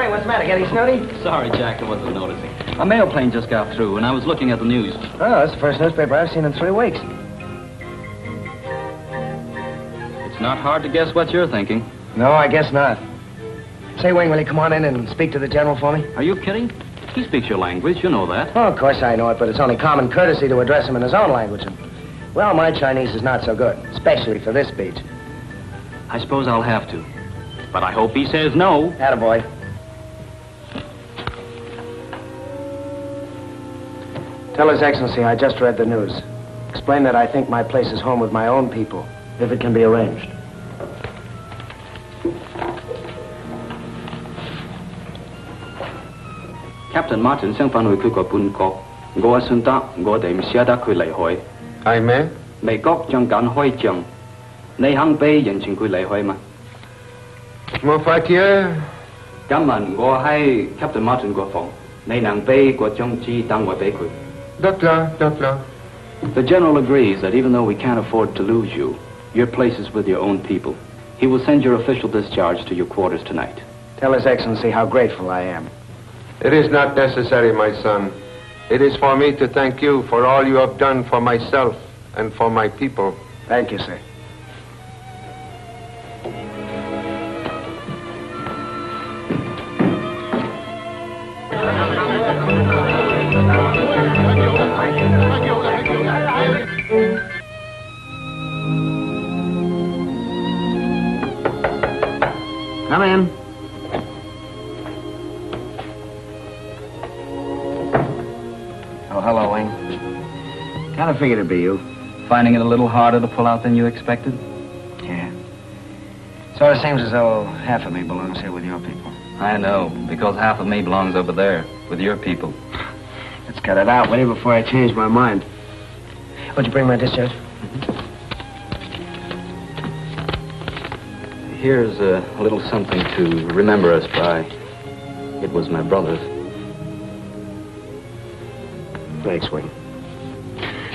What's the matter? Getting snooty? Sorry, Jack, I wasn't noticing. A mail plane just got through, and I was looking at the news. Oh, that's the first newspaper I've seen in 3 weeks. It's not hard to guess what you're thinking. No, I guess not. Say, Wing, will you come on in and speak to the general for me? Are you kidding? He speaks your language, you know that. Oh, of course I know it, but it's only common courtesy to address him in his own language. And, well, my Chinese is not so good, especially for this speech. I suppose I'll have to. But I hope he says no. Attaboy. Tell His Excellency I just read the news. Explain that I think my place is home with my own people, if it can be arranged. Captain Martin 想返去佢個本國，我信得我哋唔捨得佢離開。係咩？美國將緊開仗，你肯俾人情佢離開嗎？冇法子啊！今日我喺 Captain Martin 個房，你能俾個張紙等我俾佢？得啦，得啦。The general agrees that even though we can't afford to lose you, your place is with your own people. He will send your official discharge to your quarters tonight. Tell His Excellency how grateful I am. It is not necessary, my son. It is for me to thank you for all you have done for myself and for my people. Thank you, sir. Come in. Oh, hello, Wing. Kind of figured it'd be you. Finding it a little harder to pull out than you expected? Yeah. Sort of seems as though half of me belongs here with your people. I know, because half of me belongs over there, with your people. Let's cut it out, will you, before I change my mind. Would you bring my discharge? Here's a little something to remember us by. It was my brother's. Thanks, Wing.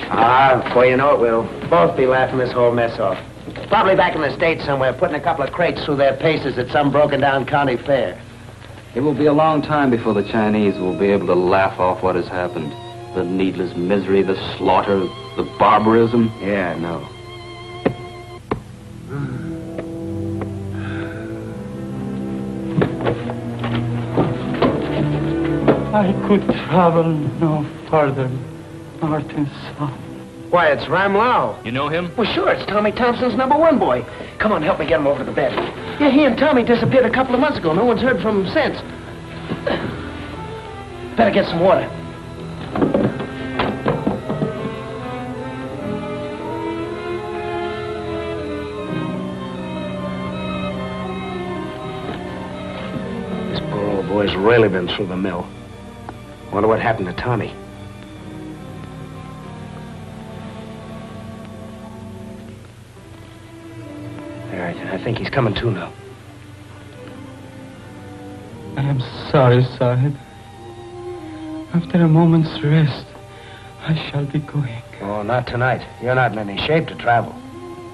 Ah, before you know it, we'll both be laughing this whole mess off. Probably back in the States somewhere, putting a couple of crates through their paces at some broken-down county fair. It will be a long time before the Chinese will be able to laugh off what has happened. The needless misery, the slaughter, the barbarism. Yeah, I know. I could travel no further, Martin's son. Why, it's Ram Lau. You know him? Well, sure, it's Tommy Thompson's #1 boy. Come on, help me get him over to the bed. Yeah, he and Tommy disappeared a couple of months ago. No one's heard from him since. Better get some water. This poor old boy's really been through the mill. Wonder what happened to Tommy. All right, I think he's coming to now. I am sorry, Sahib. After a moment's rest, I shall be going. Oh, not tonight. You're not in any shape to travel.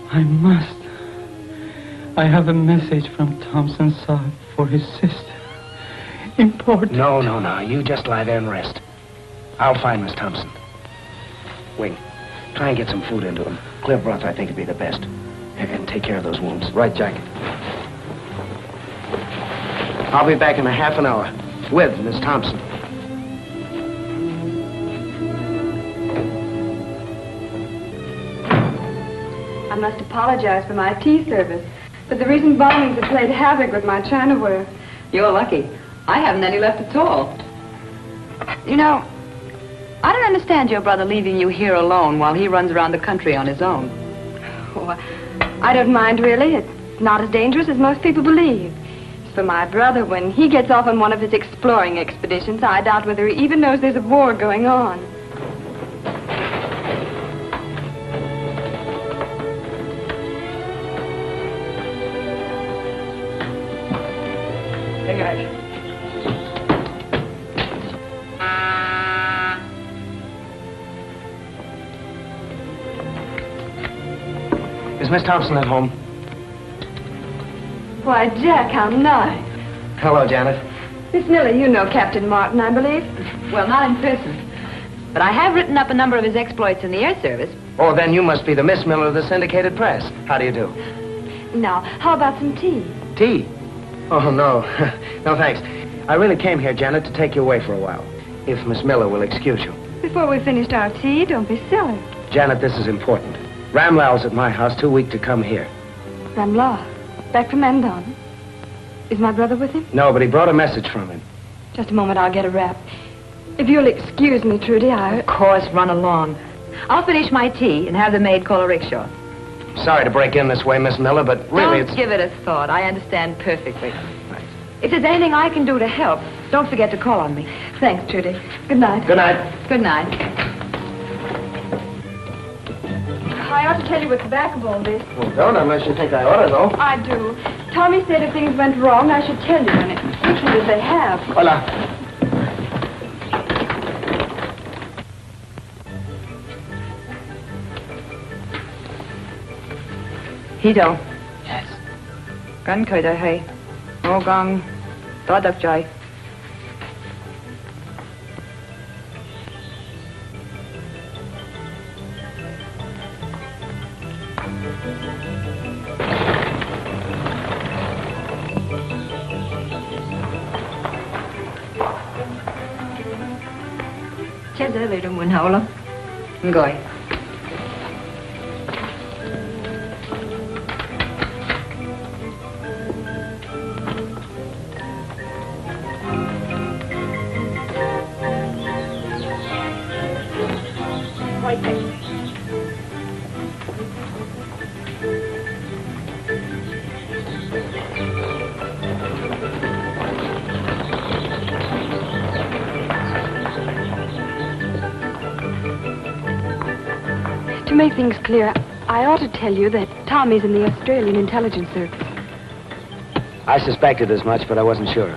I must. I have a message from Thompson Sahib for his sister. Important. No. You just lie there and rest. I'll find Miss Thompson. Wing, try and get some food into him. Clear broth, I think, would be the best. And take care of those wounds. Right, Jack. I'll be back in a half an hour with Miss Thompson. I must apologize for my tea service, but the recent bombings have played havoc with my chinaware. You're lucky. I haven't any left at all. You know, I don't understand your brother leaving you here alone while he runs around the country on his own. Oh, I don't mind, really. It's not as dangerous as most people believe. As for my brother, when he gets off on one of his exploring expeditions, I doubt whether he even knows there's a war going on. Hey, guys. Is Miss Thompson at home? Why, Jack, how nice. Hello, Janet. Miss Miller, you know Captain Martin, I believe. Well, not in person. But I have written up a number of his exploits in the air service. Oh, then you must be the Miss Miller of the syndicated press. How do you do? Now, how about some tea? Tea? Oh, no. No, thanks. I really came here, Janet, to take you away for a while. If Miss Miller will excuse you. Before we finished our tea, don't be silly. Janet, this is important. Ramlal's at my house, too weak to come here. Ramla, back from Mandon. Is my brother with him? No, but he brought a message from him. Just a moment, I'll get a wrap. If you'll excuse me, Trudy, Of course, run along. I'll finish my tea and have the maid call a rickshaw. Sorry to break in this way, Miss Miller, but really Don't give it a thought. I understand perfectly. If there's anything I can do to help, don't forget to call on me. Thanks, Trudy. Good night. Good night. Good night. I ought to tell you what's back of all this. Well, don't unless you think I ought to know. I do. Tommy said if things went wrong, I should tell you, and it seems as they have. Hola. Hito. Yes. Gan khởi đời hay. Ngô con đó đập trời. Chết dễ bị trong buồn hậu lắm. Gọi. To make things clear, I ought to tell you that Tommy's in the Australian Intelligence Service. I suspected as much, but I wasn't sure.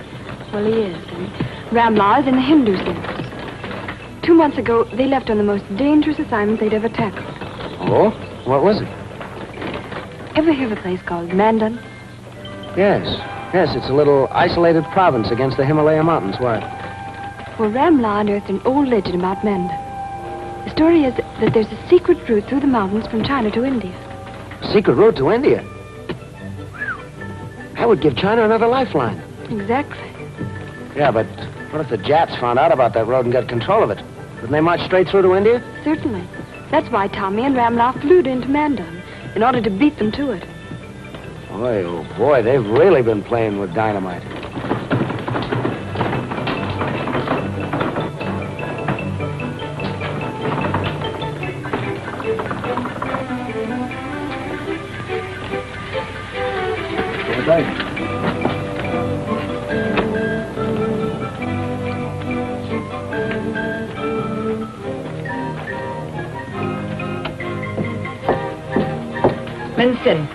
Well, he is, and Ramla is in the Hindu service. 2 months ago, they left on the most dangerous assignment they'd ever tackled. Oh? What was it? Ever hear of a place called Mandon? Yes. Yes, it's a little isolated province against the Himalaya Mountains. Why? Well, Ramla unearthed an old legend about Mandon. The story is that there's a secret route through the mountains from China to India. Secret route to India? That would give China another lifeline. Exactly. Yeah, but what if the Japs found out about that road and got control of it? Wouldn't they march straight through to India? Certainly. That's why Tommy and Ramla flew into Mandon, in order to beat them to it. Boy, oh boy, they've really been playing with dynamite. Winston.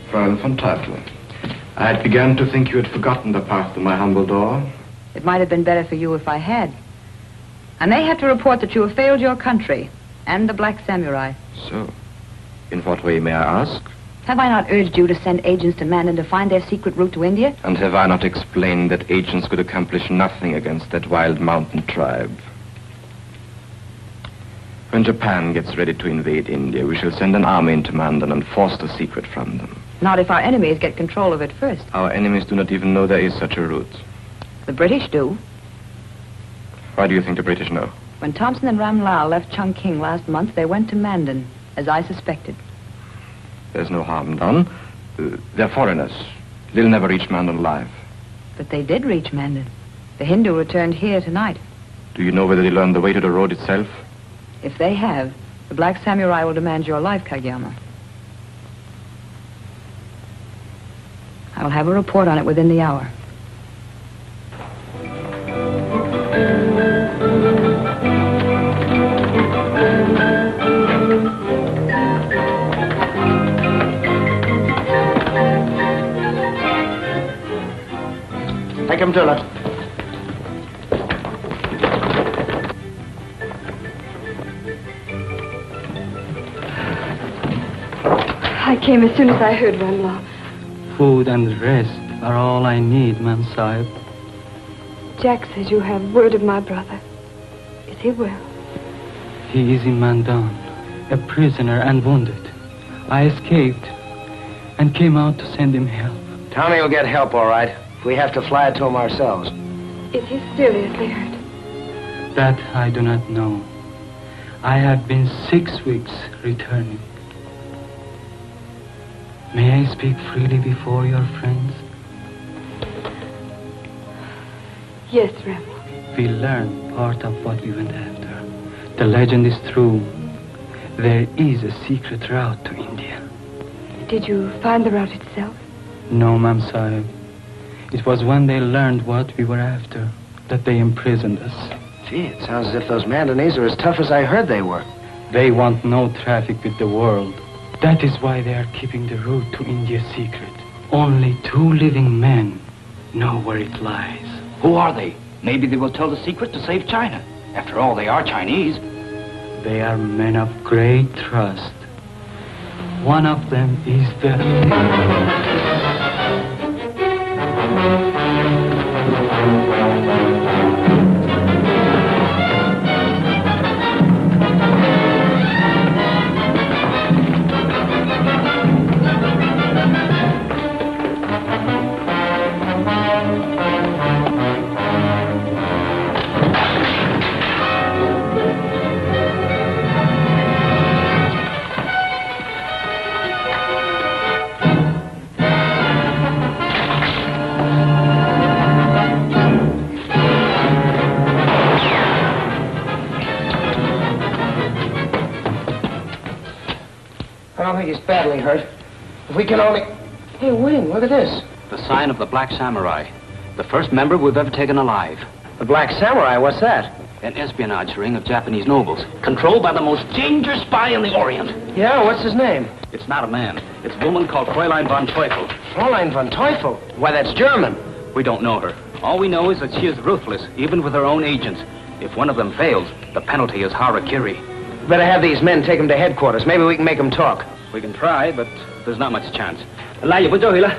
Fräulein von Teufel, I had begun to think you had forgotten the path to my humble door. It might have been better for you if I had. And they have to report that you have failed your country and the Black Samurai. So, in what way, may I ask? Have I not urged you to send agents to Mandon to find their secret route to India? And have I not explained that agents could accomplish nothing against that wild mountain tribe? When Japan gets ready to invade India, we shall send an army into Mandon and force the secret from them. Not if our enemies get control of it first. Our enemies do not even know there is such a route. The British do. Why do you think the British know? When Thompson and Ramlal left Chungking last month, they went to Mandon, as I suspected. There's no harm done. They're foreigners. They'll never reach Mandon alive. But they did reach Mandon. The Hindu returned here tonight. Do you know whether they learned the way to the road itself? If they have, the Black Samurai will demand your life, Kageyama. I will have a report on it within the hour. him to it. I came as soon as I heard Ramlaw. Food and rest are all I need, Ma'am Sahib. Jack says you have word of my brother. Is he well? He is in Mandon, a prisoner and wounded. I escaped and came out to send him help. Tommy will get help, all right. If we have to fly it to him ourselves. Is he seriously hurt? That I do not know. I have been 6 weeks returning. May I speak freely before your friends? Yes, Ramlaw. We learned part of what we went after. The legend is true. There is a secret route to India. Did you find the route itself? No, Ma'am Sahib. It was when they learned what we were after that they imprisoned us. Gee, it sounds as if those Mandonese are as tough as I heard they were. They want no traffic with the world. That is why they are keeping the route to India secret. Only 2 living men know where it lies. Who are they? Maybe they will tell the secret to save China. After all, they are Chinese. They are men of great trust. One of them is the... I don't think he's badly hurt. If we can only... Hey, Wing, look at this. The sign of the Black Samurai. The first member we've ever taken alive. The Black Samurai, what's that? An espionage ring of Japanese nobles, controlled by the most dangerous spy in the Orient. Yeah, what's his name? It's not a man. It's a woman called Fräulein von Teufel. Fräulein von Teufel. Why, that's German. We don't know her. All we know is that she is ruthless, even with her own agents. If one of them fails, the penalty is harakiri. Better have these men take him to headquarters. Maybe we can make them talk. We can try, but there's not much chance. Lai, put your hila.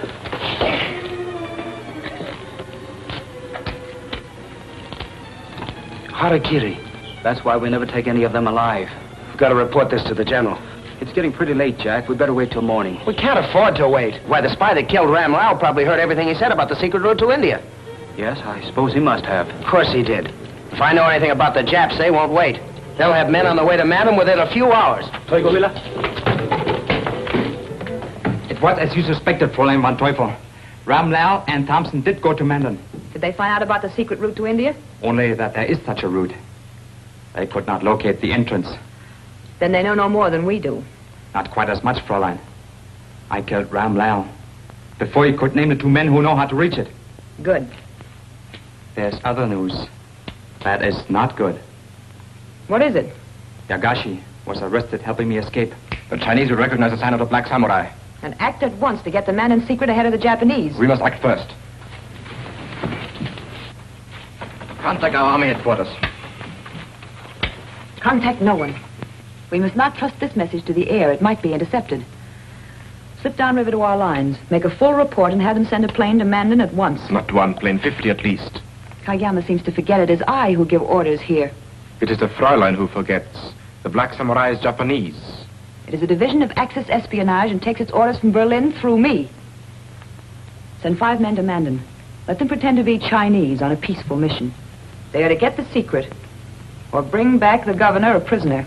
Harakiri. That's why we never take any of them alive. We've got to report this to the general. It's getting pretty late, Jack. We'd better wait till morning. We can't afford to wait. Why, the spy that killed Ram Lau probably heard everything he said about the secret route to India. Yes, I suppose he must have. Of course he did. If I know anything about the Japs, they won't wait. They'll have men on the way to Mandon within a few hours. It was as you suspected, Fräulein von Teufel. Ram Lau and Thompson did go to Mandon. Did they find out about the secret route to India? Only that there is such a route. They could not locate the entrance. Then they know no more than we do. Not quite as much, Fräulein. I killed Ram Lau before he could name the 2 men who know how to reach it. Good. There's other news. That is not good. What is it? Yagashi was arrested helping me escape. The Chinese will recognize the sign of the Black Samurai. And act at once to get the man in secret ahead of the Japanese. We must act first. Contact our army headquarters. Contact no one. We must not trust this message to the air. It might be intercepted. Slip downriver to our lines. Make a full report and have them send a plane to Mandon at once. Not 1 plane, 50 at least. Kayama seems to forget it is I who give orders here. It is the Fräulein who forgets. The Black Samurai is Japanese. It is a division of Axis espionage and takes its orders from Berlin through me. Send 5 men to Mandon. Let them pretend to be Chinese on a peaceful mission. They are to get the secret or bring back the governor a prisoner.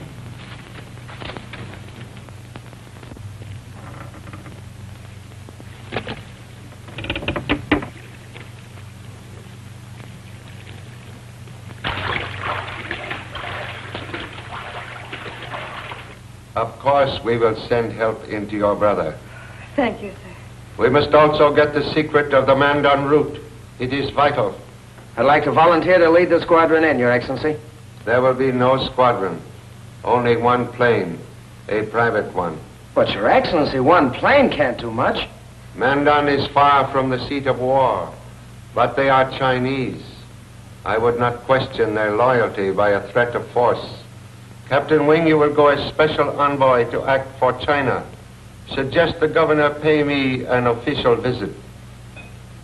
Of course, we will send help into your brother. Thank you, sir. We must also get the secret of the Mandon route. It is vital. I'd like to volunteer to lead the squadron in, Your Excellency. There will be no squadron. Only 1 plane. A private one. But, Your Excellency, 1 plane can't do much. Mandon is far from the seat of war. But they are Chinese. I would not question their loyalty by a threat of force. Captain Wing, you will go as special envoy to act for China. Suggest the governor pay me an official visit.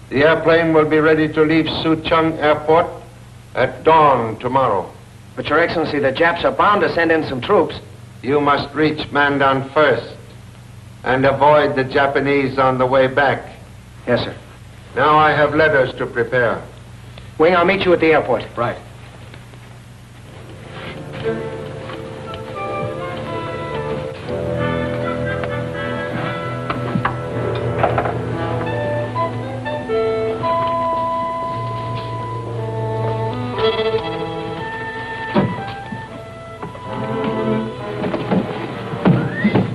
The airplane will be ready to leave Suchong Airport at dawn tomorrow. But, Your Excellency, the Japs are bound to send in some troops. You must reach Mandon first and avoid the Japanese on the way back. Yes, sir. Now I have letters to prepare. Wing, I'll meet you at the airport. Right.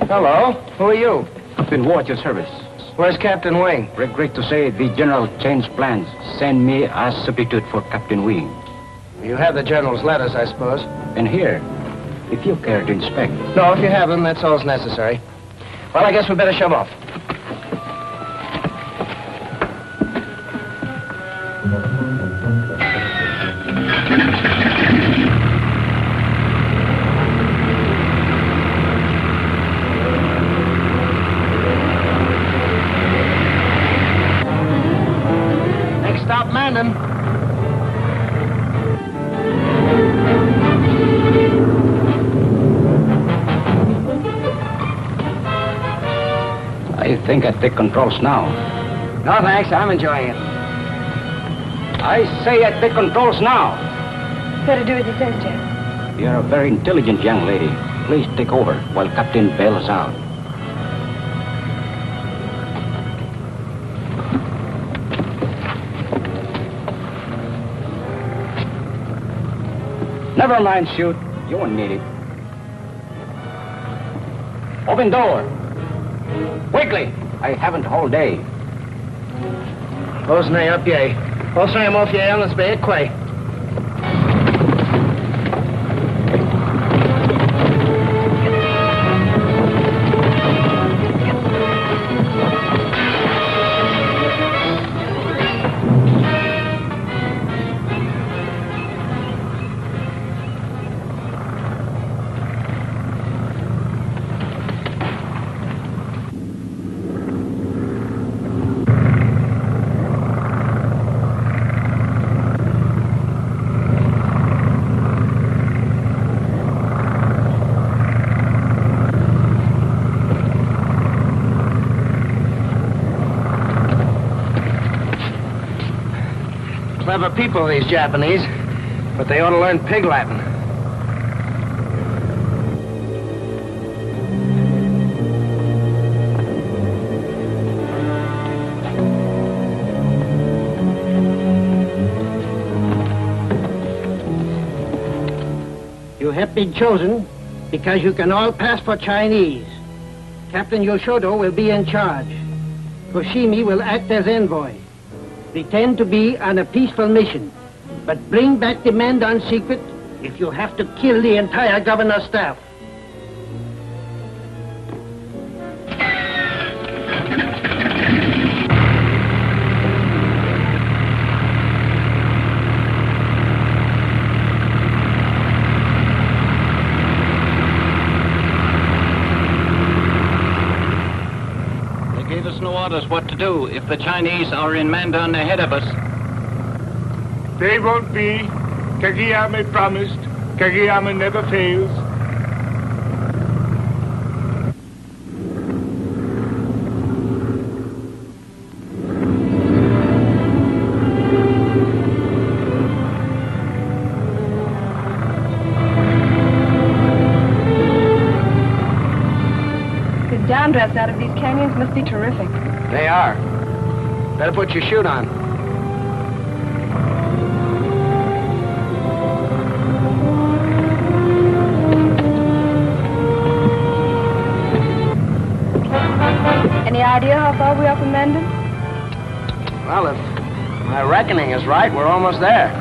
Hello. Who are you? Captain Wu at your service. Where's Captain Wing? Regret to say the general changed plans. Send me as substitute for Captain Wing. You have the general's letters, I suppose. And here, if you care to inspect. No, if you have them, that's all's necessary. Well, I guess we better shove off. Next stop, Mandon. I think I take controls now. No, thanks. I'm enjoying it. I say I take controls now. Better do as he says, Jack. You're a very intelligent young lady. Please take over while Captain bails out. Never mind, shoot. You won't need it. Open door. Quickly. I haven't all day. Close nay up ye. Close nay off ye, let's be it quay. Clever people, these Japanese, but they ought to learn pig Latin. You have been chosen because you can all pass for Chinese. Captain Yoshodo will be in charge. Fushimi will act as envoy. Pretend to be on a peaceful mission, but bring back the Mandon secret if you have to kill the entire governor's staff. No orders what to do if the Chinese are in Mandon ahead of us. They won't be. Kageyama promised. Kageyama never fails. Downdrafts out of these canyons must be terrific. They are. Better put your chute on. Any idea how far we are from Mandon? Well, if my reckoning is right, we're almost there.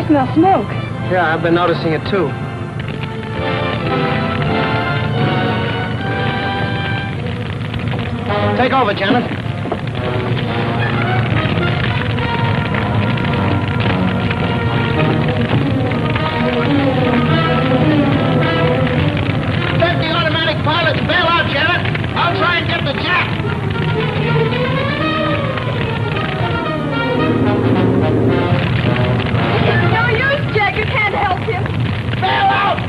I smell smoke. Yeah, I've been noticing it too. Take over, Janet. Set the automatic pilot's bell out, Janet. I'll try and get the jack. It's no use, Jack. You can't help him. Bell out!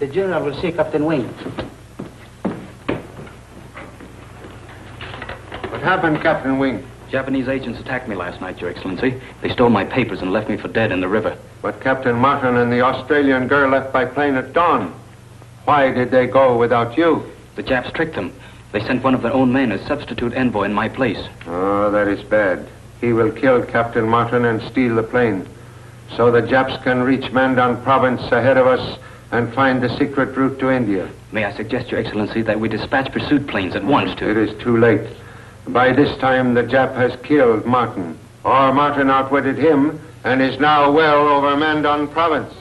The general will see Captain Wing. What happened, Captain Wing? Japanese agents attacked me last night, Your Excellency. They stole my papers and left me for dead in the river. But Captain Martin and the Australian girl left by plane at dawn. Why did they go without you? The Japs tricked them. They sent one of their own men as substitute envoy in my place. Oh, that is bad. He will kill Captain Martin and steal the plane. So the Japs can reach Mandon province ahead of us and find the secret route to India. May I suggest, Your Excellency, that we dispatch pursuit planes at once to... It is too late. By this time, the Jap has killed Martin. Or Martin outwitted him and is now well over Mandon province.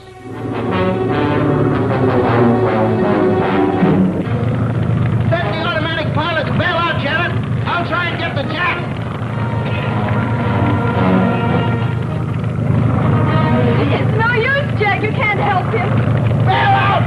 Set the automatic pilot's bell out, Janet. I'll try and get the jack. It's no use, Jack. You can't help him. Bell out!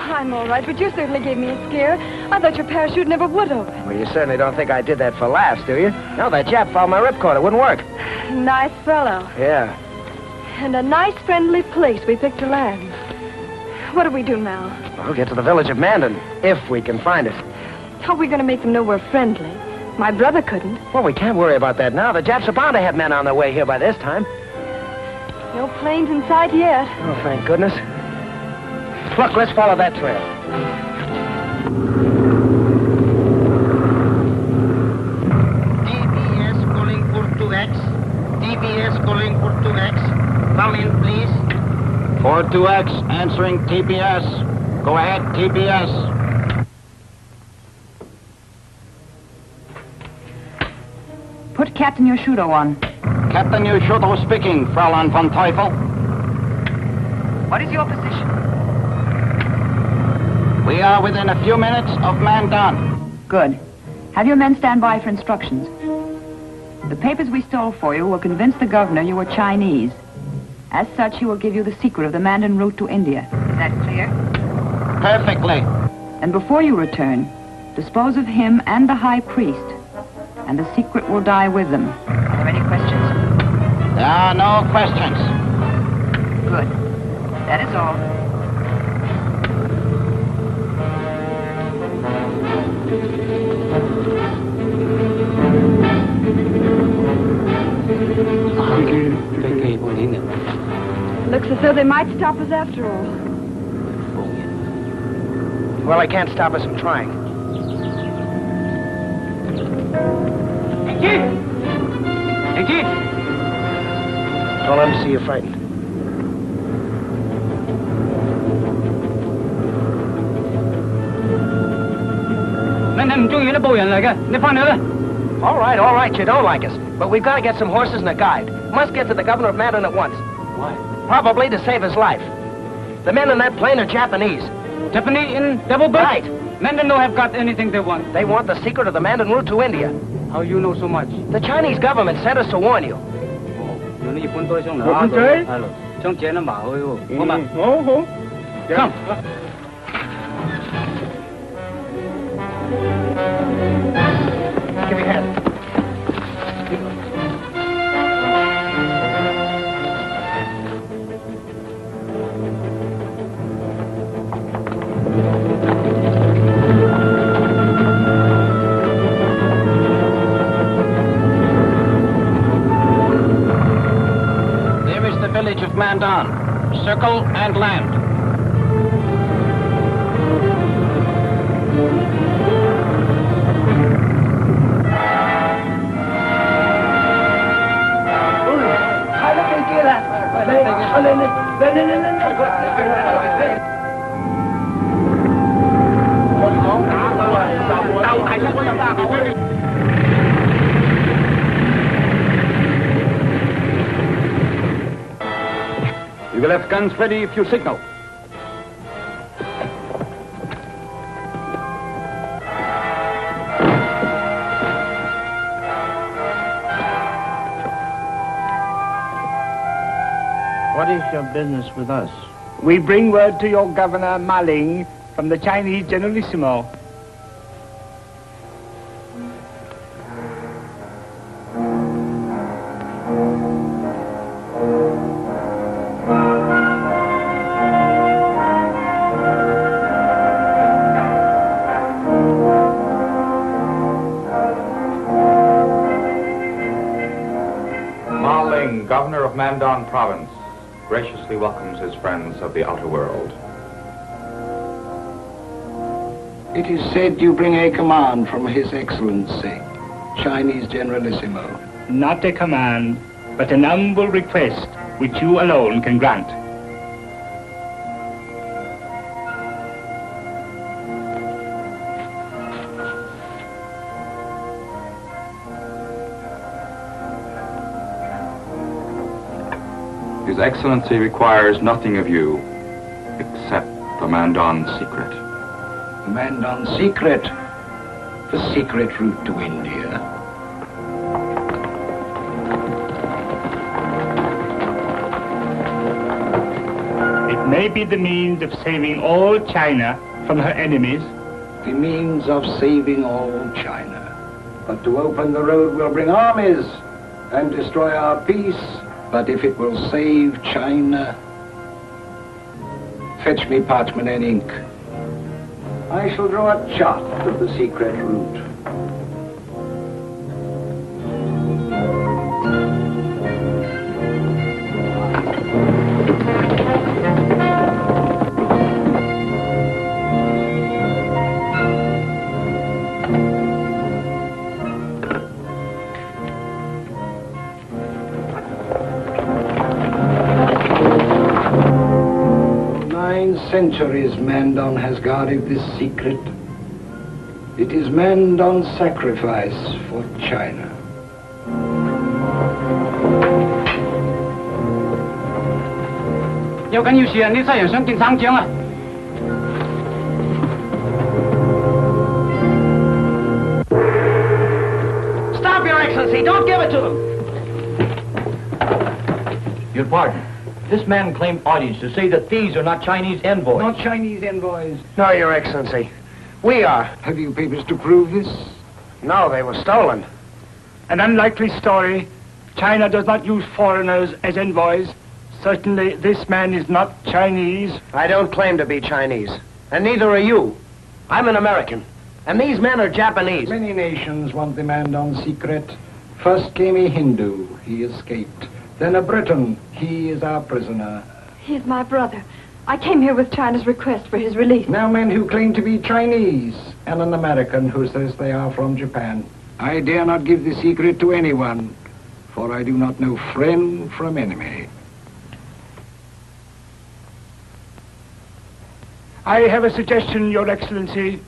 I'm all right, but you certainly gave me a scare. I thought your parachute never would open. Well, you certainly don't think I did that for laughs, do you? No, that Jap fouled my ripcord. It wouldn't work. Nice fellow. Yeah. And a nice, friendly place we picked to land. What do we do now? We'll get to the village of Mandon, if we can find it. How are we going to make them know we're friendly? My brother couldn't. Well, we can't worry about that now. The Japs are bound to have men on their way here by this time. No planes in sight yet. Oh, thank goodness. Look, let's follow that trail. DBS calling for 2X. DBS calling for 2X. Come in, please. For 2X, answering TBS. Go ahead, TBS. Put Captain Yoshudo on. Captain Yoshudo speaking, Fräulein von Teufel. What is your position? We are within a few minutes of Mandon. Good. Have your men stand by for instructions. The papers we stole for you will convince the governor you were Chinese. As such, he will give you the secret of the Mandon route to India. Is that clear? Perfectly. And before you return, dispose of him and the high priest, and the secret will die with them. Are there any questions? There are no questions. Good. That is all. Looks as though they might stop us after all. Well, they can't stop us from trying. Don't let them see you frightened. All right, you don't like us. But we've got to get some horses and a guide. Must get to the governor of Mandon at once. Why? Probably to save his life. The men in that plane are Japanese. Japanese in double berth? Right. Mandon don't have got anything they want. They want the secret of the Mandon route to India. How you know so much? The Chinese government sent us to warn you. Come. Give me a hand. There is the village of Mandon. Circle and land. You will have guns ready if you signal. What is your business with us? We bring word to your governor, Maling, from the Chinese Generalissimo. Maling, governor of Mandon province, graciously welcomes his friends of the outer world. It is said you bring a command from His Excellency, Chinese Generalissimo. Not a command, but an humble request which you alone can grant. His Excellency requires nothing of you except the Mandon secret. The Mandon secret? The secret route to India? It may be the means of saving all China from her enemies. The means of saving all China. But to open the road will bring armies and destroy our peace. But if it will save China, fetch me parchment and ink. I shall draw a chart of the secret route. Centuries Mandon has guarded this secret. It is Mandon's sacrifice for China. Stop, Your Excellency! Don't give it to them! Your pardon. This man claimed audience to say that these are not Chinese envoys. Not Chinese envoys. No, Your Excellency. We are. Have you papers to prove this? No, they were stolen. An unlikely story. China does not use foreigners as envoys. Certainly, this man is not Chinese. I don't claim to be Chinese. And neither are you. I'm an American. And these men are Japanese. Many nations want the Mandon secret. First came a Hindu. He escaped. Then a Briton. He is our prisoner. He is my brother. I came here with China's request for his release. Now men who claim to be Chinese, and an American who says they are from Japan. I dare not give the secret to anyone, for I do not know friend from enemy. I have a suggestion, Your Excellency.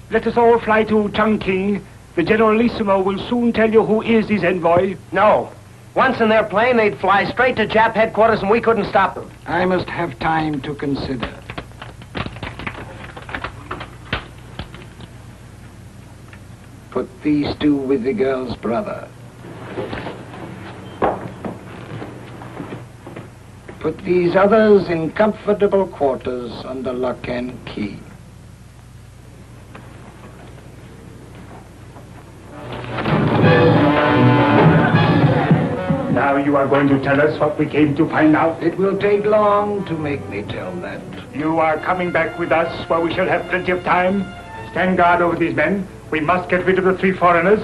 Let us all fly to Chungking. The Generalissimo will soon tell you who is his envoy. No. Once in their plane, they'd fly straight to Jap headquarters and we couldn't stop them. I must have time to consider. Put these two with the girl's brother. Put these others in comfortable quarters under lock and key. Now you are going to tell us what we came to find out. It will take long to make me tell that. You are coming back with us where we shall have plenty of time. Stand guard over these men. We must get rid of the 3 foreigners.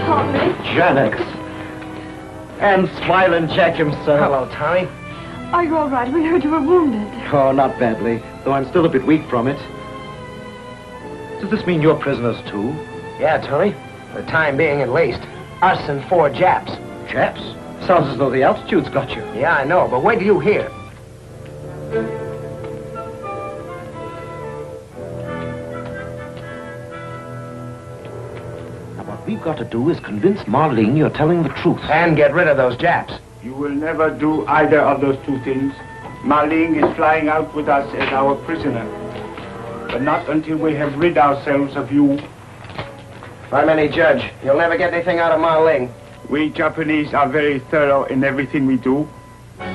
Tommy? Janet. And Smilin Jack himself. Hello, Tommy. Are you all right? We heard you were wounded. Oh, not badly, though I'm still a bit weak from it. Does this mean you're prisoners, too? Yeah, Tommy. For the time being, at least. Us and 4 Japs. Japs? Sounds as though the altitude's got you. Yeah, I know, but wait till you hear. Now, what we've got to do is convince Marling you're telling the truth. And get rid of those Japs. You will never do either of those 2 things. Marling is flying out with us as our prisoner. But not until we have rid ourselves of you. If I'm any judge, you'll never get anything out of Ma Ling. We Japanese are very thorough in everything we do. Hey,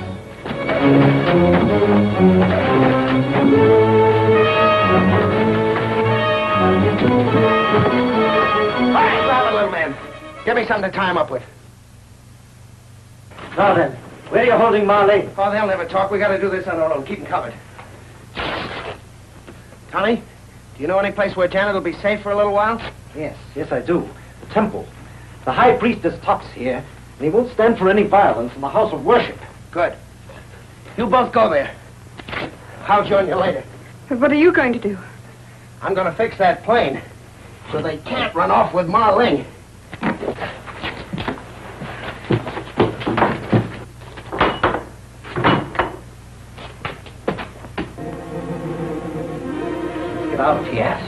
stop it, little man. Give me something to tie him up with. Now then, where are you holding Marling? Oh, they'll never talk. We gotta do this on our own. Keep them covered. Tommy, do you know any place where Janet will be safe for a little while? Yes, I do. The temple. The high priestess talks here, and he won't stand for any violence in the house of worship. Good. You both go there. I'll join you later. But what are you going to do? I'm gonna fix that plane so they can't run off with Ma Ling. Get out, yes.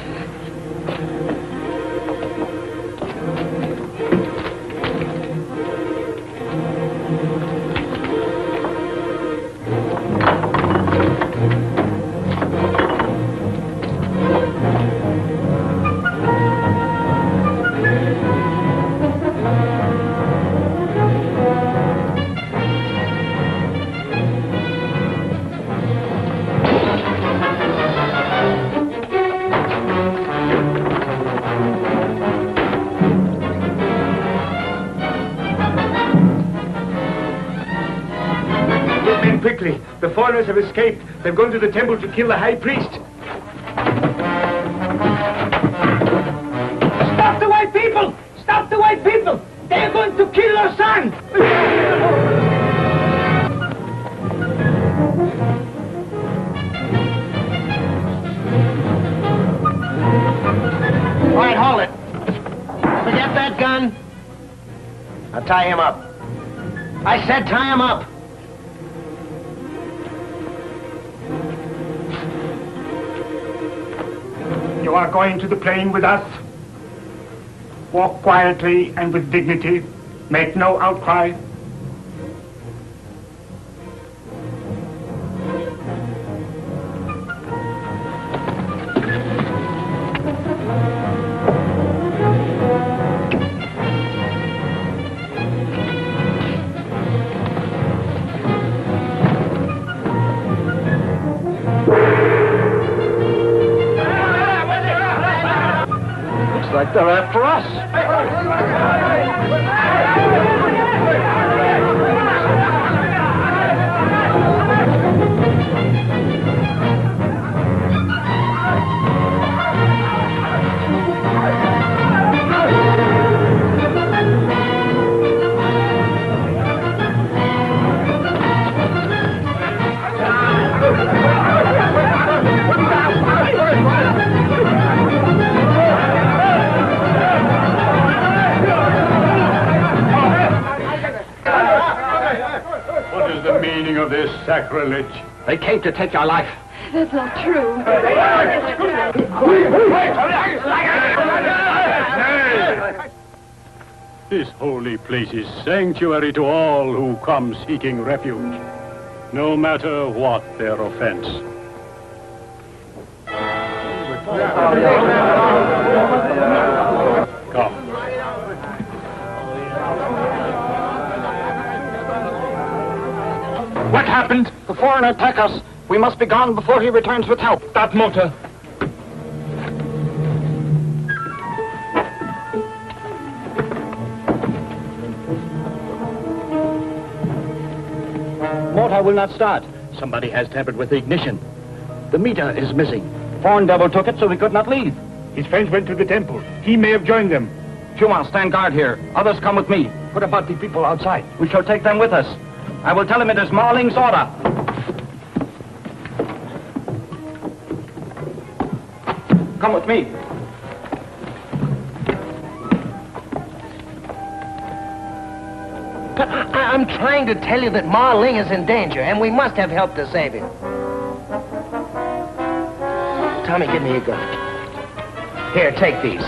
Mosley. The foreigners have escaped. They've gone to the temple to kill the high priest. Stop the white people! Stop the white people! They're going to kill your son! All right, hold it. Forget that gun. Now tie him up. I said tie him up. You are going to the plane with us. Walk quietly and with dignity. Make no outcry. Like they're after us. Of this sacrilege. They came to take your life. That's not true. This holy place is sanctuary to all who come seeking refuge, no matter what their offense. Come. What happened? The foreigner attacked us. We must be gone before he returns with help. That motor. Motor will not start. Somebody has tampered with the ignition. The meter is missing. Foreign devil took it, so we could not leave. His friends went to the temple. He may have joined them. Chuma, stand guard here. Others come with me. What about the people outside? We shall take them with us. I will tell him it is Marling's order. Come with me. But I'm trying to tell you that Ma Ling is in danger, and we must have help to save him. Tommy, give me your gun. Here, take these.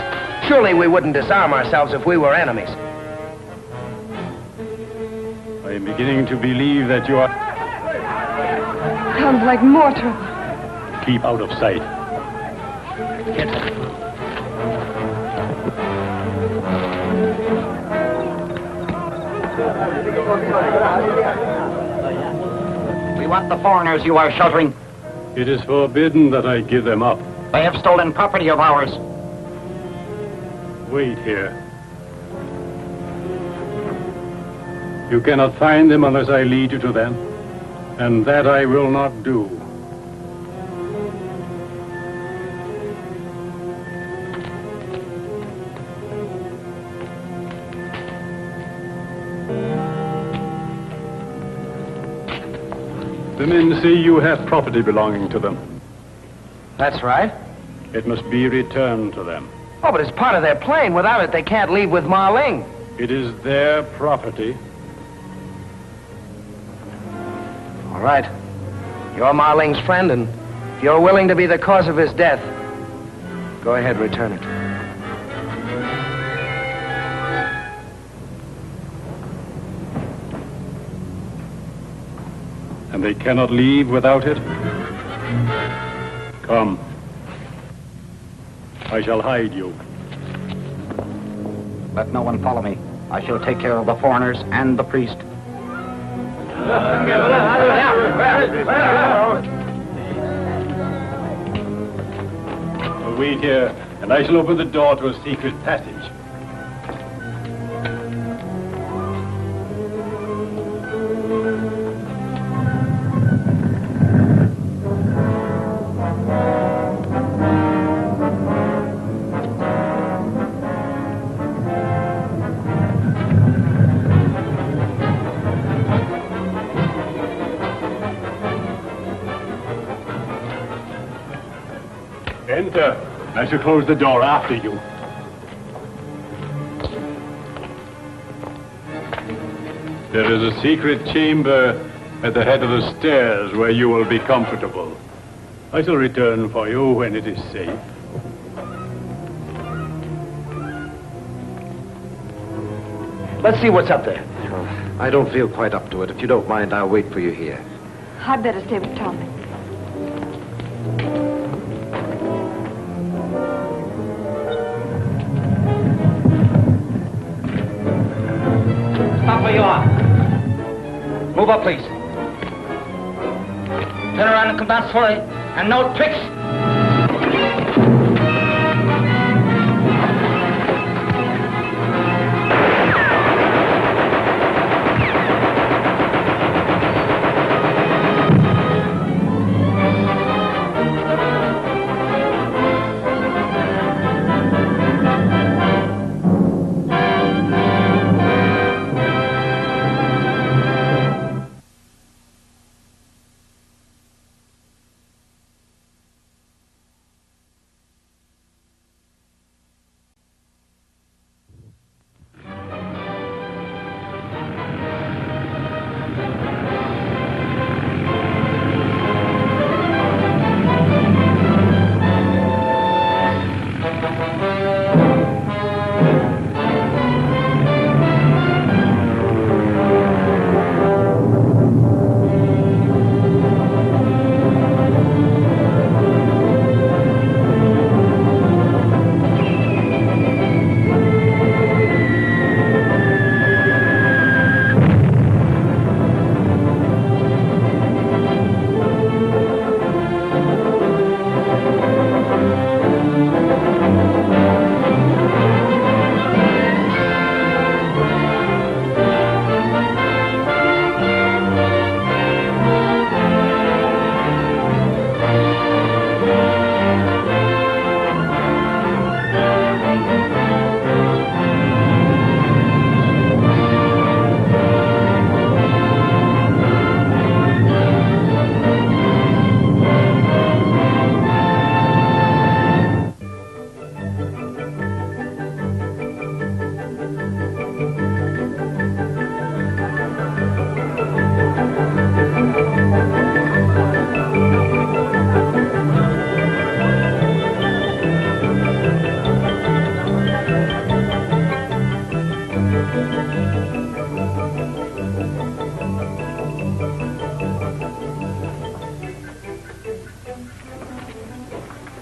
Surely we wouldn't disarm ourselves if we were enemies. I am beginning to believe that you are... Sounds like more trouble. Keep out of sight. We want the foreigners you are sheltering. It is forbidden that I give them up. They have stolen property of ours. Wait here. You cannot find them unless I lead you to them, and that I will not do. The men say you have property belonging to them. That's right. It must be returned to them. Oh, but it's part of their plane. Without it, they can't leave with Ma Ling. It is their property. All right. You're Ma Ling's friend, and if you're willing to be the cause of his death, go ahead, return it. And they cannot leave without it? Come. I shall hide you. Let no one follow me. I shall take care of the foreigners and the priest. Wait here, and I shall open the door to a secret passage. Enter. I shall close the door after you. There is a secret chamber at the head of the stairs where you will be comfortable. I shall return for you when it is safe. Let's see what's up there. I don't feel quite up to it. If you don't mind, I'll wait for you here. I'd better stay with Tommy. Stop where you are. Move up, please. Turn around and come down slowly. And no tricks.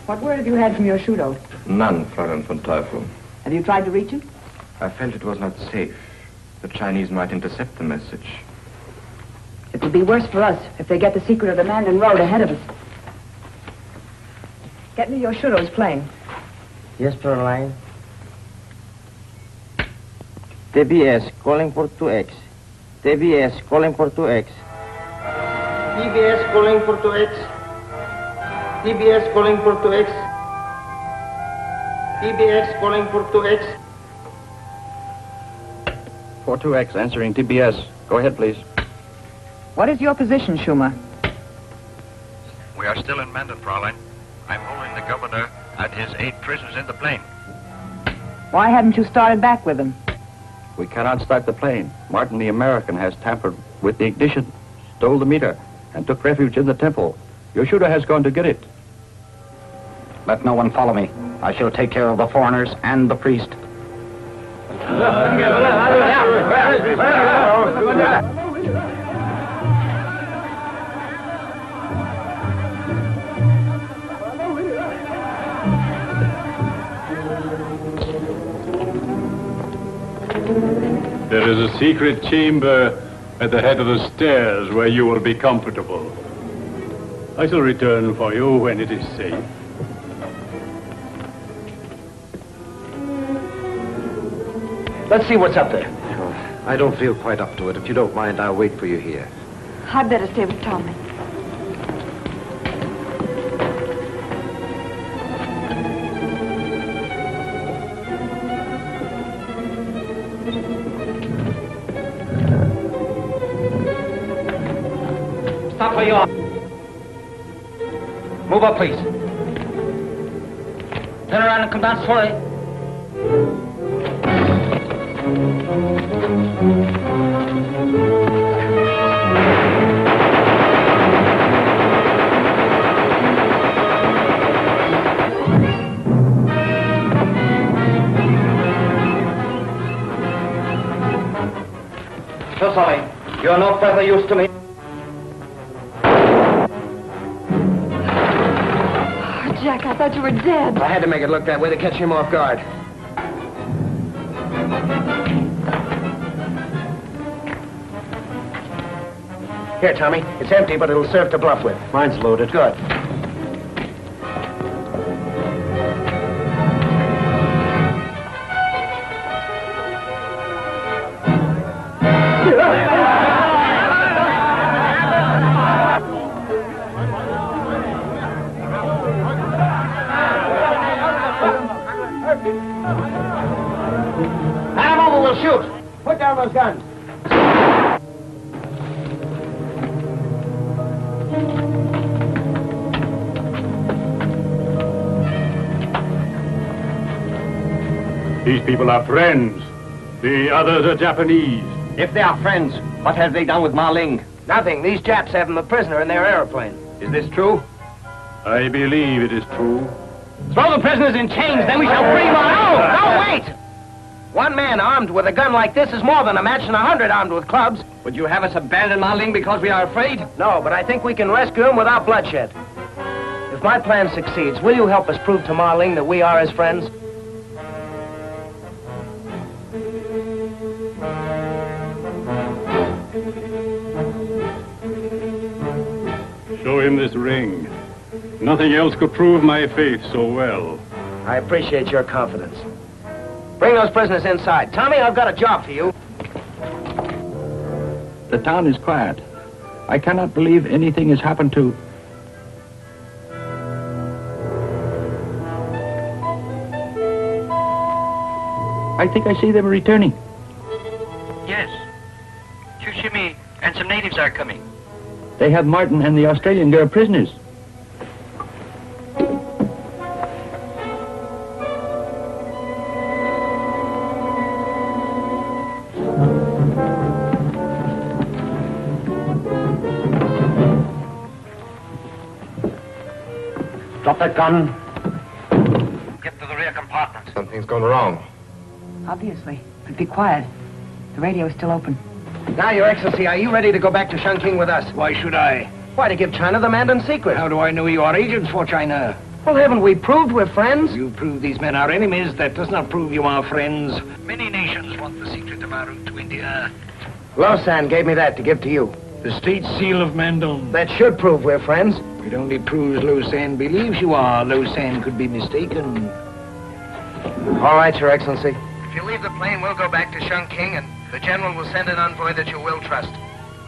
What word have you had from your shootout? None, Fräulein von Teufel. Have you tried to reach him? I felt it was not safe. The Chinese might intercept the message. It would be worse for us if they get the secret of the Mandon road ahead of us. Get me your shooto's plane. Yes, Fräulein. TBS calling for 2X. TBS calling for 2X. TBS calling for 2X. TBS calling for 2X. TBS calling for 2X. 42X answering TBS. Go ahead, please. What is your position, Schumer? We are still in Mandon, Fräulein. I'm holding the governor and his 8 prisoners in the plane. Why hadn't you started back with them? We cannot start the plane. Martin, the American, has tampered with the ignition, stole the meter, and took refuge in the temple. Your shooter has gone to get it. Let no one follow me. I shall take care of the foreigners and the priest. There is a secret chamber at the head of the stairs where you will be comfortable. I shall return for you when it is safe. Let's see what's up there. I don't feel quite up to it. If you don't mind, I'll wait for you here. I'd better stay with Tommy. Stop where you are. Move up, please. Turn around and come down slowly. So sorry. You're no further use to me. Oh, Jack, I thought you were dead. I had to make it look that way to catch him off guard. Here, Tommy. It's empty, but it'll serve to bluff with. Mine's loaded. Good. Hand 'em over, we'll shoot. Put down those guns. These people are friends. The others are Japanese. If they are friends, what have they done with Ma Ling? Nothing. These Japs have him a prisoner in their airplane. Is this true? I believe it is true. Throw the prisoners in chains, then we shall free Ma. No, wait! One man armed with a gun like this is more than a match than 100 armed with clubs. Would you have us abandon Ma Ling because we are afraid? No, but I think we can rescue him without bloodshed. If my plan succeeds, will you help us prove to Ma Ling that we are his friends? Show him this ring. Nothing else could prove my faith so well. I appreciate your confidence. Bring those prisoners inside. Tommy, I've got a job for you. The town is quiet. I cannot believe anything has happened to... I think I see them returning. Yes. Chushimi and some natives are coming. They have Martin and the Australian girl prisoners. Drop that gun. Get to the rear compartment. Something's gone wrong. Obviously. But be quiet. The radio is still open. Now, Your Excellency, are you ready to go back to Chongqing with us? Why should I? Why, to give China the Mandon secret. How do I know you are agents for China? Well, haven't we proved we're friends? You prove these men are enemies. That does not prove you are friends. Many nations want the secret of our route to India. Lausanne gave me that to give to you. The state seal of Mandon. That should prove we're friends. It only proves Lausanne believes you are. Lausanne could be mistaken. All right, Your Excellency. If you leave the plane, we'll go back to Chongqing, and the general will send an envoy that you will trust.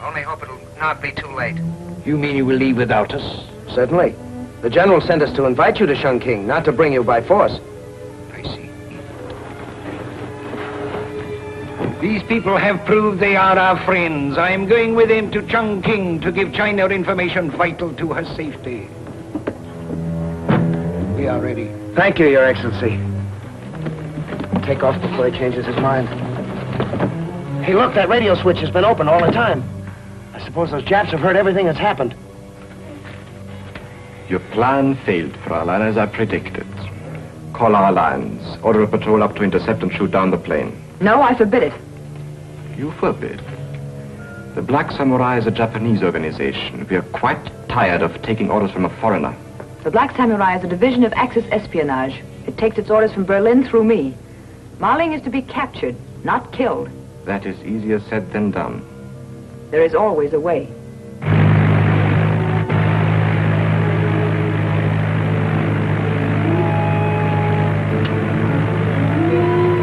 Only hope it'll not be too late. You mean you will leave without us? Certainly. The general sent us to invite you to Chongqing, not to bring you by force. I see. These people have proved they are our friends. I am going with them to Chongqing to give China information vital to her safety. We are ready. Thank you, Your Excellency. Take off before he changes his mind. Hey, look, that radio switch has been open all the time. I suppose those Japs have heard everything that's happened. Your plan failed, Fräulein, as I predicted. Call our lines. Order a patrol up to intercept and shoot down the plane. No, I forbid it. You forbid? The Black Samurai is a Japanese organization. We are quite tired of taking orders from a foreigner. The Black Samurai is a division of Axis espionage. It takes its orders from Berlin through me. Ma Ling is to be captured, not killed. That is easier said than done. There is always a way.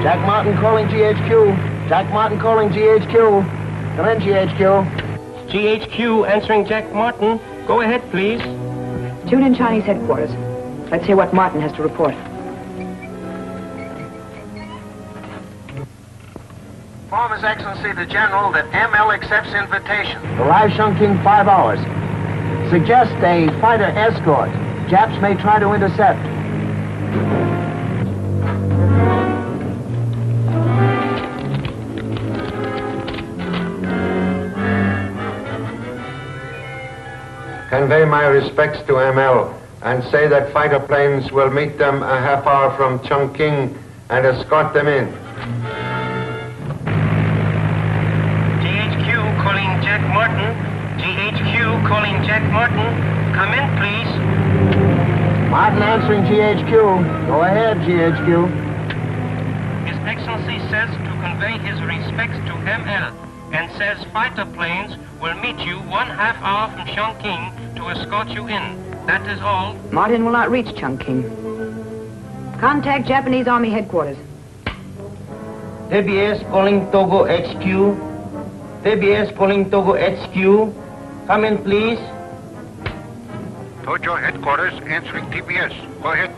Jack Martin calling GHQ. Jack Martin calling GHQ. Come in, GHQ. GHQ answering Jack Martin. Go ahead, please. Tune in Chinese headquarters. Let's hear what Martin has to report. Inform His Excellency the General that ML accepts invitation. Arrive Chongqing 5 hours. Suggest a fighter escort. Japs may try to intercept. convey my respects to ML and say that fighter planes will meet them a half hour from Chongqing and escort them in. GHQ calling Jack Martin. GHQ calling Jack Martin. Come in, please. Martin answering GHQ. Go ahead, GHQ. His Excellency says to convey his respects to ML and says fighter planes will meet you 1/2 hour from Chongqing to escort you in. That is all. Martin will not reach Chongqing. Contact Japanese Army headquarters. TBS calling Togo HQ. TBS calling Togo HQ. Come in, please. Tojo headquarters answering TBS. Go ahead.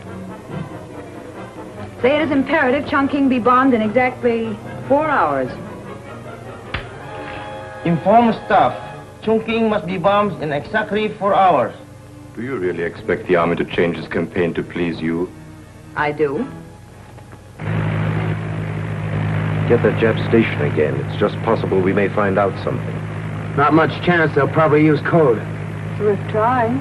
Say it is imperative Chongqing be bombed in exactly 4 hours. Inform staff. Chongqing must be bombed in exactly 4 hours. Do you really expect the army to change its campaign to please you? I do. Get that Jap station again. It's just possible we may find out something. Not much chance. They'll probably use code. It's worth trying.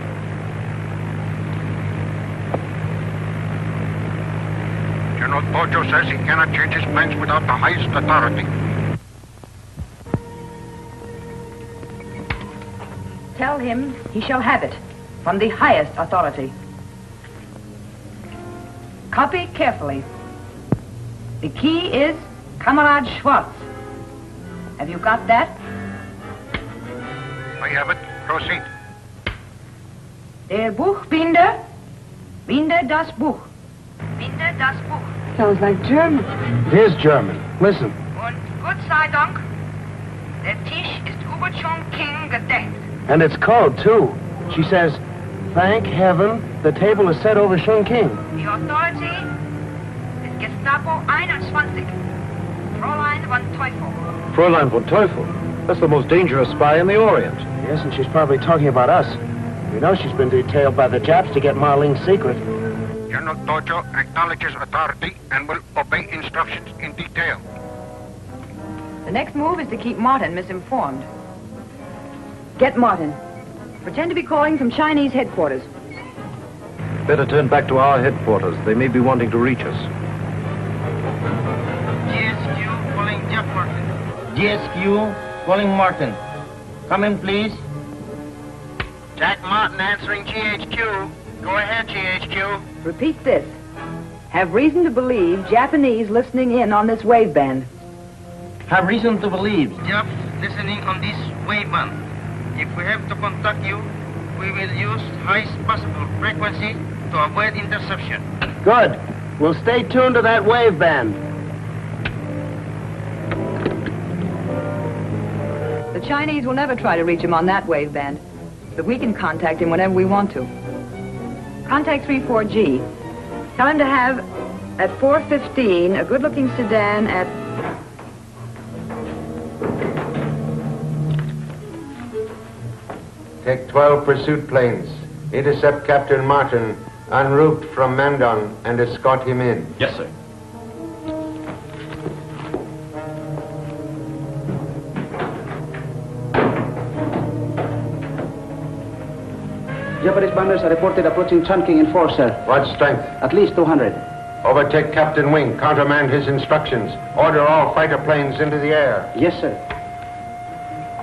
General Tojo says he cannot change his plans without the highest authority. Tell him he shall have it from the highest authority. Copy carefully. The key is Comrade Schwartz. Have you got that? I have it. Proceed. Der Buchbinder, Binder das Buch. Binder das Buch. Sounds like German. It is German. Listen. Und gut sei Dank, der Tisch ist über Chongqing gedeckt. And it's code, too. She says, thank heaven the table is set over Chongqing. Die Authority ist Gestapo 21. Fräulein von Teufel. Fräulein von Teufel? That's the most dangerous spy in the Orient. Yes, and she's probably talking about us. We know she's been detailed by the Japs to get Marling's secret. General Tojo acknowledges authority and will obey instructions in detail. The next move is to keep Martin misinformed. Get Martin. Pretend to be calling from Chinese headquarters. Better turn back to our headquarters. They may be wanting to reach us. GSQ calling Jack Martin. GSQ calling Martin. Come in, please. Jack Martin answering GHQ. Go ahead, GHQ. Repeat this. Have reason to believe Japanese listening in on this waveband. Have reason to believe Japs listening on this waveband. If we have to contact you, we will use highest possible frequency to avoid interception. Good. We'll stay tuned to that waveband. The Chinese will never try to reach him on that waveband, but we can contact him whenever we want to. Contact 34G. Tell him to have, at 4:15, a good-looking sedan at... Take 12 pursuit planes. Intercept Captain Martin en route from Mandon and escort him in. Yes, sir. Japanese bombers are reported approaching Chongqing in force, sir. What strength? At least 200. Overtake Captain Wing. Countermand his instructions. Order all fighter planes into the air. Yes, sir.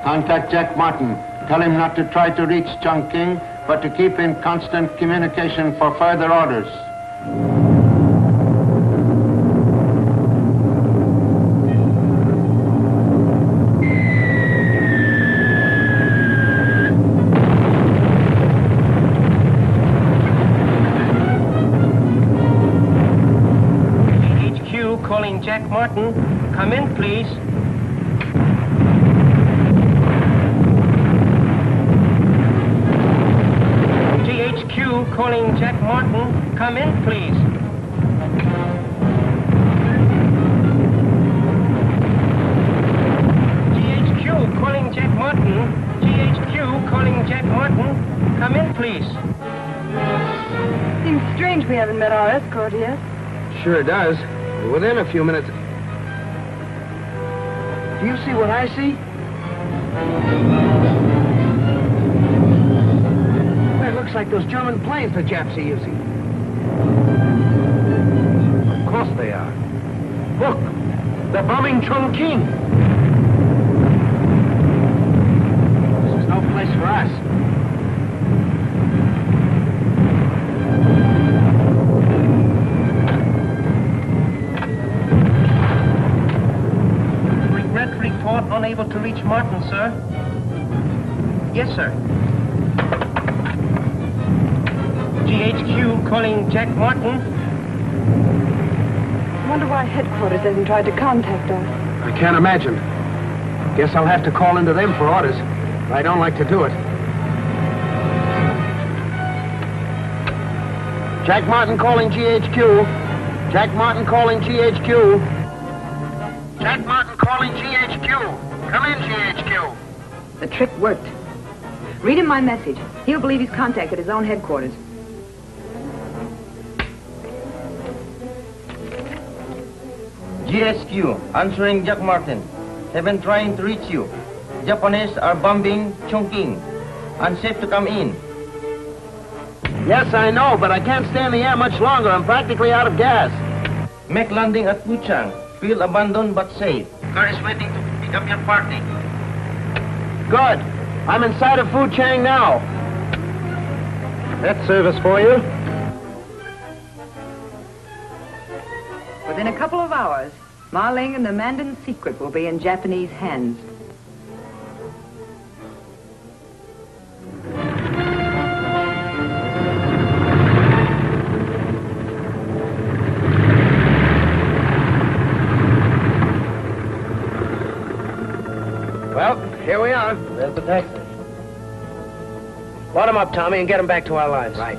Contact Jack Martin. Tell him not to try to reach Chongqing, but to keep in constant communication for further orders. HQ calling Jack Martin. Come in, please. GHQ calling Jack Martin. Come in, please. GHQ calling Jack Martin. GHQ calling Jack Martin. Come in, please. Seems strange we haven't met our escort yet. Sure does. We're within a few minutes. Do you see what I see? looks like those German planes the Japs are using. Of course they are. Look, they're bombing Chongqing. This is no place for us. Regret report unable to reach Martin, sir. Yes, sir. GHQ calling Jack Martin. I wonder why headquarters hasn't tried to contact us. I can't imagine. Guess I'll have to call into them for orders. I don't like to do it. Jack Martin calling GHQ. Jack Martin calling GHQ. Jack Martin calling GHQ. Come in, GHQ. The trick worked. Read him my message. He'll believe he's contacted his own headquarters. GSQ, answering Jack Martin. Have been trying to reach you. Japanese are bombing Chongqing. Unsafe to come in. Yes, I know, but I can't stay in the air much longer. I'm practically out of gas. Make landing at Puchang. Field abandoned but safe. Car is waiting to pick up your party. Good. I'm inside of Fuchang now. That service for you? Within a couple of hours, Marling and the Mandon secret will be in Japanese hands. Well, here we are. There's the taxi. Load them up, Tommy, and get them back to our lines. Right.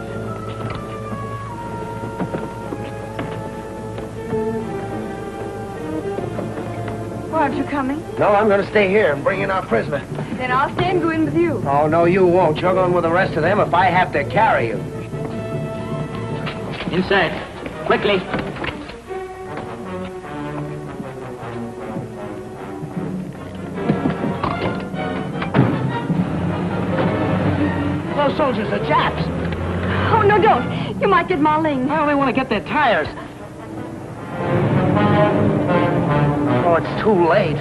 Why aren't you coming? No, I'm going to stay here and bring in our prisoner. Then I'll stay and go in with you. Oh, no, you won't. You're going with the rest of them if I have to carry you. Inside. Quickly. Those soldiers are Japs. Oh, no, don't. You might get Marling. Well, they want to get their tires. Oh, it's too late.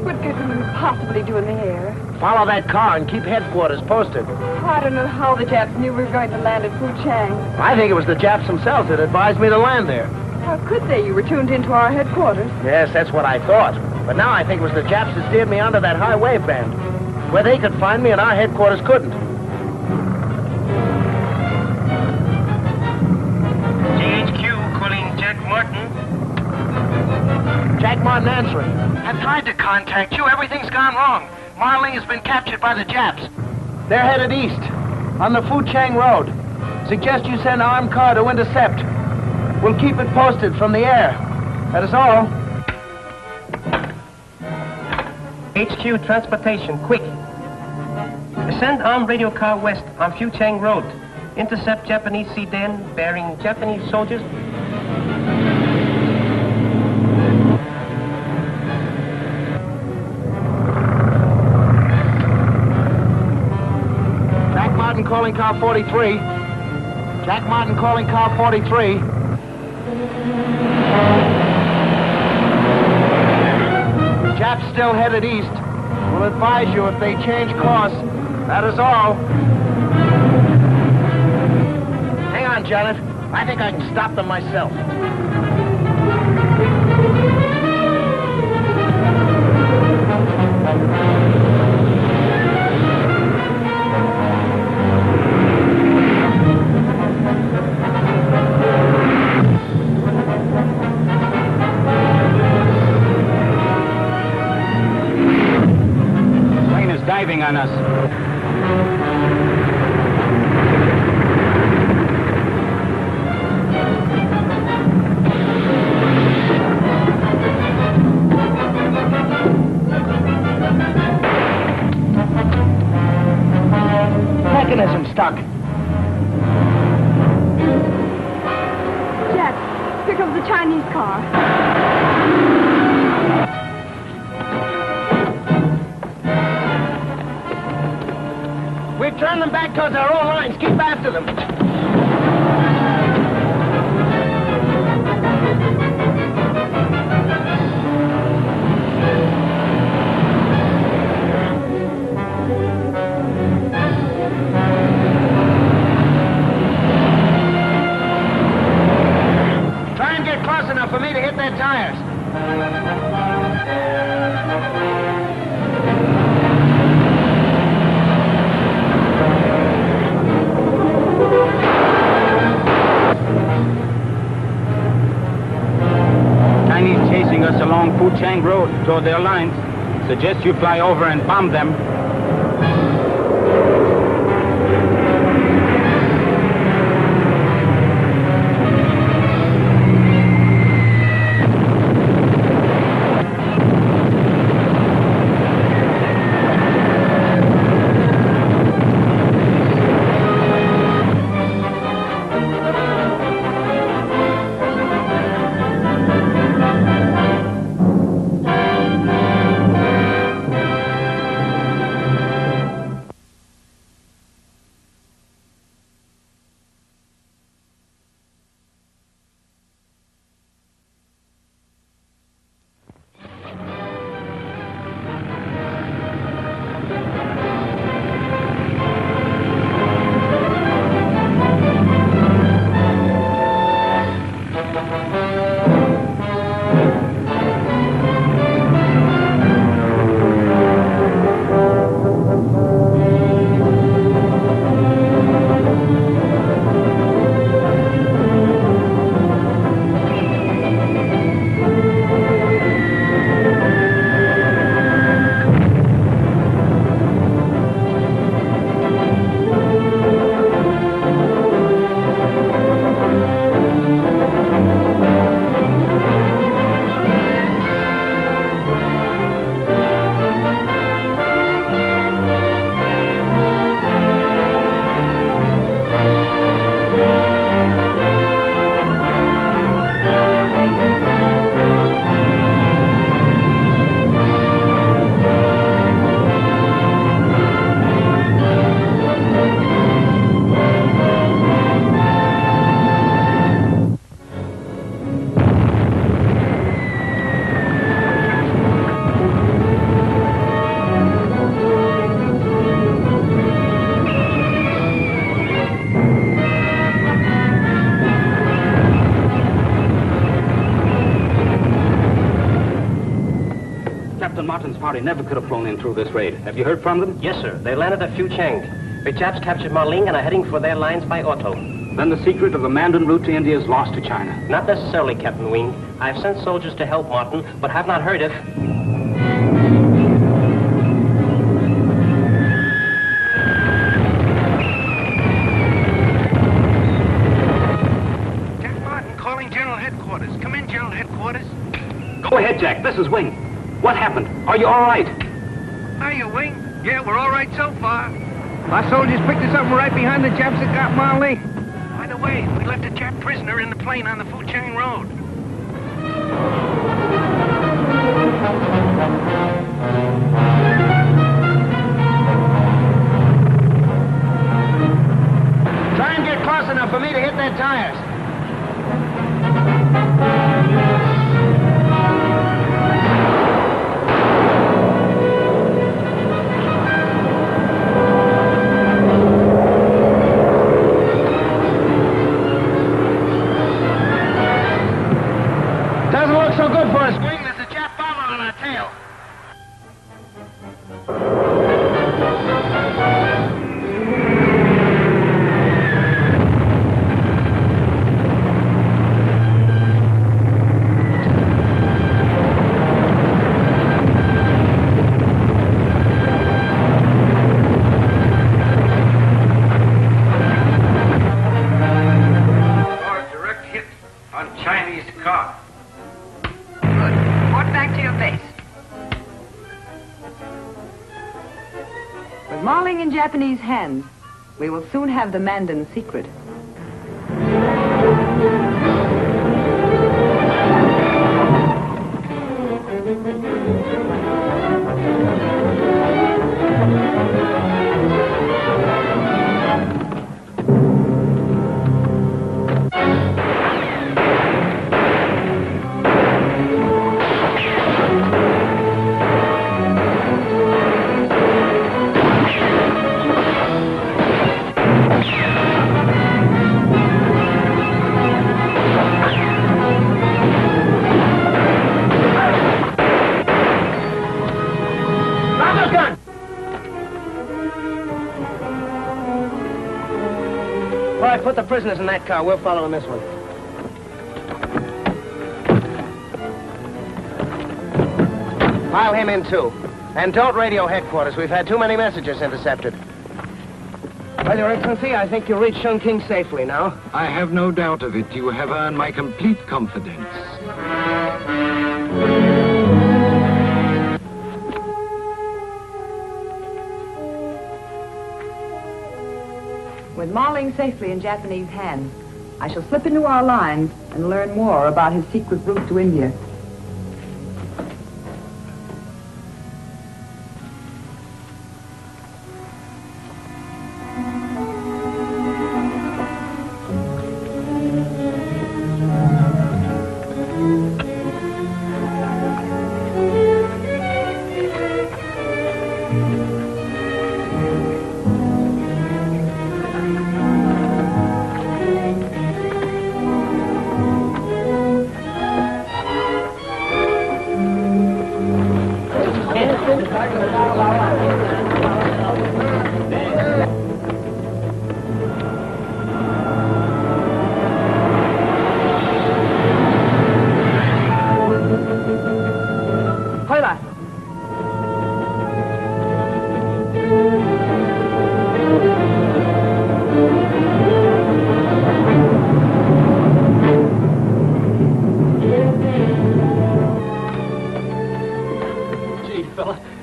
What good can you possibly do in the air? Follow that car and keep headquarters posted. I don't know how the Japs knew we were going to land at Fuchang. I think it was the Japs themselves that advised me to land there. How could they? You were tuned into our headquarters. Yes, that's what I thought. But now I think it was the Japs that steered me onto that high wave band, where they could find me and our headquarters couldn't. GHQ calling Jack Martin. Jack Martin answering. I've tried to contact you. Everything's gone wrong. Marling has been captured by the Japs. They're headed east, on the Fuchang Road. Suggest you send an armed car to intercept. We'll keep it posted from the air. That is all. HQ transportation, quick. Send armed radio car west on Fuchang Road. Intercept Japanese sedan bearing Japanese soldiers. Jack Martin calling car 43. Jack Martin calling car 43. Japs still headed east. We'll advise you if they change course. That is all. Hang on, Janet. I think I can stop them myself. Diving on us. Chinese car. We've turned them back towards our own lines. Keep after them. Try and get close enough for me to hit their tires. Chinese chasing us along Fuchang Road toward their lines. Suggest you fly over and bomb them. Martin's party never could have flown in through this raid. Have you heard from them? Yes, sir. They landed at Fuchang. The Japs captured Marling and are heading for their lines by auto. Then the secret of the Mandon route to India is lost to China. Not necessarily, Captain Wing. I've sent soldiers to help Martin, but have not heard if... Jack Martin calling General Headquarters. Come in, General Headquarters. Go ahead, Jack. This is Wing. What happened? Are you all right? Are you, Wing? Yeah, we're all right so far. Our soldiers picked us up right behind the Japs that got Marley. By the way, we left a Jap prisoner in the plane on the Fuchang Road. Try and get close enough for me to hit their tires. Doesn't look so good for us, Wing. There's a Jap bomber on our tail. Direct hit on Chinese car. Report back to your base. With Marling in Japanese hands, we will soon have the Mandon secret. put the prisoners in that car. We'll follow in this one. Pile him in, too. And don't radio headquarters. We've had too many messages intercepted. Well, Your Excellency, I think you'll reach Chongqing safely now. I have no doubt of it. You have earned my complete confidence. With Ma Ling safely in Japanese hands, I shall slip into our lines and learn more about his secret route to India.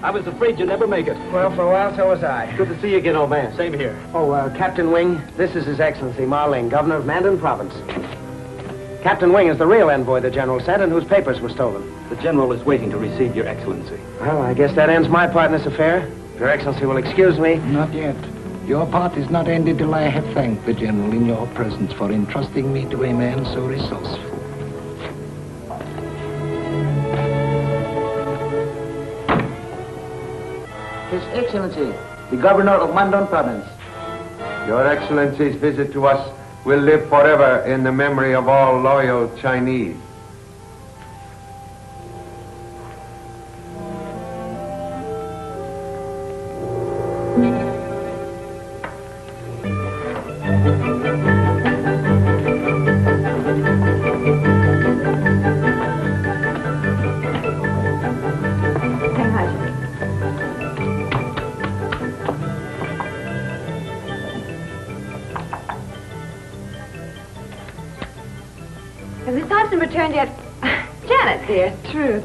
I was afraid you'd never make it. Well, for a while, so was I. Good to see you again, old man. Same here. Oh, Captain Wing, this is His Excellency Ma Ling, Governor of Mandon Province. Captain Wing is the real envoy the General sent and whose papers were stolen. The General is waiting to receive Your Excellency. Well, I guess that ends my part in this affair. Your Excellency will excuse me. Not yet. Your part is not ended till I have thanked the General in your presence for entrusting me to a man so resourceful. His Excellency, the Governor of Mandon Province. Your Excellency's visit to us will live forever in the memory of all loyal Chinese. Have Miss Thompson returned yet? Janet, dear, true.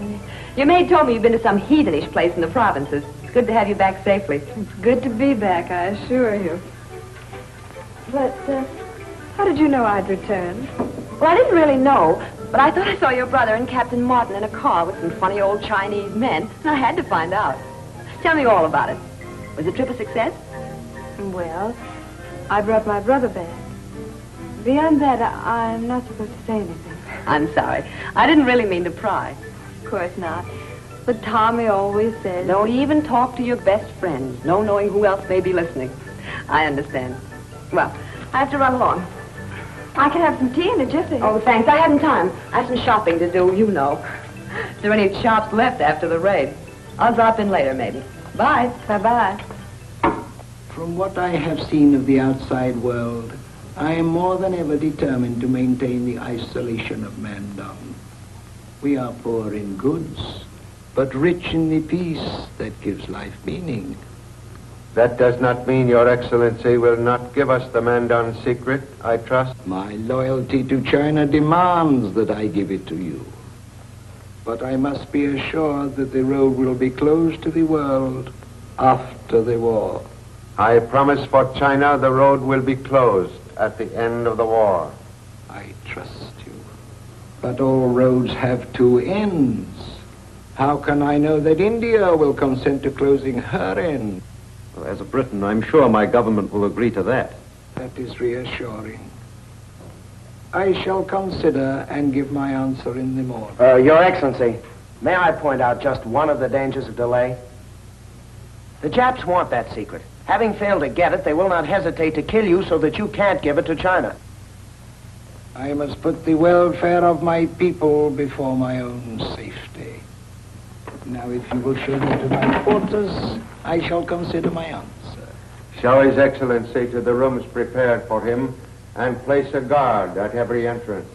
Your maid told me you've been to some heathenish place in the provinces. It's good to have you back safely. It's good to be back, I assure you. But, how did you know I'd returned? Well, I didn't really know, but I thought I saw your brother and Captain Martin in a car with some funny old Chinese men, and I had to find out. Tell me all about it. Was the trip a success? Well, I brought my brother back. Beyond that, I'm not supposed to say anything. I'm sorry. I didn't really mean to pry. Of course not. But Tommy always says... Don't even talk to your best friends. No knowing who else may be listening. I understand. Well, I have to run along. I can have some tea in a jiffy. Oh, thanks. I haven't time. I have some shopping to do, you know. Is there any shops left after the raid? I'll drop in later, maybe. Bye. Bye-bye. From what I have seen of the outside world, I am more than ever determined to maintain the isolation of Mandon. We are poor in goods, but rich in the peace that gives life meaning. That does not mean Your Excellency will not give us the Mandon secret, I trust. My loyalty to China demands that I give it to you. But I must be assured that the road will be closed to the world after the war. I promise for China the road will be closed at the end of the war. I trust you. But all roads have two ends. How can I know that India will consent to closing her end? Well, as a Briton, I'm sure my government will agree to that. That is reassuring. I shall consider and give my answer in the morning. Your Excellency, may I point out just one of the dangers of delay? The Japs want that secret. Having failed to get it, they will not hesitate to kill you so that you can't give it to China. I must put the welfare of my people before my own safety. Now, if you will show me to my quarters, I shall consider my answer. Show His Excellency to the rooms prepared for him and place a guard at every entrance.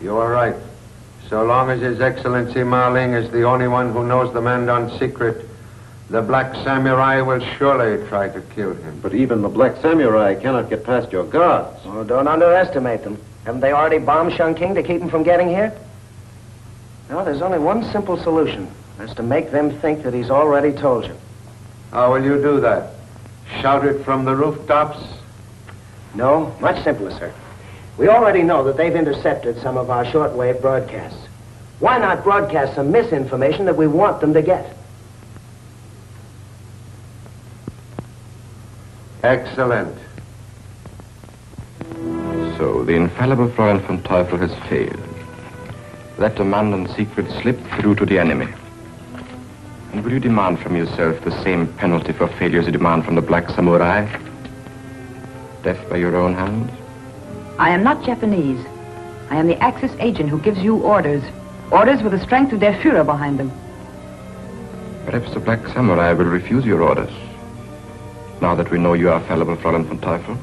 You are right. So long as His Excellency Marling is the only one who knows the Mandon secret, the Black Samurai will surely try to kill him. But even the Black Samurai cannot get past your guards. Oh, don't underestimate them. Haven't they already bombed Chongqing to keep him from getting here? No, there's only one simple solution. That's to make them think that he's already told you. How will you do that? Shout it from the rooftops? No, much simpler, sir. We already know that they've intercepted some of our shortwave broadcasts. Why not broadcast some misinformation that we want them to get? Excellent. So the infallible Fräulein von Teufel has failed. Let the Mandon secret slip through to the enemy. And will you demand from yourself the same penalty for failure as you demand from the Black Samurai? Death by your own hands? I am not Japanese. I am the Axis agent who gives you orders. Orders with the strength of their Führer behind them. Perhaps the Black Samurai will refuse your orders. Now that we know you are fallible, Fräulein von Teufel.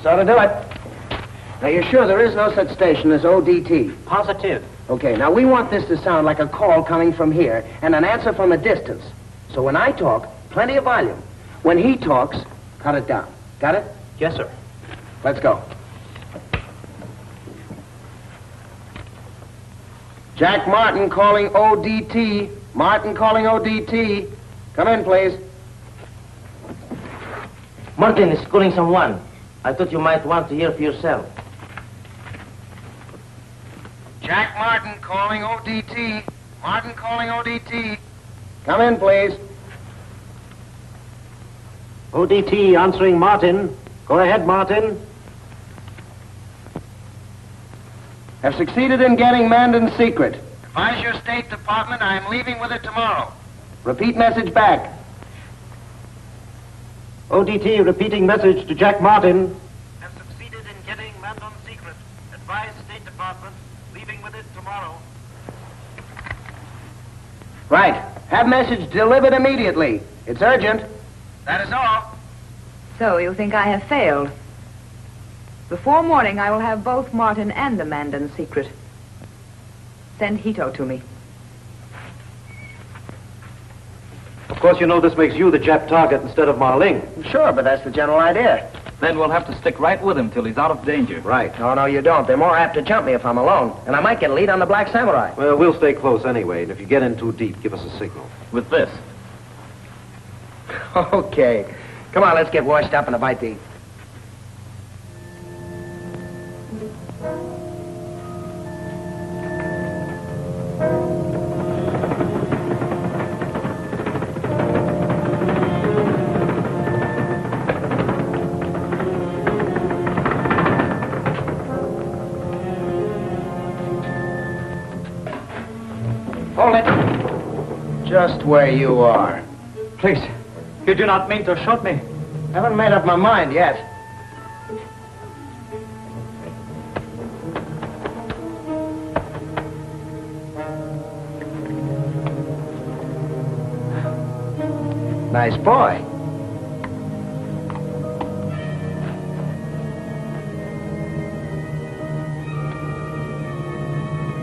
So to do it. Now, you're sure there is no such station as ODT? Positive. Okay, now we want this to sound like a call coming from here and an answer from a distance. So when I talk, plenty of volume. When he talks, cut it down. Got it? Yes, sir. Let's go. Jack Martin calling ODT. Martin calling ODT. Come in, please. Martin is calling someone. I thought you might want to hear for yourself. Jack Martin calling ODT. Martin calling ODT. Come in, please. ODT answering Martin. Go ahead, Martin. Have succeeded in getting Mandon's secret. Advise your State Department I am leaving with it tomorrow. Repeat message back. ODT repeating message to Jack Martin. Have succeeded in getting Mandon's secret. Advise State Department, leaving with it tomorrow. Right. Have message delivered immediately. It's urgent. That is all. So you think I have failed? Before morning, I will have both Martin and the Mandon secret. Send Hito to me. Of course, you know this makes you the Jap target instead of Marling. Sure, but that's the general idea. Then we'll have to stick right with him till he's out of danger. Right. No, you don't. They're more apt to jump me if I'm alone. And I might get a lead on the Black Samurai. Well, we'll stay close anyway, and if you get in too deep, give us a signal. With this. Okay. Come on, let's get washed up and a bite to eat. Hold it. Just where you are. Please, you do not mean to shoot me. Haven't made up my mind yet. Nice boy.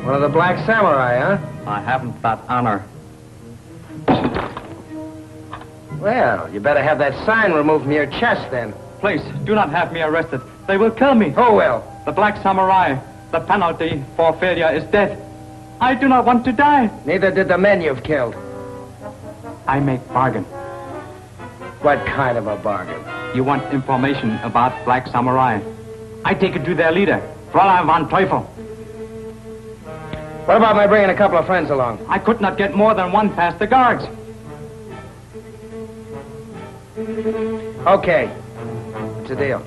One of the Black Samurai, huh? I haven't that honor. Well, you better have that sign removed from your chest, then. Please, do not have me arrested. They will kill me. Who will? The Black Samurai. The penalty for failure is death. I do not want to die. Neither did the men you've killed. I make bargain. What kind of a bargain? You want information about Black Samurai. I take it to their leader, Fräulein von Teufel. What about my bringing a couple of friends along? I could not get more than one past the guards. Okay. It's a deal.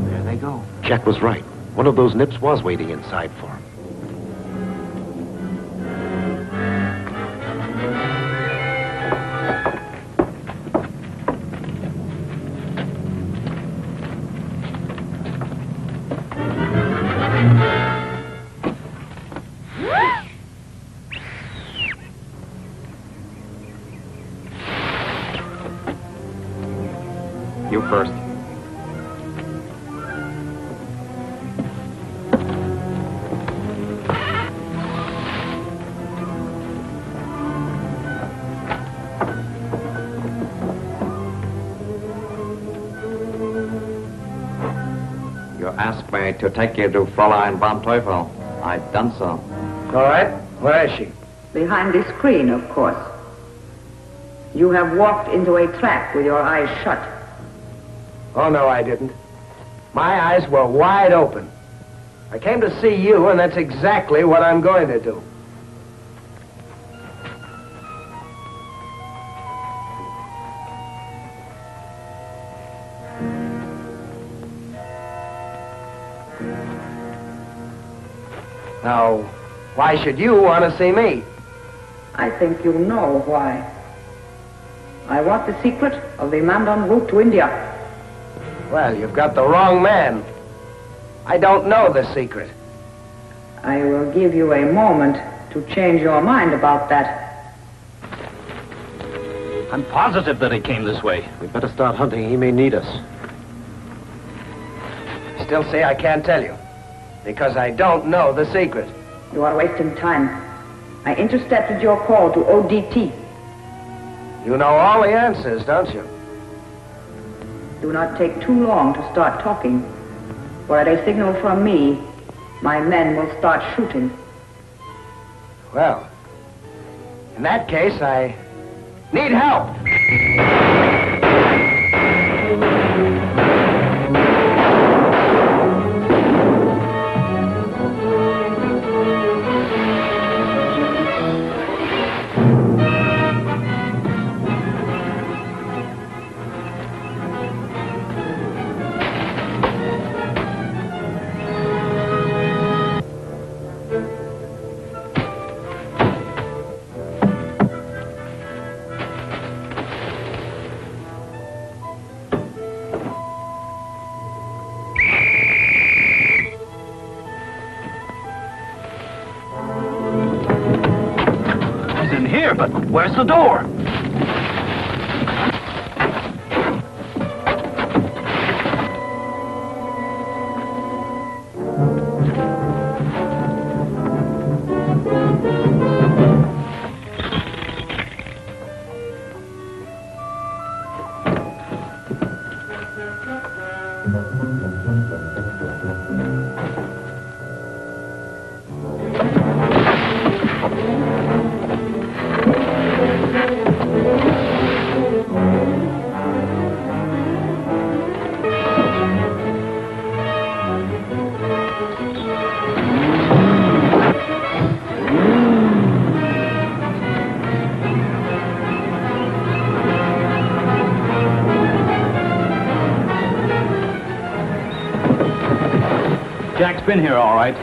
There they go. Jack was right. One of those nips was waiting inside for him. You first. You asked me to take you to Fräulein von Teufel. I've done so. All right. Where is she? Behind the screen, of course. You have walked into a trap with your eyes shut. Oh, no, I didn't. My eyes were wide open. I came to see you, and that's exactly what I'm going to do. Now, why should you want to see me? I think you know why. I want the secret of the Mandon route to India. Well, you've got the wrong man. I don't know the secret. I will give you a moment to change your mind about that. I'm positive that he came this way. We'd better start hunting. He may need us. Still say I can't tell you. Because I don't know the secret. You are wasting time. I intercepted your call to ODT. You know all the answers, don't you? Do not take too long to start talking. For at a signal from me, my men will start shooting. Well, in that case, I need help. But where's the door? Jack's been here, all right.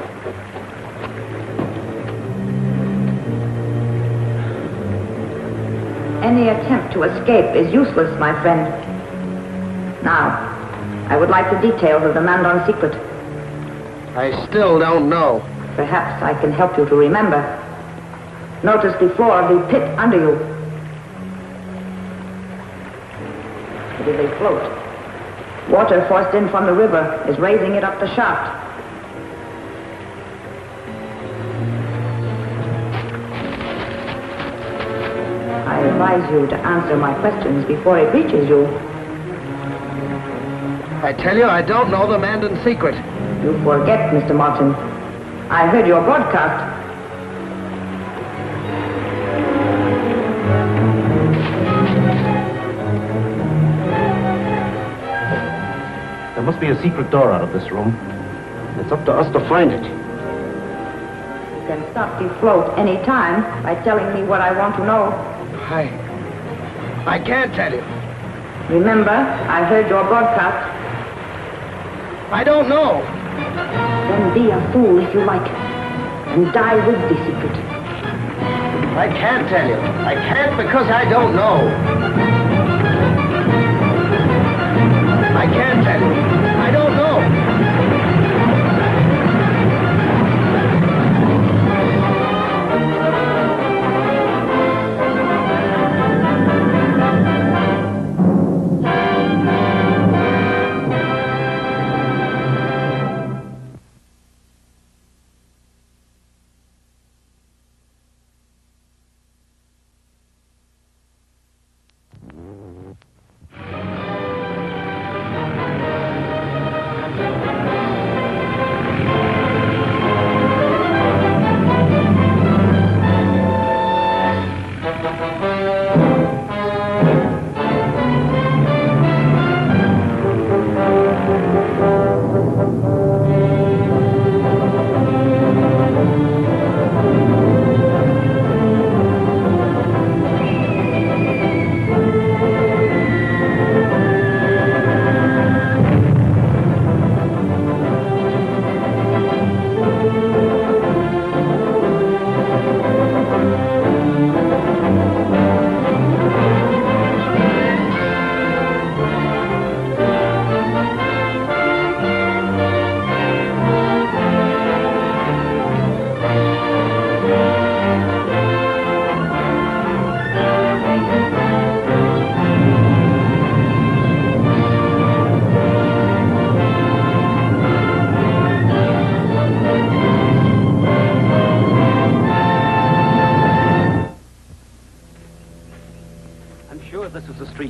Any attempt to escape is useless, my friend. Now, I would like the details of the Mandon secret. I still don't know. Perhaps I can help you to remember. Notice the floor of the pit under you. It is a float. Water forced in from the river is raising it up the shaft. I advise you to answer my questions before it reaches you. I tell you, I don't know the Mandon secret. You forget, Mr. Martin. I heard your broadcast. There must be a secret door out of this room. It's up to us to find it. You can stop the float any time by telling me what I want to know. I can't tell you. Remember, I heard your broadcast. I don't know. Then be a fool if you like, and die with the secret. I can't tell you. I can't because I don't know. I can't tell you. I don't know.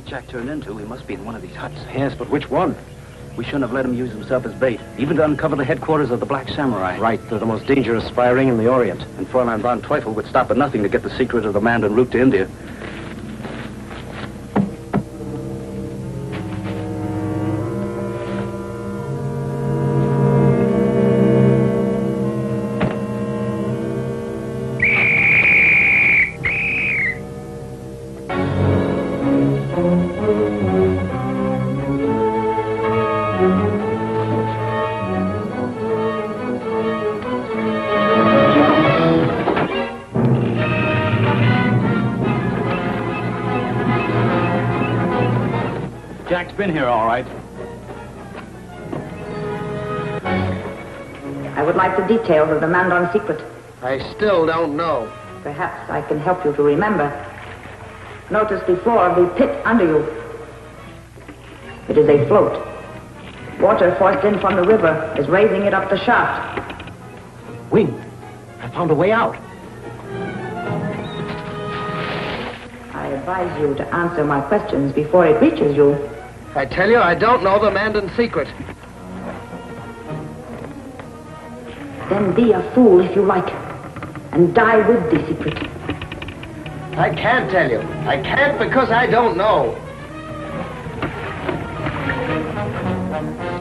Jack turned into, he must be in one of these huts. Yes, but which one? We shouldn't have let him use himself as bait, even to uncover the headquarters of the Black Samurai. Right, they're the most dangerous spy ring in the Orient. And Fräulein von Teufel would stop at nothing to get the secret of the Mandon route to India. Jack's been here, all right. I would like the details of the Mandon secret. I still don't know. Perhaps I can help you to remember. Notice before the pit under you. It is a float. Water forced in from the river is raising it up the shaft. Wing, I found a way out. I advise you to answer my questions before it reaches you. I tell you, I don't know the Mandon secret. Then be a fool if you like, and die with the secret. I can't tell you. I can't because I don't know.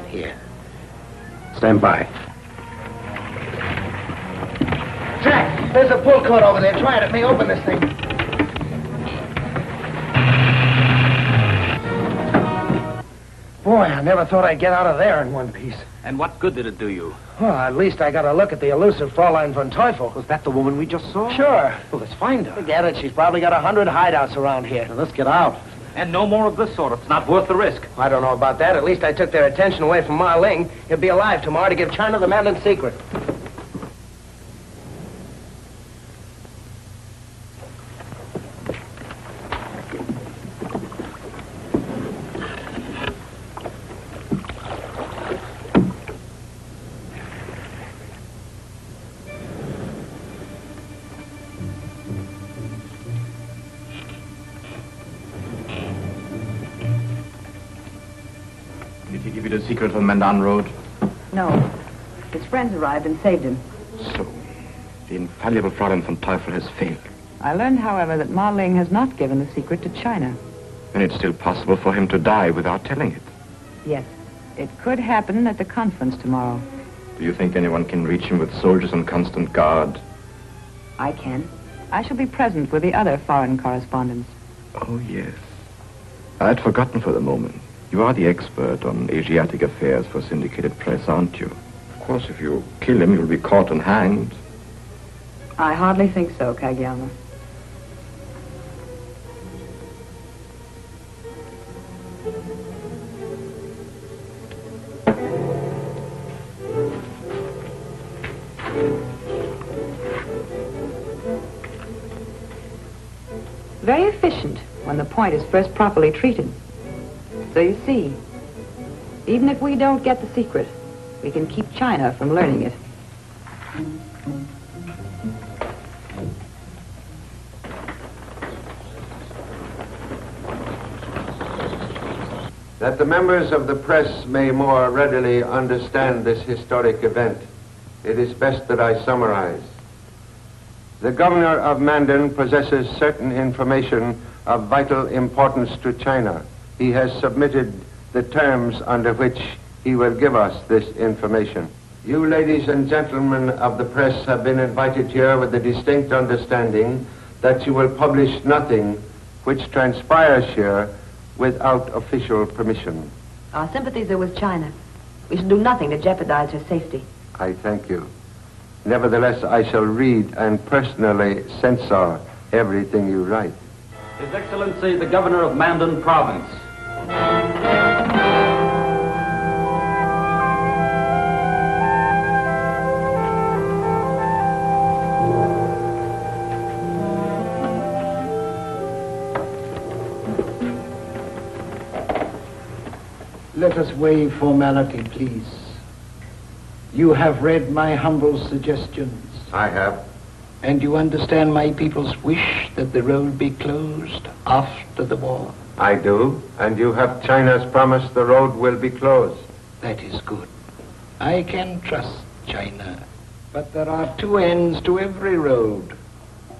Here. Stand by. Jack, there's a pull cord over there. Try it. It may open this thing. Boy, I never thought I'd get out of there in one piece. And what good did it do you? Well, at least I got a look at the elusive Fräulein von Teufel. Was that the woman we just saw? Sure. Well, let's find her. Forget it. She's probably got 100 hideouts around here. Now, let's get out. And no more of this sort. It's not worth the risk. I don't know about that. At least I took their attention away from Ma Ling. He'll be alive tomorrow to give China the Mandon secret. Did he give you the secret of the Mandon road? No. His friends arrived and saved him. So, the infallible Fräulein von Teufel has failed. I learned, however, that Ma Ling has not given the secret to China. And it's still possible for him to die without telling it. Yes. It could happen at the conference tomorrow. Do you think anyone can reach him with soldiers on constant guard? I can. I shall be present with the other foreign correspondents. Oh, yes. I had forgotten for the moment. You are the expert on Asiatic affairs for syndicated press, aren't you? course, if you kill him, you'll be caught and hanged. I hardly think so, Kageyama. Very efficient when the point is first properly treated. So you see, even if we don't get the secret, we can keep China from learning it. That the members of the press may more readily understand this historic event, it is best that I summarize. The governor of Mandon possesses certain information of vital importance to China. He has submitted the terms under which he will give us this information. You, ladies and gentlemen of the press, have been invited here with the distinct understanding that you will publish nothing which transpires here without official permission. Our sympathies are with China. We shall do nothing to jeopardize her safety. I thank you. Nevertheless, I shall read and personally censor everything you write. His Excellency, the Governor of Mandon Province. Let us waive formality, please. You have read my humble suggestions. I have. And you understand my people's wish that the road be closed after the war? I do. And you have China's promise the road will be closed. That is good. I can trust China. But there are two ends to every road.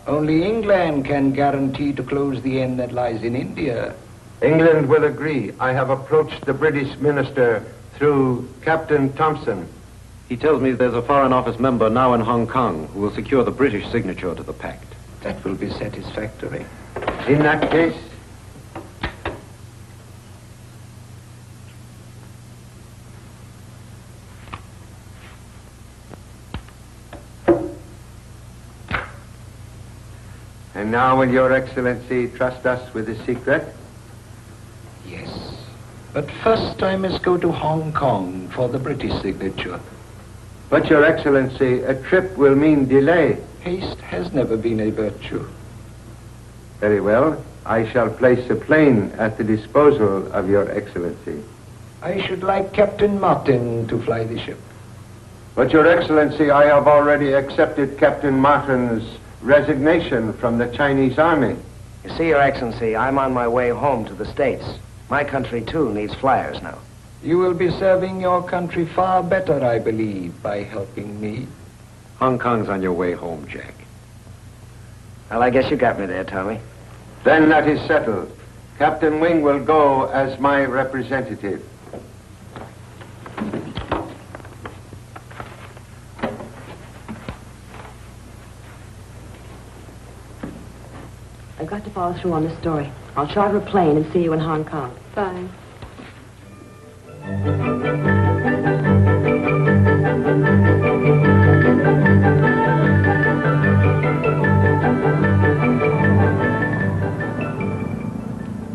Only England can guarantee to close the end that lies in India. England will agree. I have approached the British minister through Captain Thompson. He tells me there's a Foreign Office member now in Hong Kong who will secure the British signature to the pact. That will be satisfactory. In that case, and now will Your Excellency trust us with the secret? Yes. But first I must go to Hong Kong for the British signature. But, Your Excellency, a trip will mean delay. Haste has never been a virtue. Very well. I shall place a plane at the disposal of Your Excellency. I should like Captain Martin to fly the ship. But, Your Excellency, I have already accepted Captain Martin's resignation from the Chinese Army. You see, Your Excellency, I'm on my way home to the States. My country, too, needs flyers now. You will be serving your country far better, I believe, by helping me. Hong Kong's on your way home, Jack. Well, I guess you got me there, Tommy. Then that is settled. Captain Wing will go as my representative. I've got to follow through on this story. I'll charter a plane and see you in Hong Kong. Fine.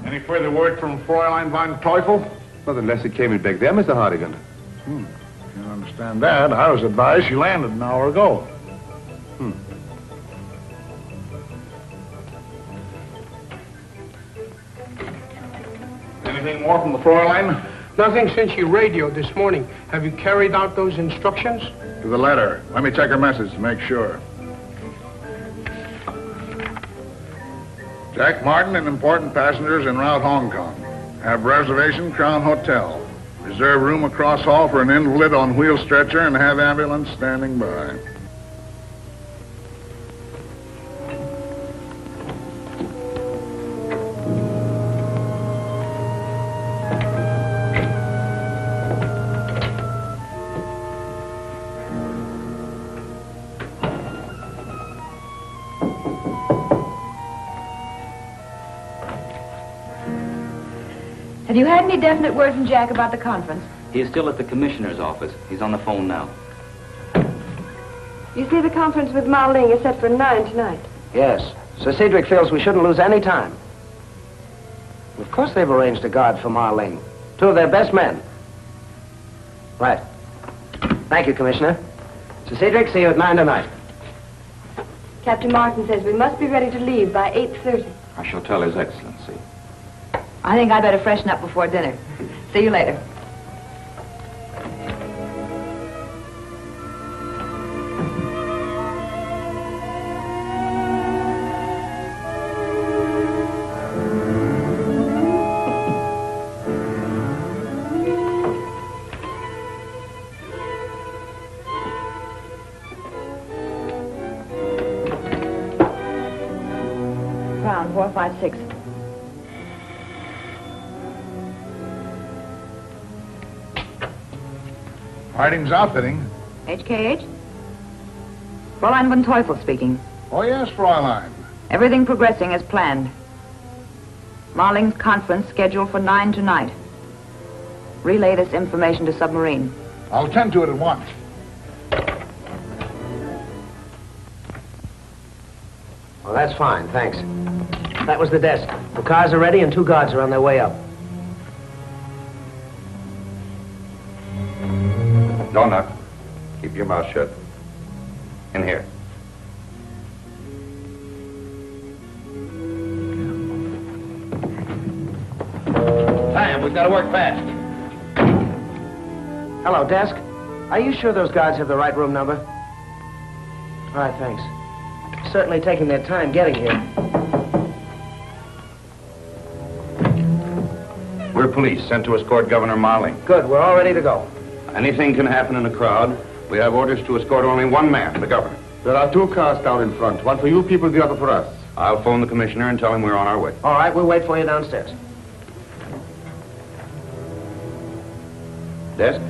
Any further word from Fräulein von Teufel? Nothing less it came in back there, Mr. Hardigan. Can't understand that. I was advised she landed an hour ago. Anything more from the Fräulein? Nothing since you radioed this morning. Have you carried out those instructions? To the letter. Let me check her message to make sure. Jack Martin and important passengers en route Hong Kong. Have reservation, Crown Hotel. Reserve room across hall for an invalid on wheel stretcher and have ambulance standing by. Have you had any definite word from Jack about the conference? He is still at the commissioner's office. He's on the phone now. You see, the conference with Mao Ling is set for 9 tonight. Yes. Sir Cedric feels we shouldn't lose any time. Of course they've arranged a guard for Ma Ling. 2 of their best men. Right. Thank you, Commissioner. Sir Cedric, see you at 9 tonight. Captain Martin says we must be ready to leave by 8:30. I shall tell His Excellency. I think I'd better freshen up before dinner. See you later. Crown 456. Harding's outfitting. HKH? Fräulein von Teufel speaking. Oh, yes, Fräulein. Everything progressing as planned. Ma Ling's conference scheduled for 9 tonight. Relay this information to submarine. I'll attend to it at once. Well, that's fine, thanks. That was the desk. The cars are ready and 2 guards are on their way up. Don't knock. Keep your mouth shut. In here. Time, we've got to work fast. Hello, desk. Are you sure those guards have the right room number? All right, thanks. Certainly taking their time getting here. We're police, sent to escort Governor Ma Ling. Good, we're all ready to go. Anything can happen in a crowd. We have orders to escort only one man, the governor. There are 2 cars down in front. One for you people, the other for us. I'll phone the commissioner and tell him we're on our way. All right, we'll wait for you downstairs. Desk,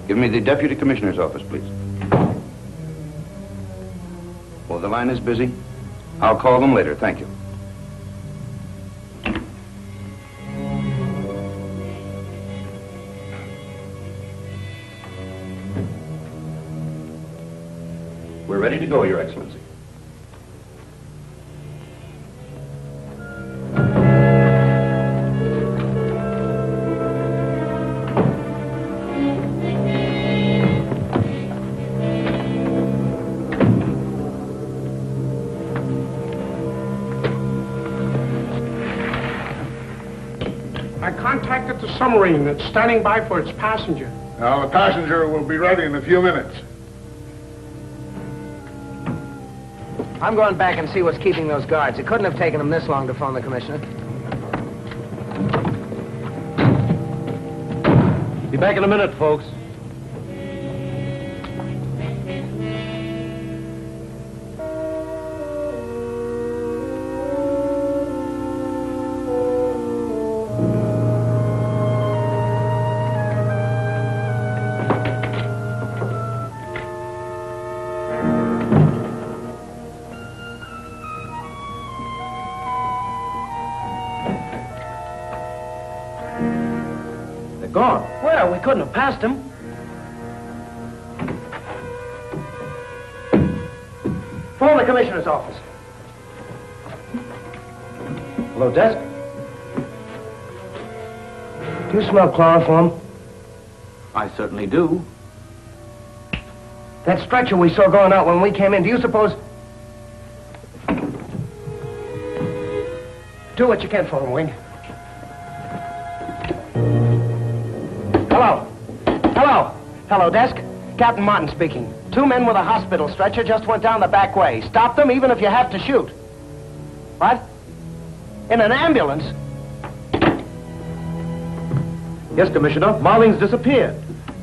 give me the deputy commissioner's office, please. Oh, the line is busy. I'll call them later, thank you. We're ready to go, Your Excellency. I contacted the submarine that's standing by for its passenger. Now, the passenger will be ready in a few minutes. I'm going back and see what's keeping those guards. It couldn't have taken them this long to phone the commissioner. Be back in a minute, folks. Gone. Well, we couldn't have passed him. Phone the commissioner's office. Hello, desk. Do you smell chloroform? I certainly do. That stretcher we saw going out when we came in, do you suppose... Do what you can for him, Wing. Hello. Hello. Hello, desk. Captain Martin speaking. 2 men with a hospital stretcher just went down the back way. Stop them even if you have to shoot. What? In an ambulance? Yes, Commissioner. Marling's disappeared.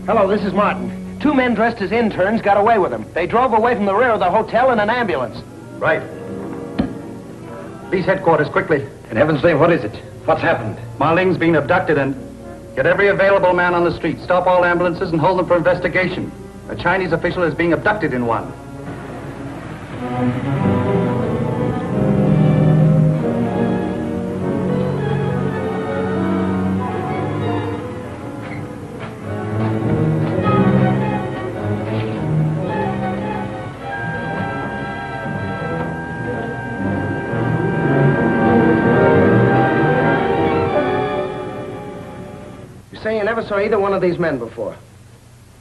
Hello, this is Martin. 2 men dressed as interns got away with him. They drove away from the rear of the hotel in an ambulance. Right. Police headquarters, quickly. In heaven's name, what is it? What's happened? Marling's been abducted and... Get every available man on the street. Stop all ambulances and hold them for investigation. A Chinese official is being abducted in one. never saw either one of these men before.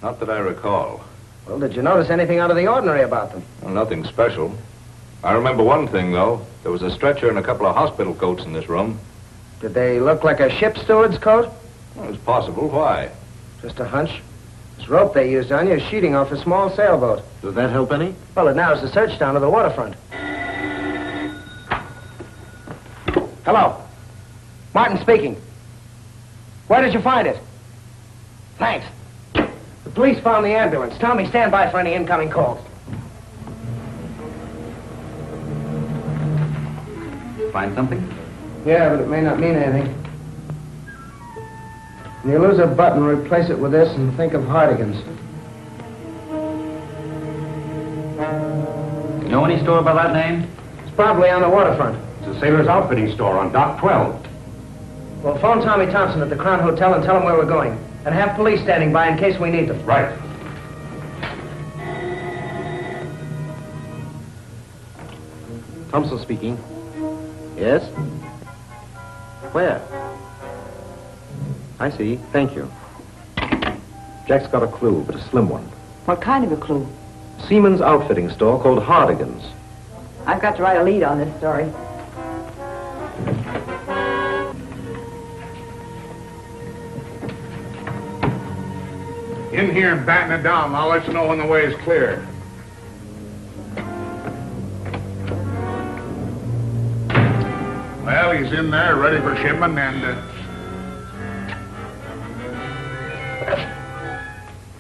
Not that I recall. Well, did you notice anything out of the ordinary about them? Well, nothing special. I remember one thing, though. There was a stretcher and a couple of hospital coats in this room. Did they look like a ship steward's coat? Well, it's possible. Why? Just a hunch. This rope they used on you is sheeting off a small sailboat. Does that help any? Well, it narrows the search down to the waterfront. Hello. Martin speaking. Where did you find it? Thanks. The police found the ambulance. Tommy, stand by for any incoming calls. Find something? Yeah, but it may not mean anything. When you lose a button, replace it with this and think of Hardigan's. You know any store by that name? It's probably on the waterfront. It's a sailor's outfitting store on Dock 12. Well, phone Tommy Thompson at the Crown Hotel and tell him where we're going. And have police standing by in case we need them. Right. Thompson speaking. Yes? Where? I see. Thank you. Jack's got a clue, but a slim one. What kind of a clue? Seaman's outfitting store called Hardigan's. I've got to write a lead on this story. In here and batten it down. I'll let you know when the way is clear. Well, he's in there, ready for shipment, and...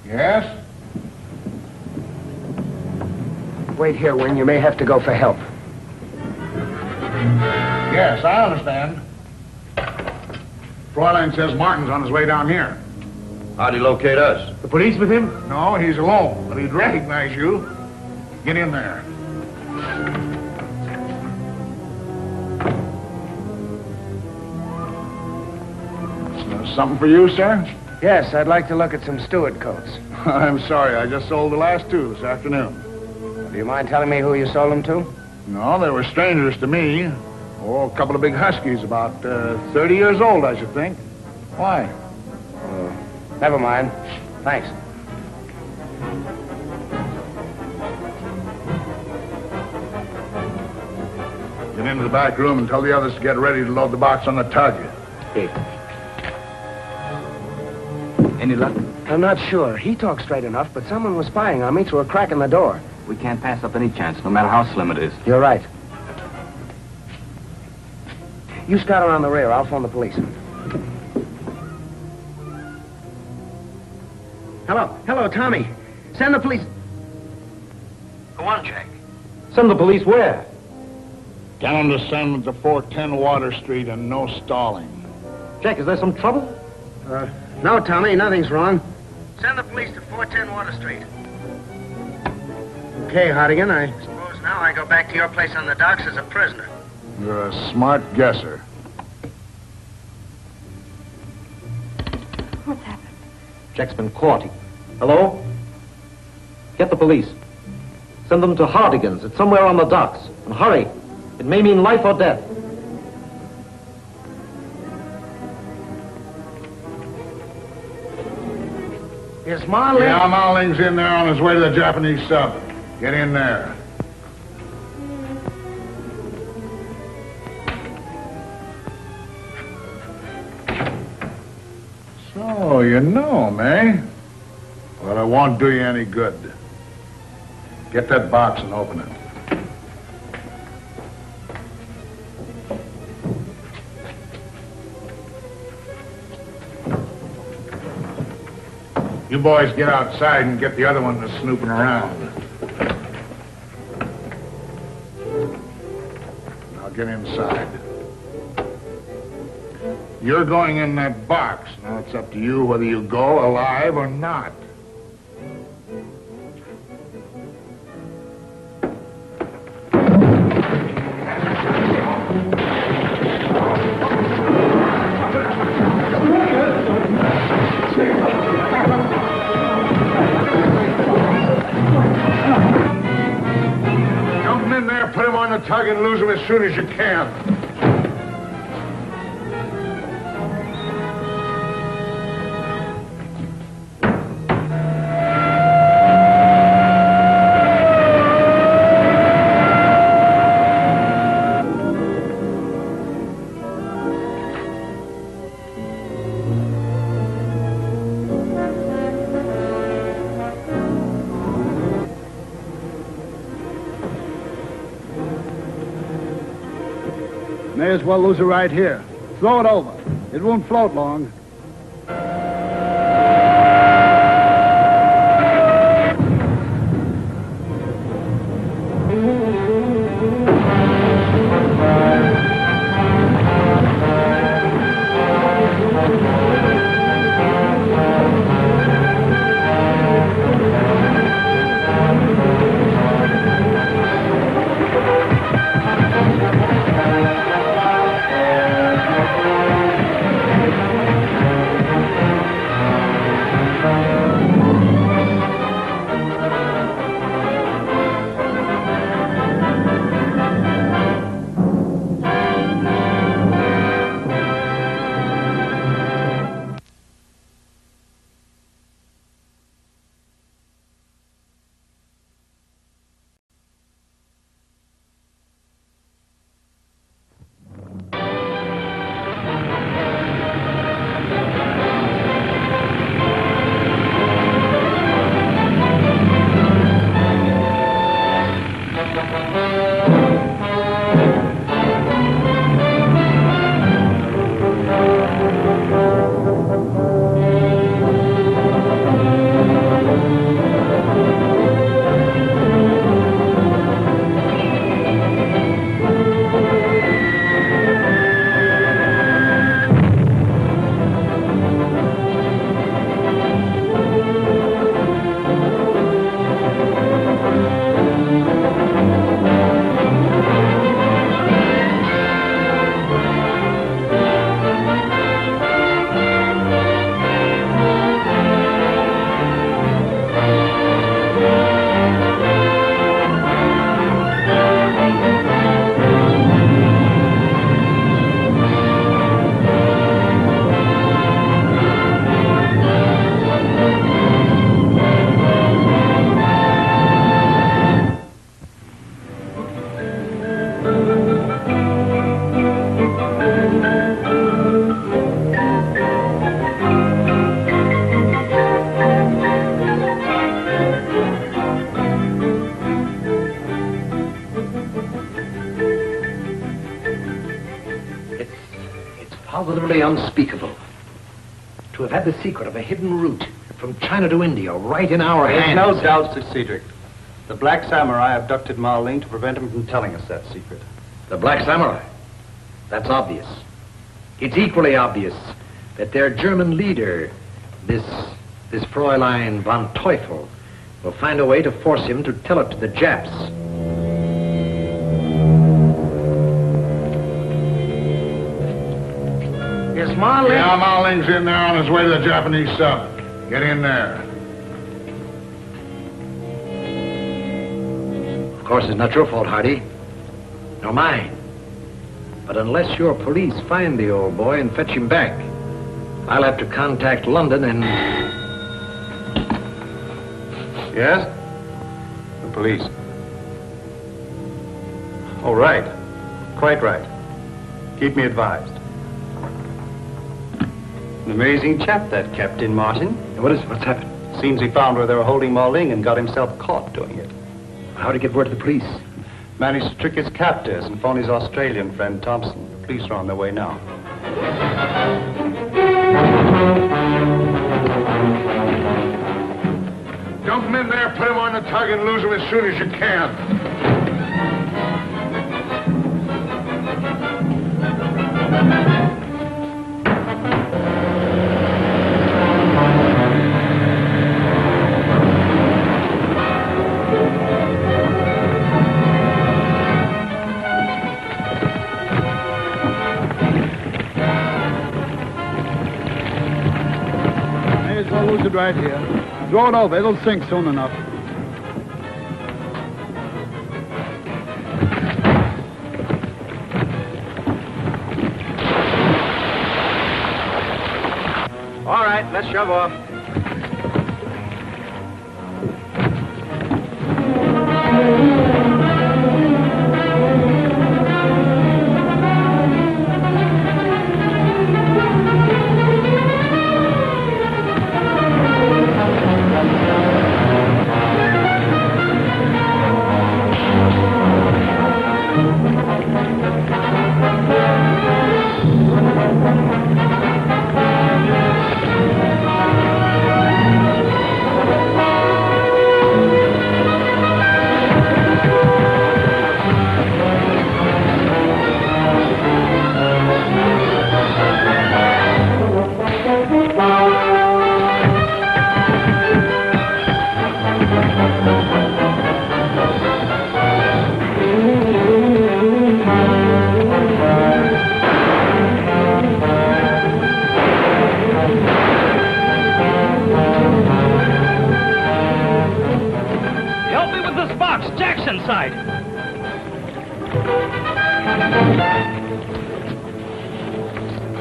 Yes? Wait here, Wing. You may have to go for help. Yes, I understand. Fräulein says Martin's on his way down here. How'd he locate us? The police with him? No, he's alone, but he'd recognize you. Get in there. Something for you, sir? Yes, I'd like to look at some steward coats. I'm sorry, I just sold the last two this afternoon. Do you mind telling me who you sold them to? No, they were strangers to me. Oh, a couple of big huskies, about 30 years old, I should think. Why? Never mind. Thanks. Get into the back room and tell the others to get ready to load the box on the tug. Okay. Any luck? I'm not sure. He talked straight enough, but someone was spying on me through a crack in the door. We can't pass up any chance, no matter how slim it is. You're right. You scout around the rear. I'll phone the police. Hello, Tommy. Send the police. Go on, Jack. Send the police where? Tell them to send them to 410 Water Street and no stalling. Jack, is there some trouble? No, Tommy, nothing's wrong. Send the police to 410 Water Street. Okay, Hardigan, I... Suppose now I go back to your place on the docks as a prisoner. You're a smart guesser. What's happened? Jack's been caught. Hello? Get the police. Send them to Hardigan's. It's somewhere on the docks. And hurry. It may mean life or death. Is Marlin? Yeah, Marling's in there on his way to the Japanese sub. Get in there. So, you know him, eh? Well, it won't do you any good. Get that box and open it. You boys get outside and get the other one that's snooping around. Now get inside. You're going in that box. Now it's up to you whether you go alive or not. Jump in there, put him on the tug and lose him as soon as you can. May as well lose it right here. Throw it over. It won't float long. Positively unspeakable. To have had the secret of a hidden route from China to India right in our hands. There's no doubt, Sir Cedric. The Black Samurai abducted Ma Ling to prevent him from telling us that secret. The Black Samurai? That's obvious. It's equally obvious that their German leader, this Fräulein von Teufel, will find a way to force him to tell it to the Japs. Is Ma Ling? Yeah, Ma Ling's in there on his way to the Japanese sub. Get in there. Of course, it's not your fault, Hardy. Nor mine. But unless your police find the old boy and fetch him back, I'll have to contact London and... Yes? The police. Oh, right. Quite right. Keep me advised. An amazing chap, that Captain Martin. What's happened? Seems he found where they were holding Ma Ling and got himself caught doing it. How'd he get word to the police? Managed to trick his captors and phone his Australian friend Thompson. The police are on their way now. Dump him in there, put him on the tug, and lose him as soon as you can. Lose it right here. Throw it over. It'll sink soon enough. All right, let's shove off.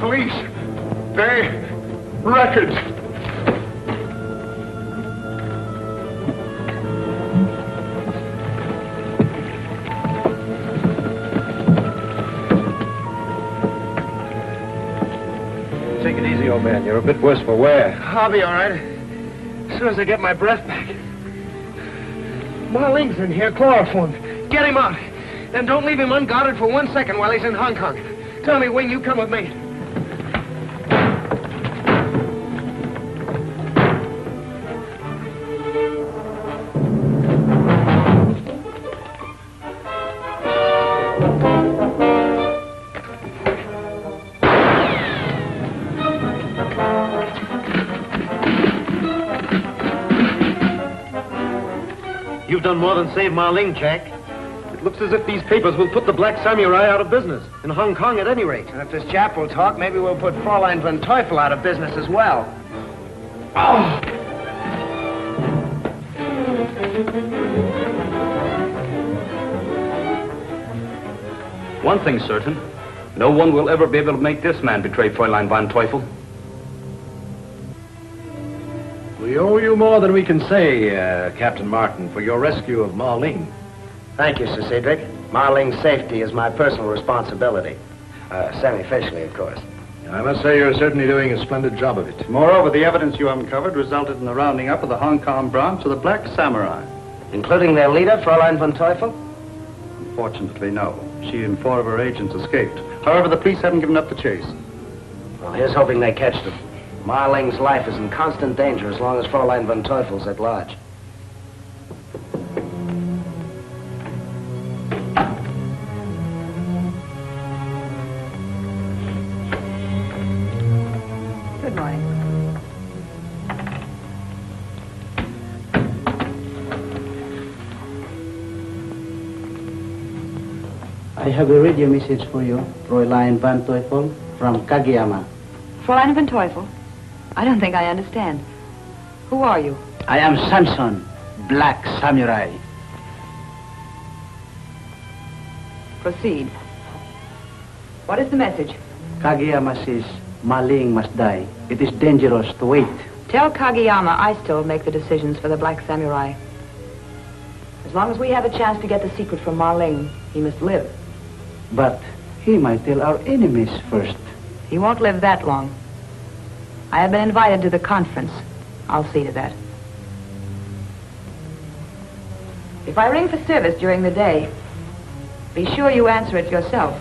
Police. They... records. Take it easy, old man. You're a bit worse for wear. I'll be all right. As soon as I get my breath back. Marling's in here, chloroformed. Get him out. And don't leave him unguarded for 1 second while he's in Hong Kong. Tell me, Wing, you come with me. You've done more than save Smilin Jack. It looks as if these papers will put the Black Samurai out of business. In Hong Kong, at any rate. And if this chap will talk, maybe we'll put Fräulein von Teufel out of business as well. Oh! One thing's certain. No one will ever be able to make this man betray Fräulein von Teufel. We owe you more than we can say, Captain Martin, for your rescue of Smilin. Thank you, Sir Cedric. Marling's safety is my personal responsibility. Semi-officially, of course. I must say you're certainly doing a splendid job of it. Moreover, the evidence you uncovered resulted in the rounding up of the Hong Kong branch of the Black Samurai. Including their leader, Fräulein von Teufel? Unfortunately, no. She and 4 of her agents escaped. However, the police haven't given up the chase. Well, here's hoping they catch them. Marling's life is in constant danger as long as Fräulein von Teufel's at large. Good morning. I have a radio message for you, Fräulein von Teufel, from Kageyama. Fräulein von Teufel? I don't think I understand. Who are you? I am Samson, Black Samurai. Proceed. What is the message? Kageyama says Smilin must die. It is dangerous to wait. Tell Kageyama I still make the decisions for the Black Samurai. As long as we have a chance to get the secret from Smilin, he must live. But he might tell our enemies first. He won't live that long. I have been invited to the conference. I'll see to that. If I ring for service during the day, be sure you answer it yourself.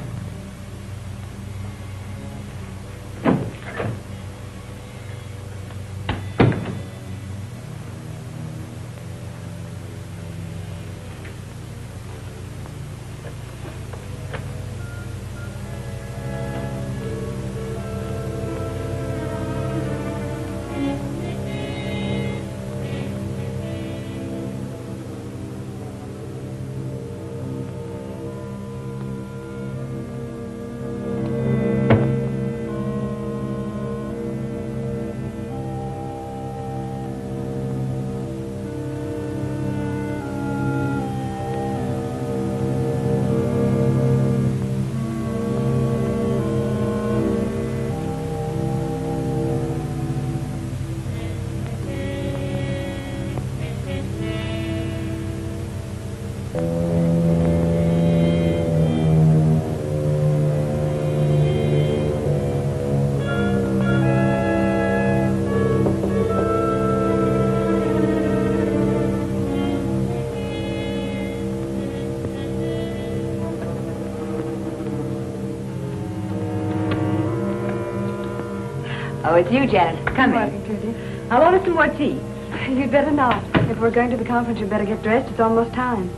Oh, it's you, Janet. Come in. I'll order some more tea. You'd better not. If we're going to the conference, you'd better get dressed. It's almost time.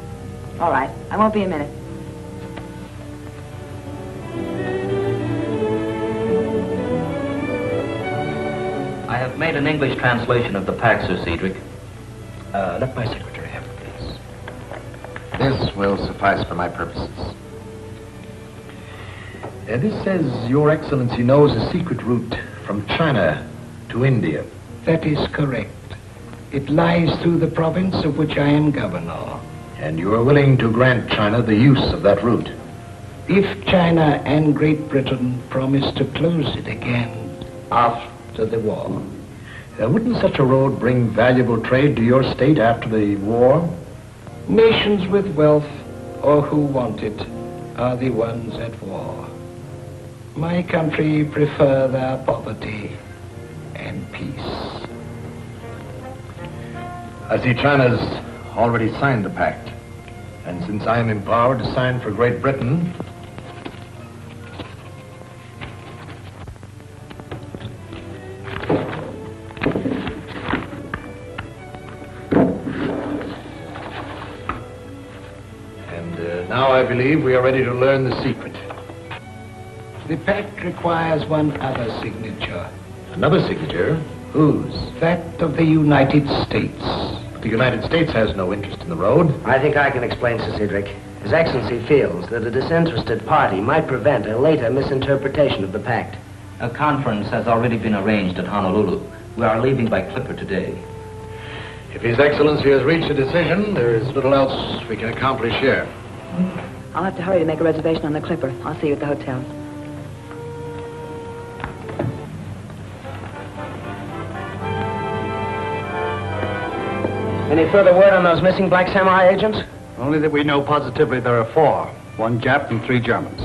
All right. I won't be a minute. I have made an English translation of the pack, Sir Cedric. Let my secretary have it, please. This will suffice for my purposes. This says Your Excellency knows a secret route from China to India. That is correct. It lies through the province of which I am governor. And you are willing to grant China the use of that route? If China and Great Britain promise to close it again after the war. Wouldn't such a road bring valuable trade to your state after the war? Nations with wealth, or who want it, are the ones at war. My country prefer their poverty and peace. I see China's already signed the pact. And since I am empowered to sign for Great Britain, now I believe we are ready to learn the secret. The pact requires one other signature. Another signature? Whose? That of the United States. But the United States has no interest in the road. I think I can explain, Sir Cedric. His Excellency feels that a disinterested party might prevent a later misinterpretation of the pact. A conference has already been arranged at Honolulu. We are leaving by clipper today. If His Excellency has reached a decision, there is little else we can accomplish here. I'll have to hurry to make a reservation on the Clipper. I'll see you at the hotel. Any further word on those missing Black Samurai agents? Only that we know positively there are 4. 1 Jap and 3 Germans.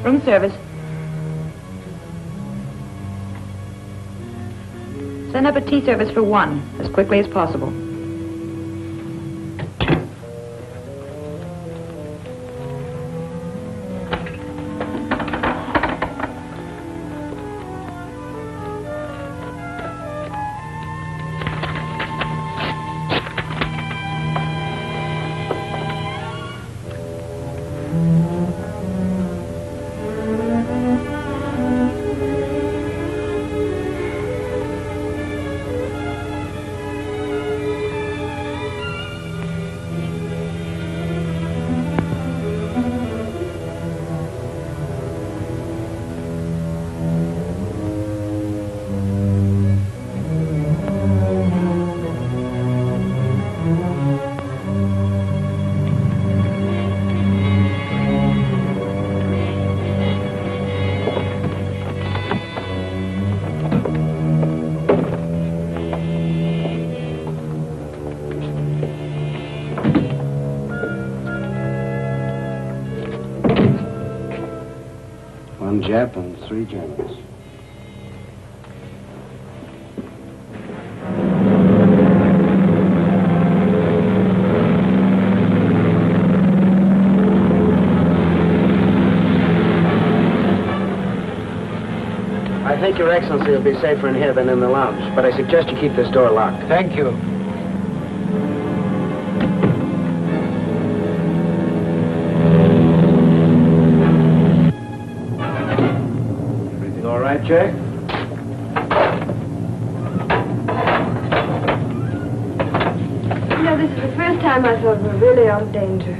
Room service. Send up a tea service for 1, as quickly as possible. Jap and 3 Germans. I think Your Excellency will be safer in here than in the lounge, but I suggest you keep this door locked. Thank you. All right, Jack? You know, this is the first time I thought we were really out of danger.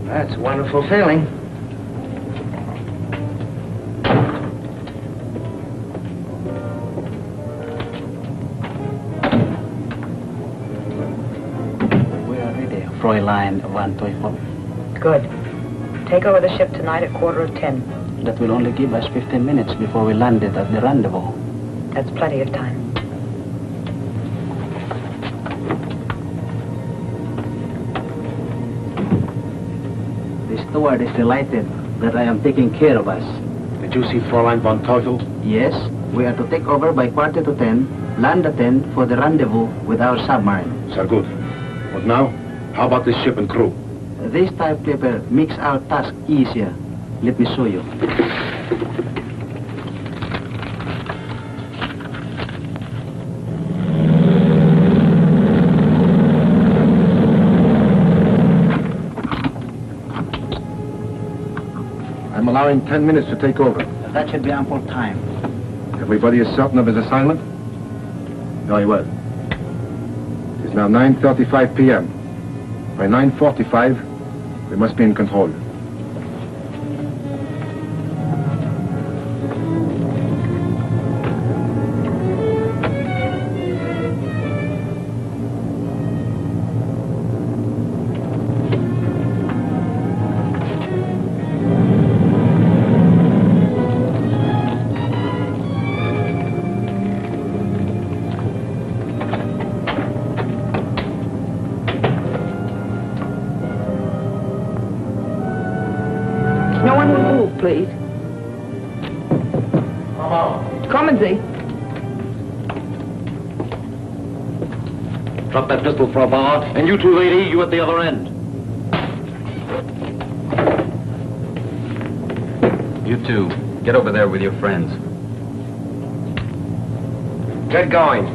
That's a wonderful feeling. We are ready, Fräulein von Teufel. Good. Take over the ship tonight at 10:15. That will only give us 15 minutes before we landed at the rendezvous. That's plenty of time. The steward is delighted that I am taking care of us. Did you see Fräulein von Teufel? Yes, we are to take over by 10:15, land at 10 for the rendezvous with our submarine. So good. But now, how about the ship and crew? This type paper makes our task easier. Let me show you. I'm allowing 10 minutes to take over. That should be ample time. Everybody is certain of his assignment? Very well. It is now 9:35 p.m. By 9:45, we must be in control. No one will move, please. Come and see. Drop that pistol for a bar, and you two, lady, you at the other end. You two, get over there with your friends. Good going.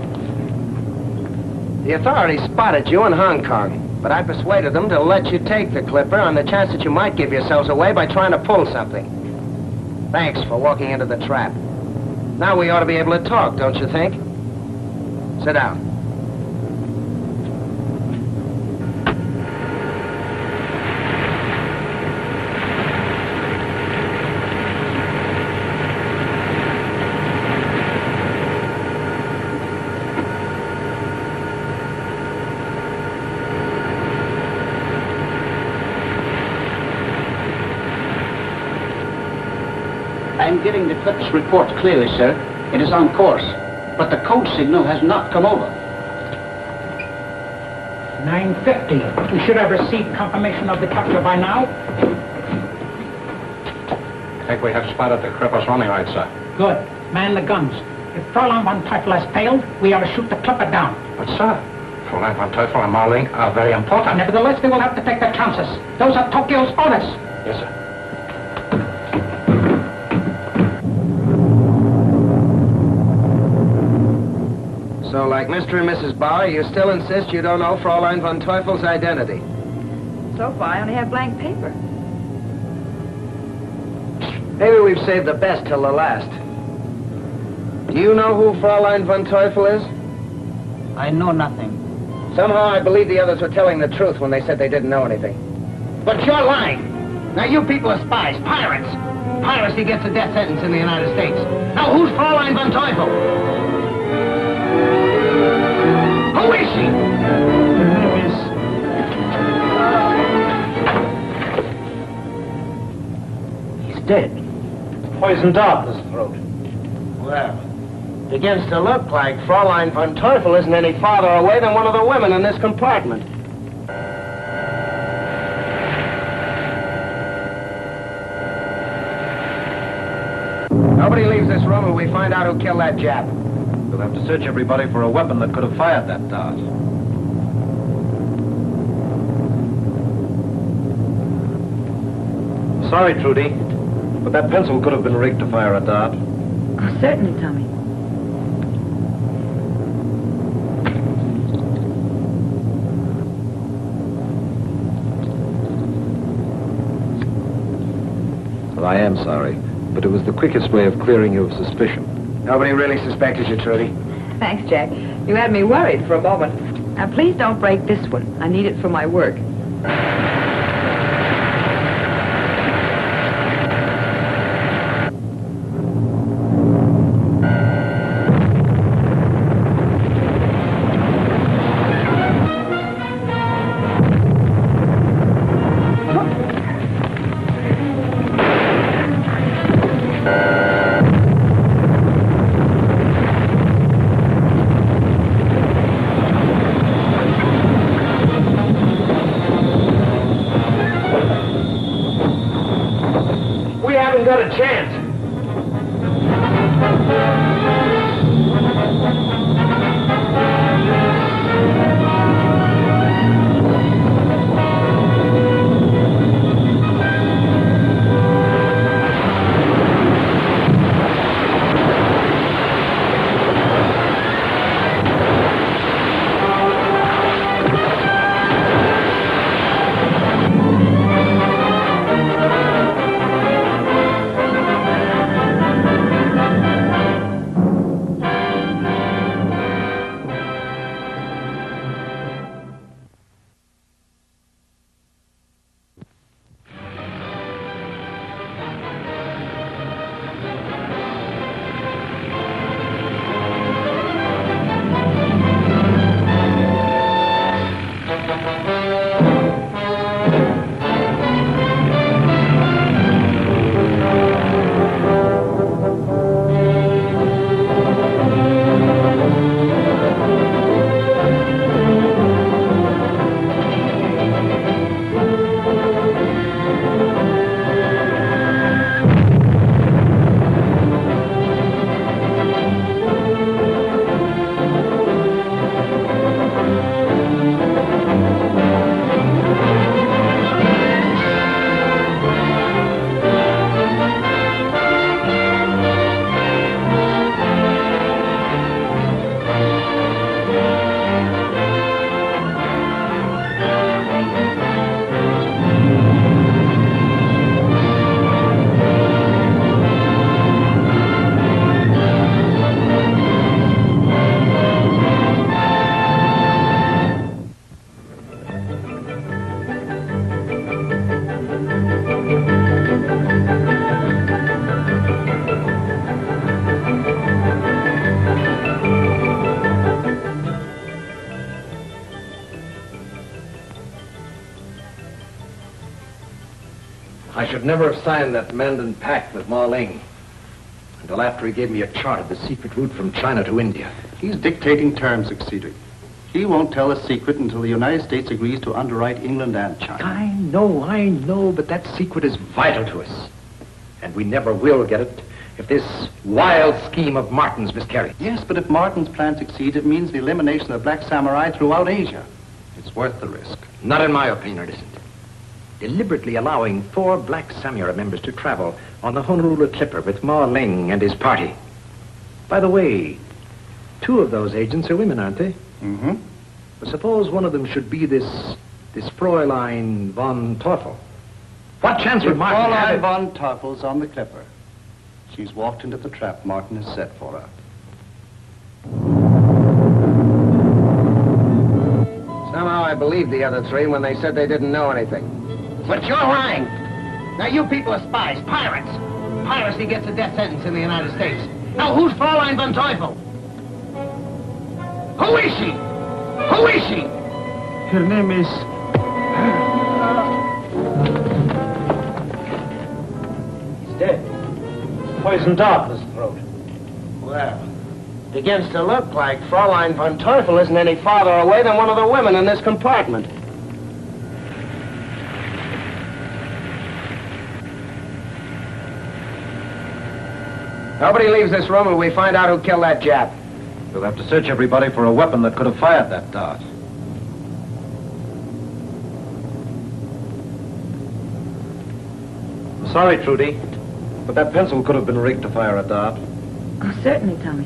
The authorities spotted you in Hong Kong, but I persuaded them to let you take the clipper on the chance that you might give yourselves away by trying to pull something. Thanks for walking into the trap. Now we ought to be able to talk, don't you think? Sit down. I'm getting the clip's report clearly, sir. It is on course, but the code signal has not come over. 9:50. We should have received confirmation of the capture by now. I think we have spotted the clippers running right, sir. Good. Man the guns. If Fräulein von Teufel has failed, we are to shoot the clipper down. But, sir, Fräulein von Teufel and Marling are very important. Nevertheless, they will have to take their chances. Those are Tokyo's orders. Yes, sir. So, like Mr. and Mrs. Bauer, you still insist you don't know Fräulein von Teufel's identity? So far, I only have blank paper. Maybe we've saved the best till the last. Do you know who Fräulein von Teufel is? I know nothing. Somehow I believe the others were telling the truth when they said they didn't know anything. But you're lying. Now, you people are spies, pirates. Piracy gets a death sentence in the United States. Now, who's Fräulein von Teufel? Who is she? Her name is... He's dead. Poison dart in his throat. Well, it begins to look like Fräulein von Teufel isn't any farther away than one of the women in this compartment. Nobody leaves this room and we find out who killed that Jap. We'll have to search everybody for a weapon that could have fired that dart. Sorry, Trudy, but that pencil could have been rigged to fire a dart. Oh, certainly, Tommy. Well, I am sorry, but it was the quickest way of clearing you of suspicion. Nobody really suspected you, Trudy. Thanks, Jack. You had me worried for a moment. Now, please don't break this one. I need it for my work. Got a chance. I should never have signed that Mandon pact with Ma Ling until after he gave me a chart of the secret route from China to India. He's dictating terms, Succeeder. He won't tell a secret until the United States agrees to underwrite England and China. I know, but that secret is vital to us. And we never will get it if this wild scheme of Martin's miscarries. Yes, but if Martin's plan succeeds, it means the elimination of black samurai throughout Asia. It's worth the risk. Not in my opinion, it isn't. Deliberately allowing 4 black samurai members to travel on the Honolulu Clipper with Ma Ling and his party. By the way, 2 of those agents are women, aren't they? Mm-hmm. But suppose one of them should be this Fräulein von Teufel. What chance would Martin have? Fräulein von Teufel's on the Clipper. She's walked into the trap Martin has set for her. Somehow I believed the other 3 when they said they didn't know anything. But you're lying. Now, you people are spies, pirates. Piracy gets a death sentence in the United States. Now, who's Fräulein von Teufel? Who is she? Who is she? Her name is... He's dead. Poison dart in his throat. Well, it begins to look like Fräulein von Teufel isn't any farther away than one of the women in this compartment. Nobody leaves this room till we find out who killed that Jap. We'll have to search everybody for a weapon that could have fired that dart. Sorry, Trudy, but that pencil could have been rigged to fire a dart. Oh, certainly, Tommy.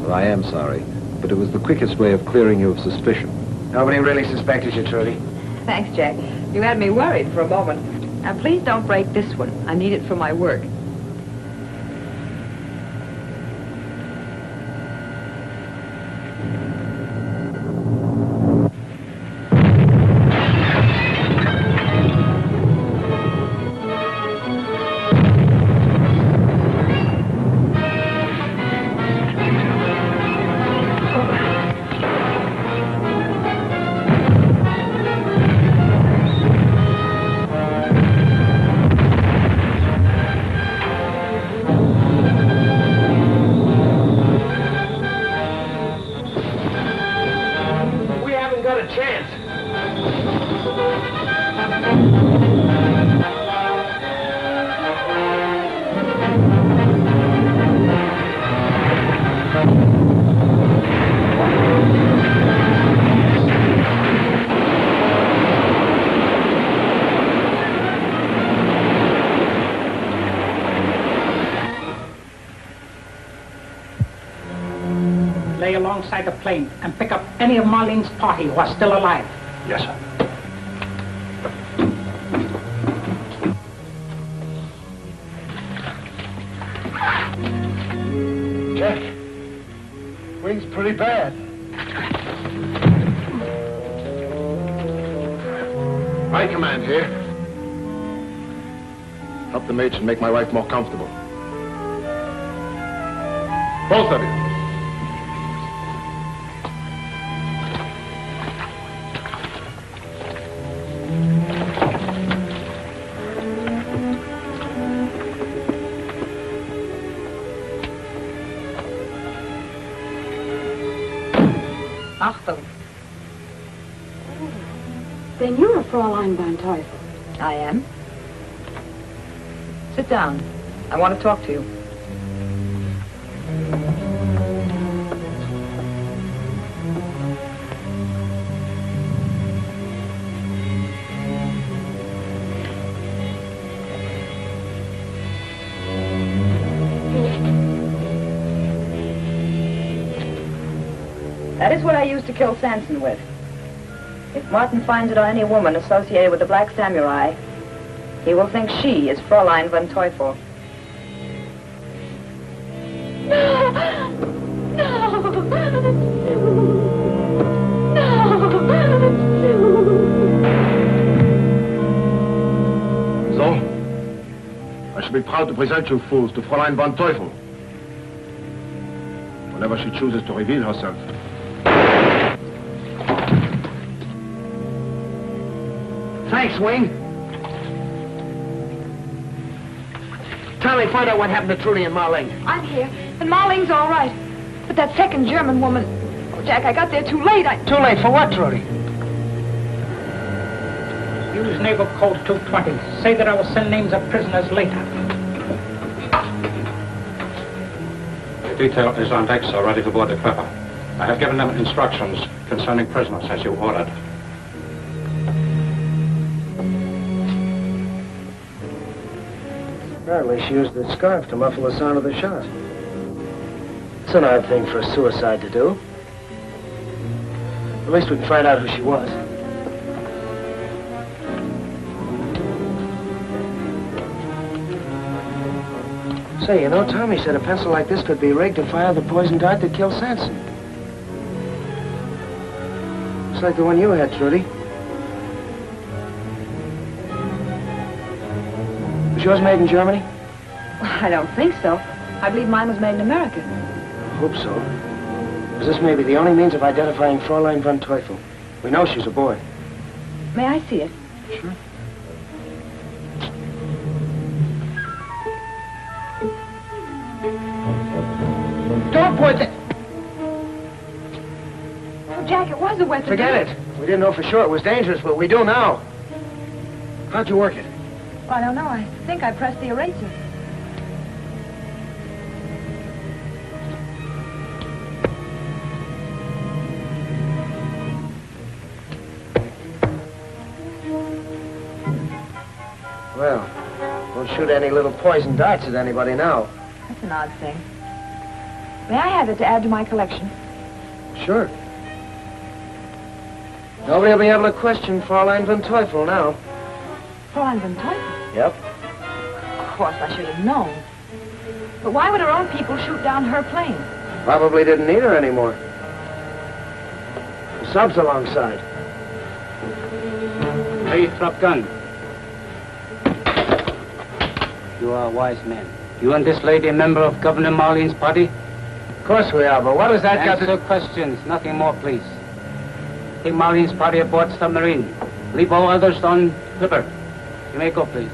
Well, I am sorry, but it was the quickest way of clearing you of suspicion. Nobody really suspected you, Trudy. Thanks, Jack. You had me worried for a moment. Now, please don't break this one. I need it for my work. Lay alongside the plane and pick up any of Marlene's party who are still alive. Yes, sir. Jack, wing's pretty bad. High command here. Help the mates and make my wife more comfortable. Both of you. Achtung. Then you're Fräulein von Teufel. I am. Sit down. I want to talk to you. That is what I used to kill Sanson with. If Martin finds it on any woman associated with the Black Samurai, he will think she is Fräulein von Teufel. No! No! So? I shall be proud to present you fools to Fräulein von Teufel. Whenever she chooses to reveal herself. Thanks, Wing. Tommy, find out what happened to Trudy and Marling. I'm here, and Marling's all right. But that second German woman... Oh, Jack, I got there too late. Too late for what, Trudy? Use Naval Code 220. Say that I will send names of prisoners later. The detail is on deck, sir, ready to board the clipper. I have given them instructions concerning prisoners as you ordered. Apparently she used the scarf to muffle the sound of the shot. It's an odd thing for a suicide to do. At least we can find out who she was. Say, you know, Tommy said a pencil like this could be rigged to fire the poison dart that killed Sanson. It's like the one you had, Trudy. Was yours made in Germany? I don't think so. I believe mine was made in America. I hope so. Because this may be the only means of identifying Fräulein von Teufel. We know she's a boy. May I see it? Sure. Don't point it! Oh, Jack, it was a weapon. Forget it. We didn't know for sure it was dangerous, but we do now. How'd you work it? Well, I don't know. I think I pressed the eraser. Well, don't shoot any little poison darts at anybody now. That's an odd thing. May I have it to add to my collection? Sure. Nobody will be able to question Fräulein von Teufel now. Fräulein von Teufel? Yep. Of course, I should have known. But why would her own people shoot down her plane? Probably didn't need her anymore. The sub's alongside. Hey, drop gun. You are a wise man. You and this lady a member of Governor Marlin's party? Of course we are, but what does that got to... Answer questions, nothing more, please. Take Marlin's party aboard submarine. Leave all others on clipper. You may go, please.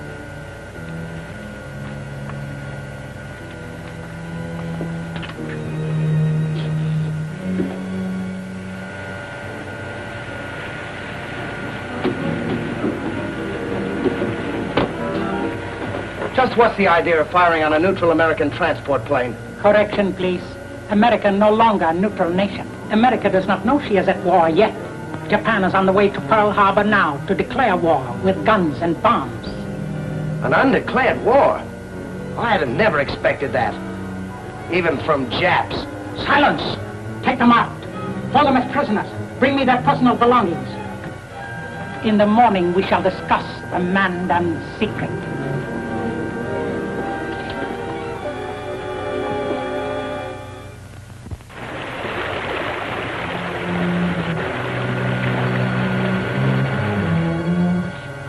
Just what's the idea of firing on a neutral American transport plane? Correction, please. America no longer a neutral nation. America does not know she is at war yet. Japan is on the way to Pearl Harbor now to declare war with guns and bombs. An undeclared war? I'd have never expected that. Even from Japs. Silence! Take them out. Hold them as prisoners. Bring me their personal belongings. In the morning we shall discuss the Mandon secret.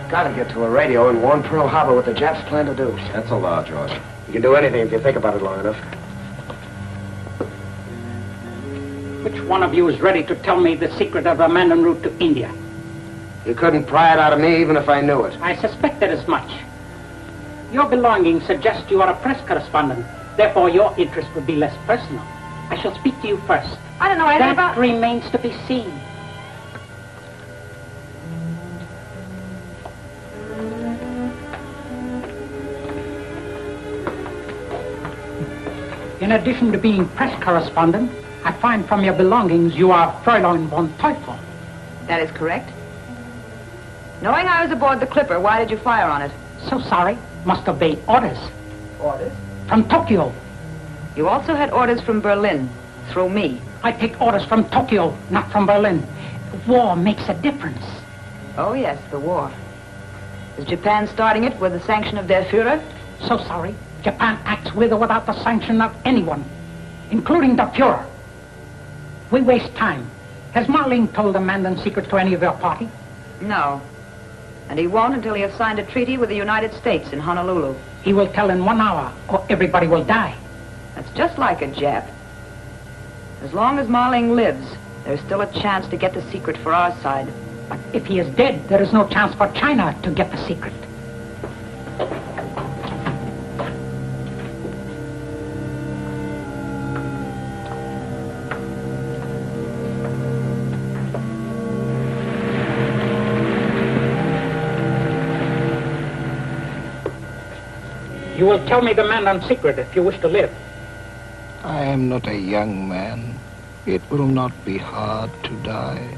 Gotta get to a radio and warn Pearl Harbor what the Japs plan to do. That's a large order. You can do anything if you think about it long enough. Which one of you is ready to tell me the secret of the Mandon route to India? You couldn't pry it out of me even if I knew it. I suspected as much. Your belongings suggest you are a press correspondent. Therefore, your interest would be less personal. I shall speak to you first. I don't know anything That about... remains to be seen. In addition to being press correspondent, I find from your belongings you are Fräulein von Teufel. That is correct. Knowing I was aboard the Clipper, why did you fire on it? So sorry. Must obey orders. Orders? From Tokyo. You also had orders from Berlin, through me. I take orders from Tokyo, not from Berlin. War makes a difference. Oh, yes, the war. Is Japan starting it with the sanction of their Führer? So sorry. Japan acts with or without the sanction of anyone, including the Führer. We waste time. Has Marling told the Mandon secret to any of your party? No. And he won't until he has signed a treaty with the United States in Honolulu. He will tell in 1 hour, or everybody will die. That's just like a Jap. As long as Marling lives, there's still a chance to get the secret for our side. But if he is dead, there is no chance for China to get the secret. You will tell me the Mandon secret if you wish to live. I am not a young man. It will not be hard to die.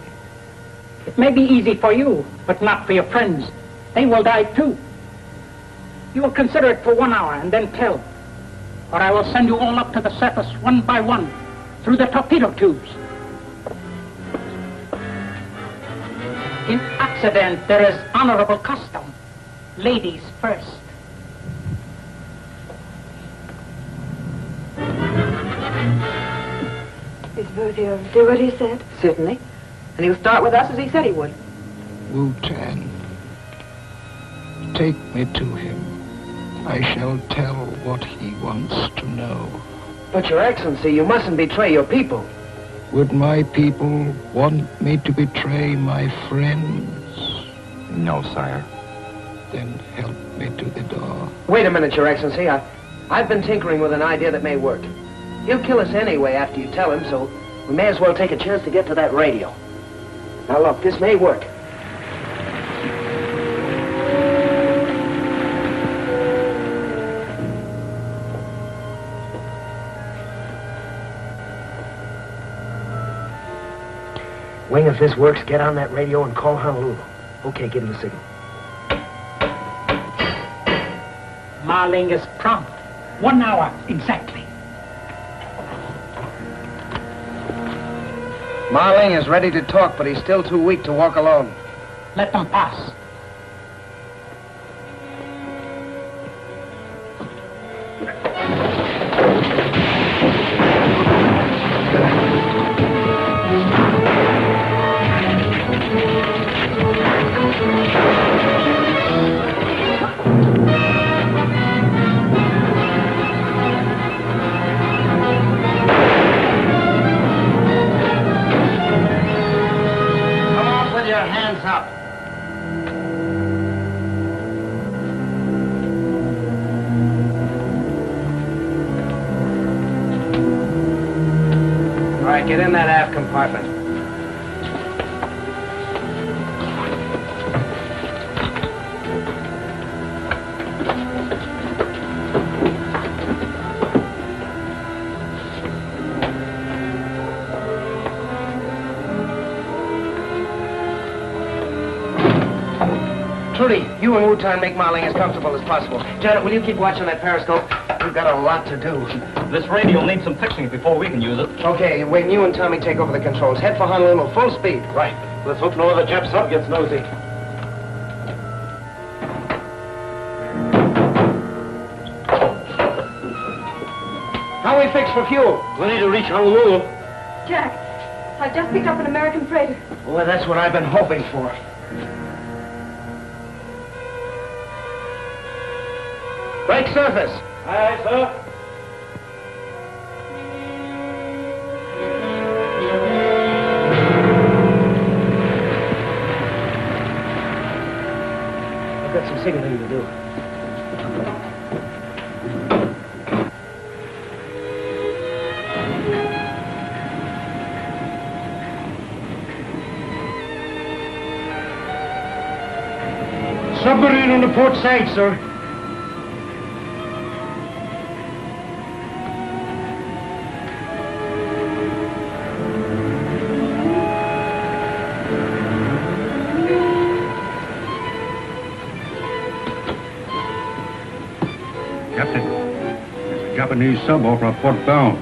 It may be easy for you, but not for your friends. They will die too. You will consider it for 1 hour and then tell. Or I will send you all up to the surface one by one, through the torpedo tubes. In accident, there is honorable custom. Ladies first. Is Bertie will do what he said? Certainly. And he'll start with us as he said he would. Wu-Tan, take me to him. I shall tell what he wants to know. But, Your Excellency, you mustn't betray your people. Would my people want me to betray my friends? No, sire. Then help me to the door. Wait a minute, Your Excellency. I've been tinkering with an idea that may work. He'll kill us anyway after you tell him, so we may as well take a chance to get to that radio. Now look, this may work. Wing, if this works, get on that radio and call Honolulu. Okay, give him the signal. Marling is prompt. 1 hour, exactly. Marling is ready to talk, but he's still too weak to walk alone. Let them pass. Get in that aft compartment. Trudy, you and Wu-Tan make Marling as comfortable as possible. Janet, will you keep watching that periscope? We've got a lot to do. This radio will need some fixing before we can use it. Okay, Wing, you and Tommy take over the controls. Head for Honolulu, full speed. Right. Let's hope no other Jap sub gets nosy. How we fixed for fuel? Plenty to reach Honolulu. Jack, I just picked up an American freighter. Well, that's what I've been hoping for. Break surface. Aye, sir. I've got some signaling to do. Submarine on the port side, sir. Japanese sub off our port bow.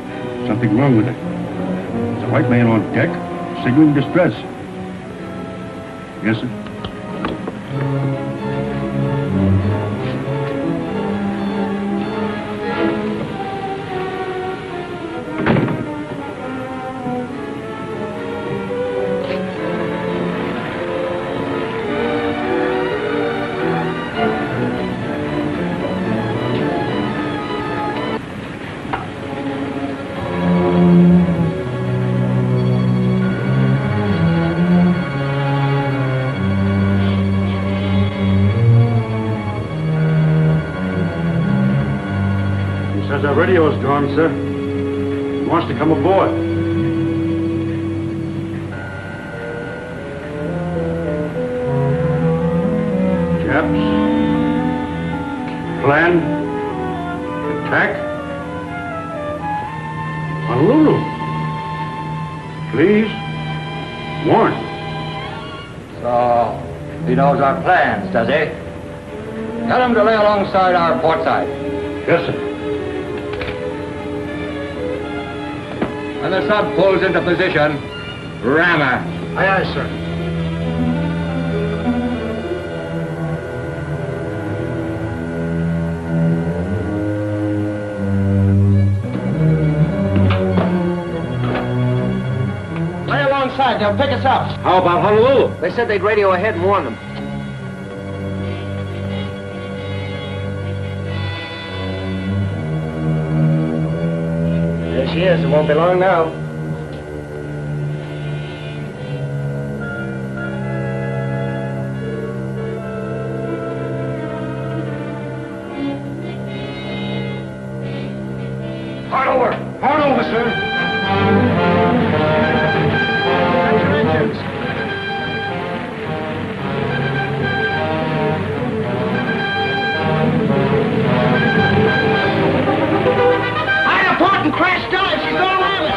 Something wrong with it. There's a white man on deck, signaling distress. Yes, sir. Says our radio's gone, sir. He wants to come aboard. Japs. Plan. Attack. Honolulu. Please. Warn. So, he knows our plans, does he? Tell him to lay alongside our port side. Yes, sir. When the sub pulls into position, ram her. Aye, aye, sir. Lay alongside, they'll pick us up. How about Honolulu? They said they'd radio ahead and warn them. There she is. It won't be long now. Hard over. Hard over, sir. That's your engines. Hide a port and crash dive. She's gonna ram us.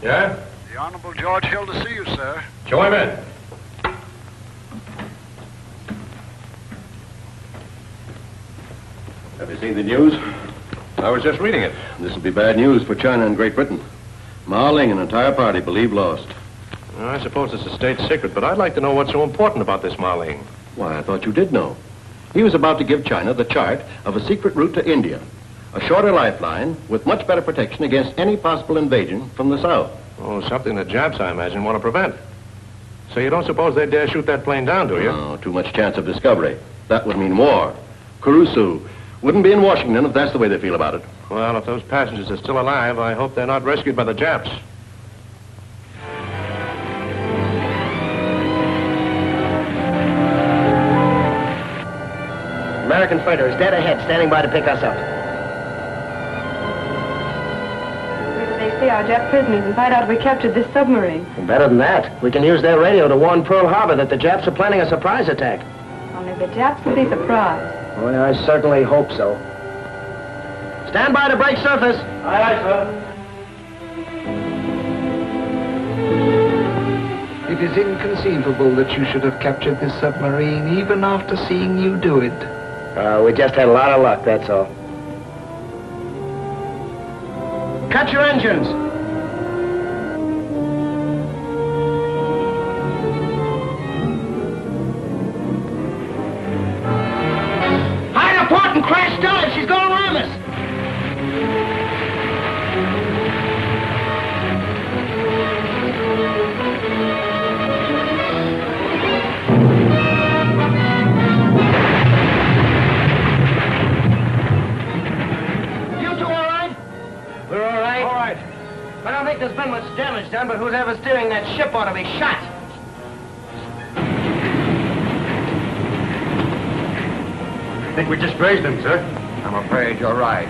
Yeah? The Honorable George Hill to see you, sir. Show him in. Have you seen the news? I was just reading it. This will be bad news for China and Great Britain. Ma Ling and an entire party believe lost. Well, I suppose it's a state secret, but I'd like to know what's so important about this Ma Ling. Why, I thought you did know. He was about to give China the chart of a secret route to India. A shorter lifeline with much better protection against any possible invasion from the south. Oh, something the Japs, I imagine, want to prevent. So you don't suppose they'd dare shoot that plane down, do you? No, too much chance of discovery. That would mean war. Kurusu wouldn't be in Washington if that's the way they feel about it. Well, if those passengers are still alive, I hope they're not rescued by the Japs. American freighter is dead ahead, standing by to pick us up. Where do they see our Jap prisoners and find out we captured this submarine? And better than that, we can use their radio to warn Pearl Harbor that the Japs are planning a surprise attack. Only the Japs will be surprised. Well, I certainly hope so. Stand by to break surface. Aye, aye, sir. It is inconceivable that you should have captured this submarine even after seeing you do it. We just had a lot of luck, that's all. Cut your engines. Hide a port and crash dive. She's going to ram us. I don't think there's been much damage done, but whoever's steering that ship ought to be shot. I think we just grazed him, sir. I'm afraid you're right.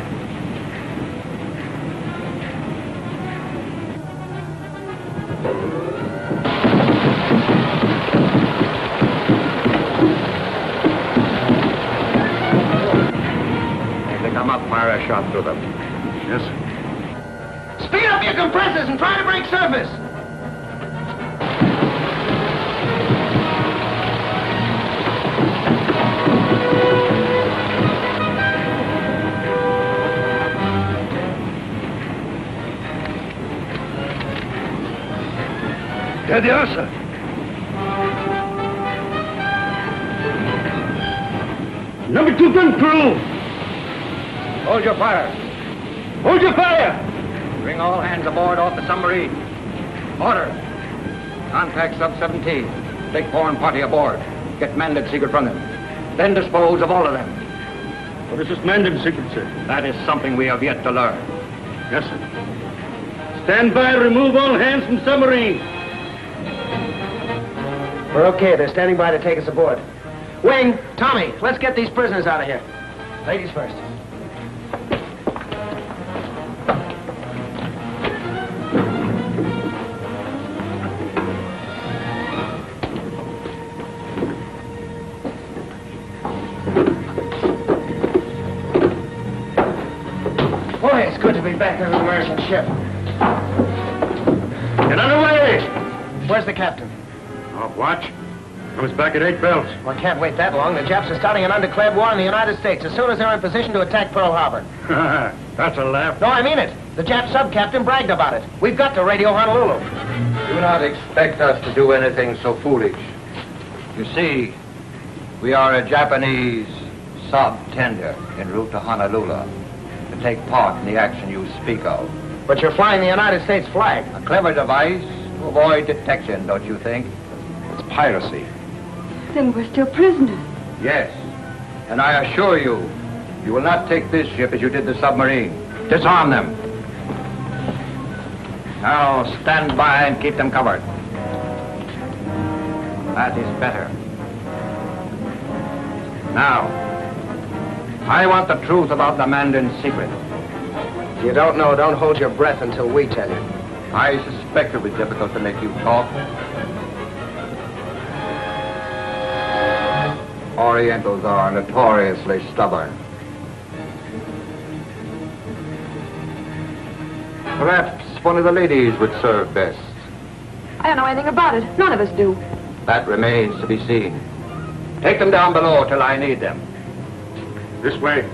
If they come up, fire a shot through them. Yes, sir. Speed up your compressors and try to break surface. There they are, sir. Number 2 gun crew. Hold your fire. Hold your fire. Bring all hands aboard off the submarine. Order. Contact Sub-17. Take foreign party aboard. Get Mandon's secret from them. Then dispose of all of them. What is this Mandon's secret, sir? That is something we have yet to learn. Yes, sir. Stand by. Remove all hands from submarine. We're okay. They're standing by to take us aboard. Wing, Tommy, let's get these prisoners out of here. Ladies first. Boy, it's good to be back on an American ship. Get underway! Where's the captain? Off watch. Comes back at 8 bells. Well, I can't wait that long. The Japs are starting an undeclared war in the United States as soon as they're in position to attack Pearl Harbor. That's a laugh. No, I mean it. The Jap sub-captain bragged about it. We've got to radio Honolulu. Do not expect us to do anything so foolish. You see, we are a Japanese sub-tender en route to Honolulu to take part in the action you speak of. But you're flying the United States flag. A clever device to avoid detection, don't you think? It's piracy. Then we're still prisoners. Yes. And I assure you, you will not take this ship as you did the submarine. Disarm them. Now stand by and keep them covered. That is better. Now, I want the truth about the Mandon secret. If you don't know, don't hold your breath until we tell you. I suspect it will be difficult to make you talk. Orientals are notoriously stubborn. Perhaps one of the ladies would serve best. I don't know anything about it. None of us do. That remains to be seen. Take them down below till I need them. This way.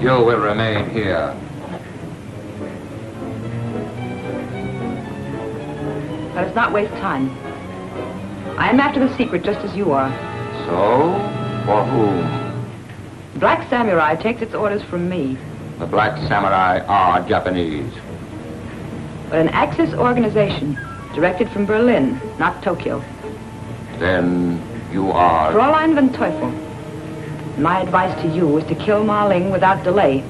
You will remain here. Let us not waste time. I am after the secret just as you are. So, for whom? The Black Samurai takes its orders from me. The Black Samurai are Japanese. But an Axis organization, directed from Berlin, not Tokyo. Then you are... Fräulein von Teufel. My advice to you is to kill Ma Ling without delay.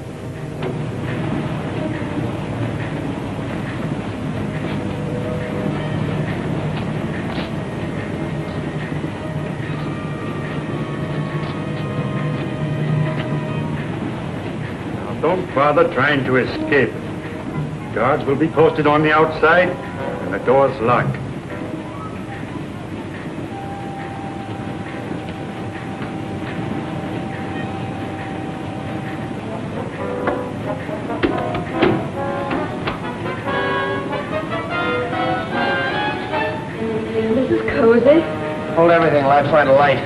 Now, don't bother trying to escape. Guards will be posted on the outside, and the door's locked. cozy. Hold everything till I find a light.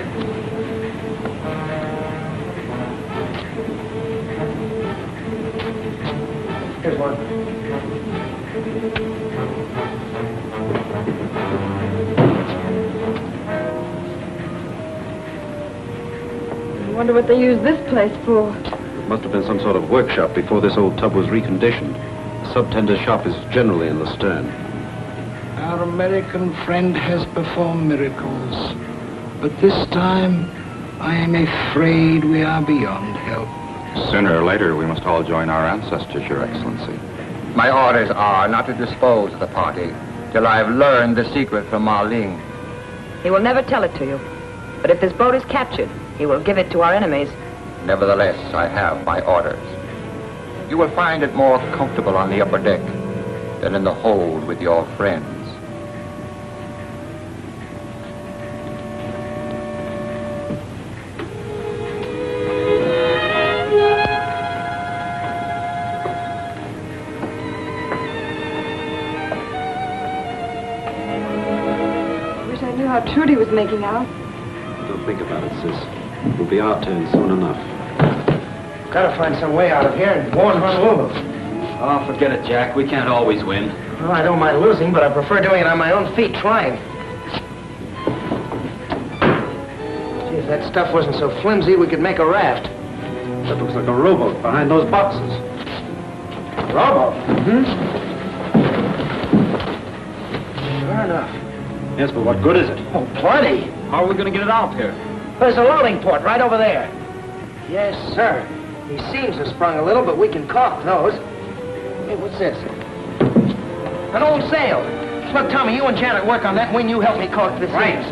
Here's one. I wonder what they use this place for. It must have been some sort of workshop before this old tub was reconditioned. The subtender's shop is generally in the stern. Our American friend has performed miracles, but this time I am afraid we are beyond help. Sooner or later, we must all join our ancestors, Your Excellency. My orders are not to dispose of the party till I've learned the secret from Ma Ling. He will never tell it to you. But if this boat is captured, he will give it to our enemies. Nevertheless, I have my orders. You will find it more comfortable on the upper deck than in the hold with your friends. Wish I knew how Trudy was making out. Don't think about it, sis. It'll be our turn soon enough. Gotta find some way out of here and warn Honolulu. Oh, forget it, Jack. We can't always win. Well, I don't mind losing, but I prefer doing it on my own feet, trying. Gee, if that stuff wasn't so flimsy, we could make a raft. That looks like a rowboat behind those boxes. Rowboat? Mm-hmm. Sure enough. Yes, but what good is it? Oh, plenty. How are we going to get it out here? There's a loading port right over there. Yes, sir. These seams have sprung a little, but we can caulk those. Hey, what's this? An old sail. Look, Tommy, you and Janet work on that wing. You help me caulk the seams.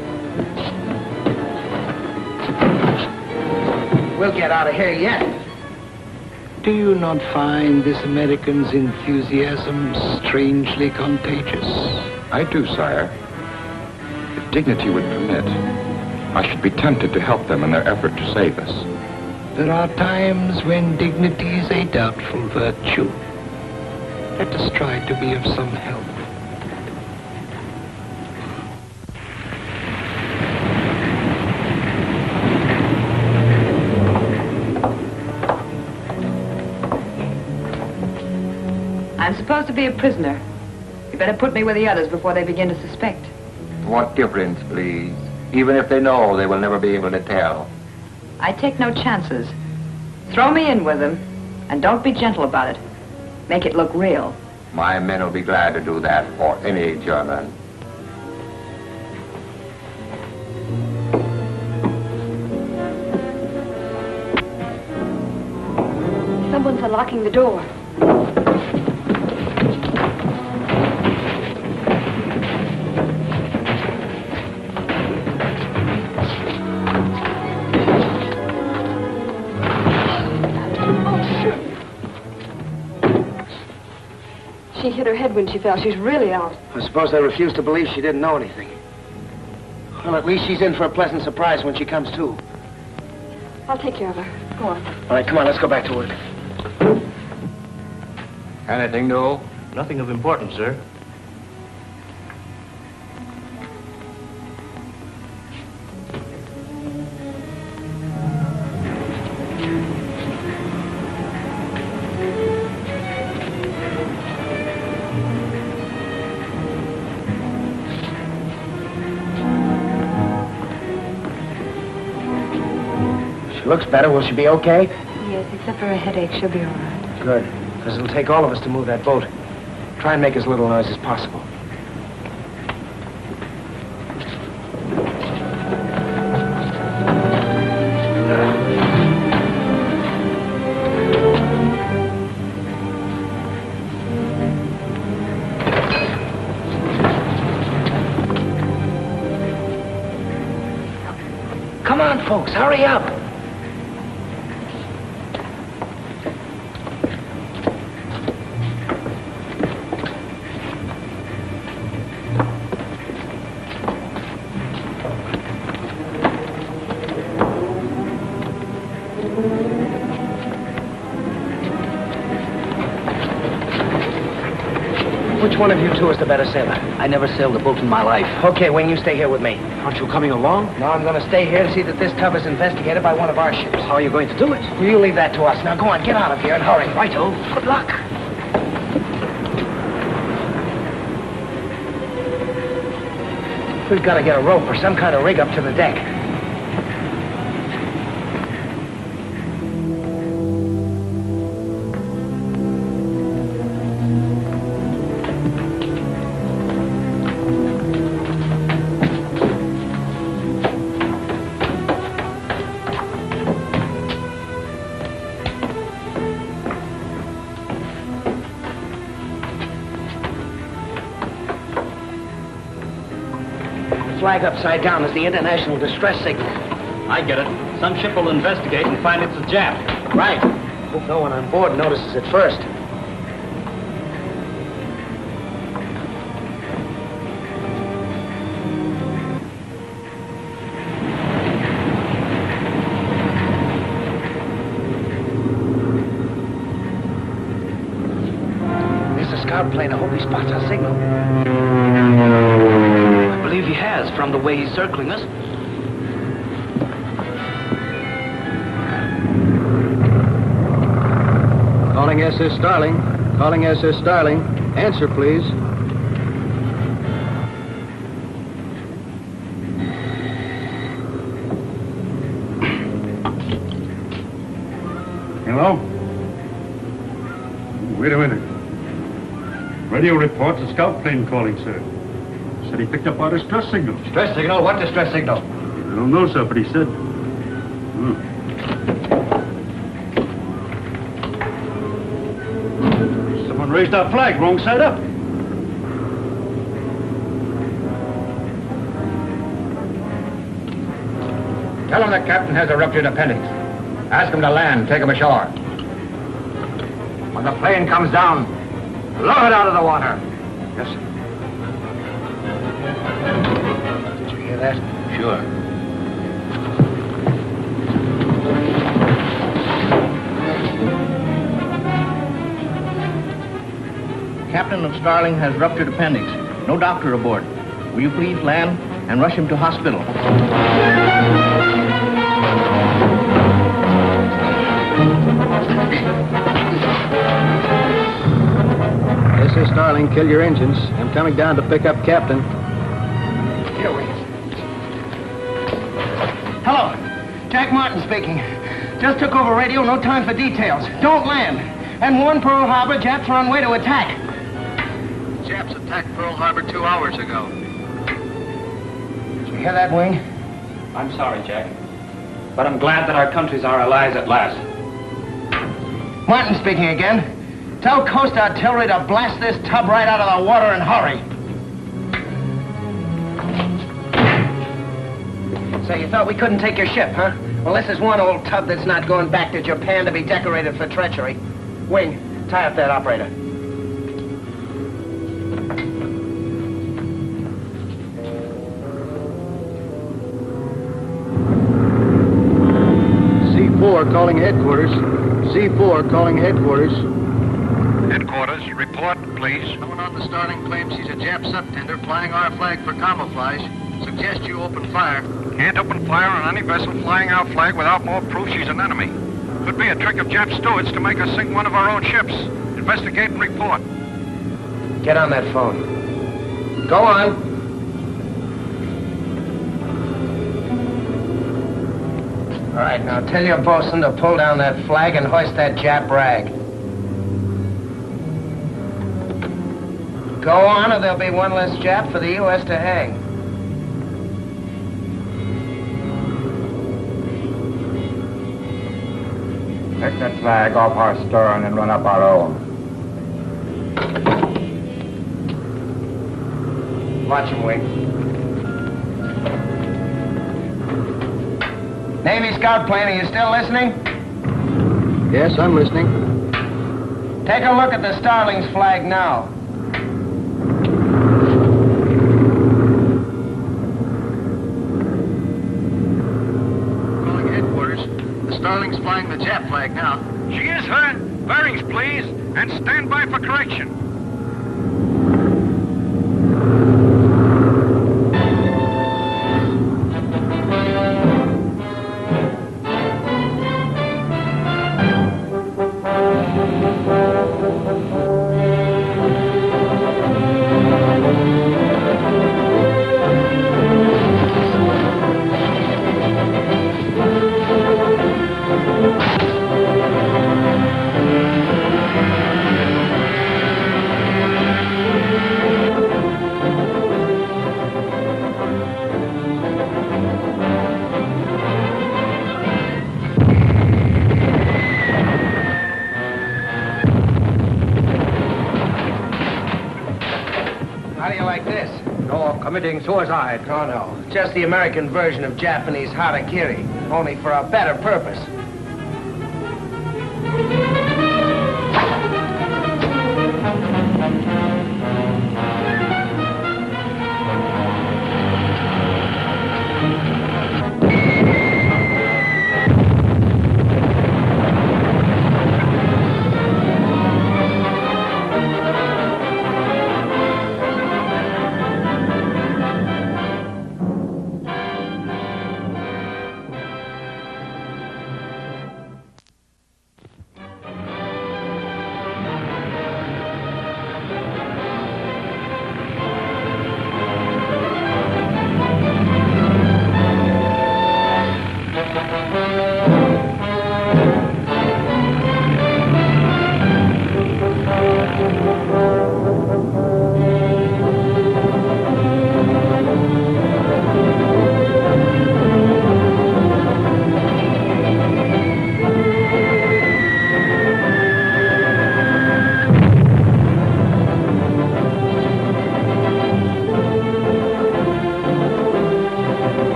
We'll get out of here yet. Do you not find this American's enthusiasm strangely contagious? I do, sire. If dignity would permit, I should be tempted to help them in their effort to save us. There are times when dignity is a doubtful virtue. Let us try to be of some help. I'm supposed to be a prisoner. You better put me with the others before they begin to suspect. What difference, please? Even if they know, they will never be able to tell. I take no chances. Throw me in with them, and don't be gentle about it. Make it look real. My men will be glad to do that for any German. Someone's unlocking the door. She hit her head when she fell. She's really out. I suppose they refuse to believe she didn't know anything. Well, at least she's in for a pleasant surprise when she comes to. I'll take care of her. Go on. All right, come on, let's go back to work. Anything new? Nothing of importance, sir. She looks better. Will she be okay? Yes, except for a headache, she'll be all right. Good, because it'll take all of us to move that boat. Try and make as little noise as possible. Come on, folks, hurry up. Would Which one of you two is the better sailor? I never sailed a boat in my life. Okay, Wing, you stay here with me. Aren't you coming along? No, I'm going to stay here to see that this tub is investigated by one of our ships. How are you going to do it? Well, you leave that to us. Now, go on, get out of here and hurry. Righto. Good luck. We've got to get a rope or some kind of rig up to the deck. Flag upside down is the international distress signal. I get it. Some ship will investigate and find it's a Jap. Right. Hope no one on board notices it first. There's a scout plane. I hope he spots our signal. I believe he has, from the way he's circling us. Calling SS Starling. Calling SS Starling. Answer, please. Hello? Wait a minute. Radio reports a scout plane calling, sir. Said he picked up our distress signal. Distress signal? What distress signal? I don't know, sir, but he said. Someone raised our flag, wrong side up. Tell him the captain has a ruptured appendix. Ask him to land, take him ashore. When the plane comes down, lower it out of the water. Yes, sir. Did you hear that? Sure. Captain of Starling has ruptured appendix. No doctor aboard. Will you please land and rush him to hospital? SS Starling, kill your engines. I'm coming down to pick up Captain. Here we. Hello. Jack Martin speaking. Just took over radio, no time for details. Don't land. And warn Pearl Harbor, Japs are on way to attack. Japs attacked Pearl Harbor 2 hours ago. Did you hear that, Wing? I'm sorry, Jack. But I'm glad that our countries are allies at last. Martin speaking again. Tell Coast Artillery to blast this tub right out of the water and hurry. So you thought we couldn't take your ship, huh? Well, this is one old tub that's not going back to Japan to be decorated for treachery. Wing, tie up that operator. C4 calling headquarters. C4 calling headquarters. Headquarters, report, please. Someone on the Starling claims he's a Jap sub-tender flying our flag for camouflage. Suggest you open fire. Can't open fire on any vessel flying our flag without more proof she's an enemy. Could be a trick of Jap stewards to make us sink one of our own ships. Investigate and report. Get on that phone. Go on. All right, now tell your bosun to pull down that flag and hoist that Jap rag. Go on, or there'll be one less Jap for the U.S. to hang. Take that flag off our stern and run up our own. Watch him, Wing. Navy scout plane, are you still listening? Yes, I'm listening. Take a look at the Starling's flag now. Calling headquarters. The Starling's flying the Jap flag now. She is, huh? Bearings, please, and stand by for correction. You're committing suicide. Oh, no. Just the American version of Japanese harakiri, only for a better purpose.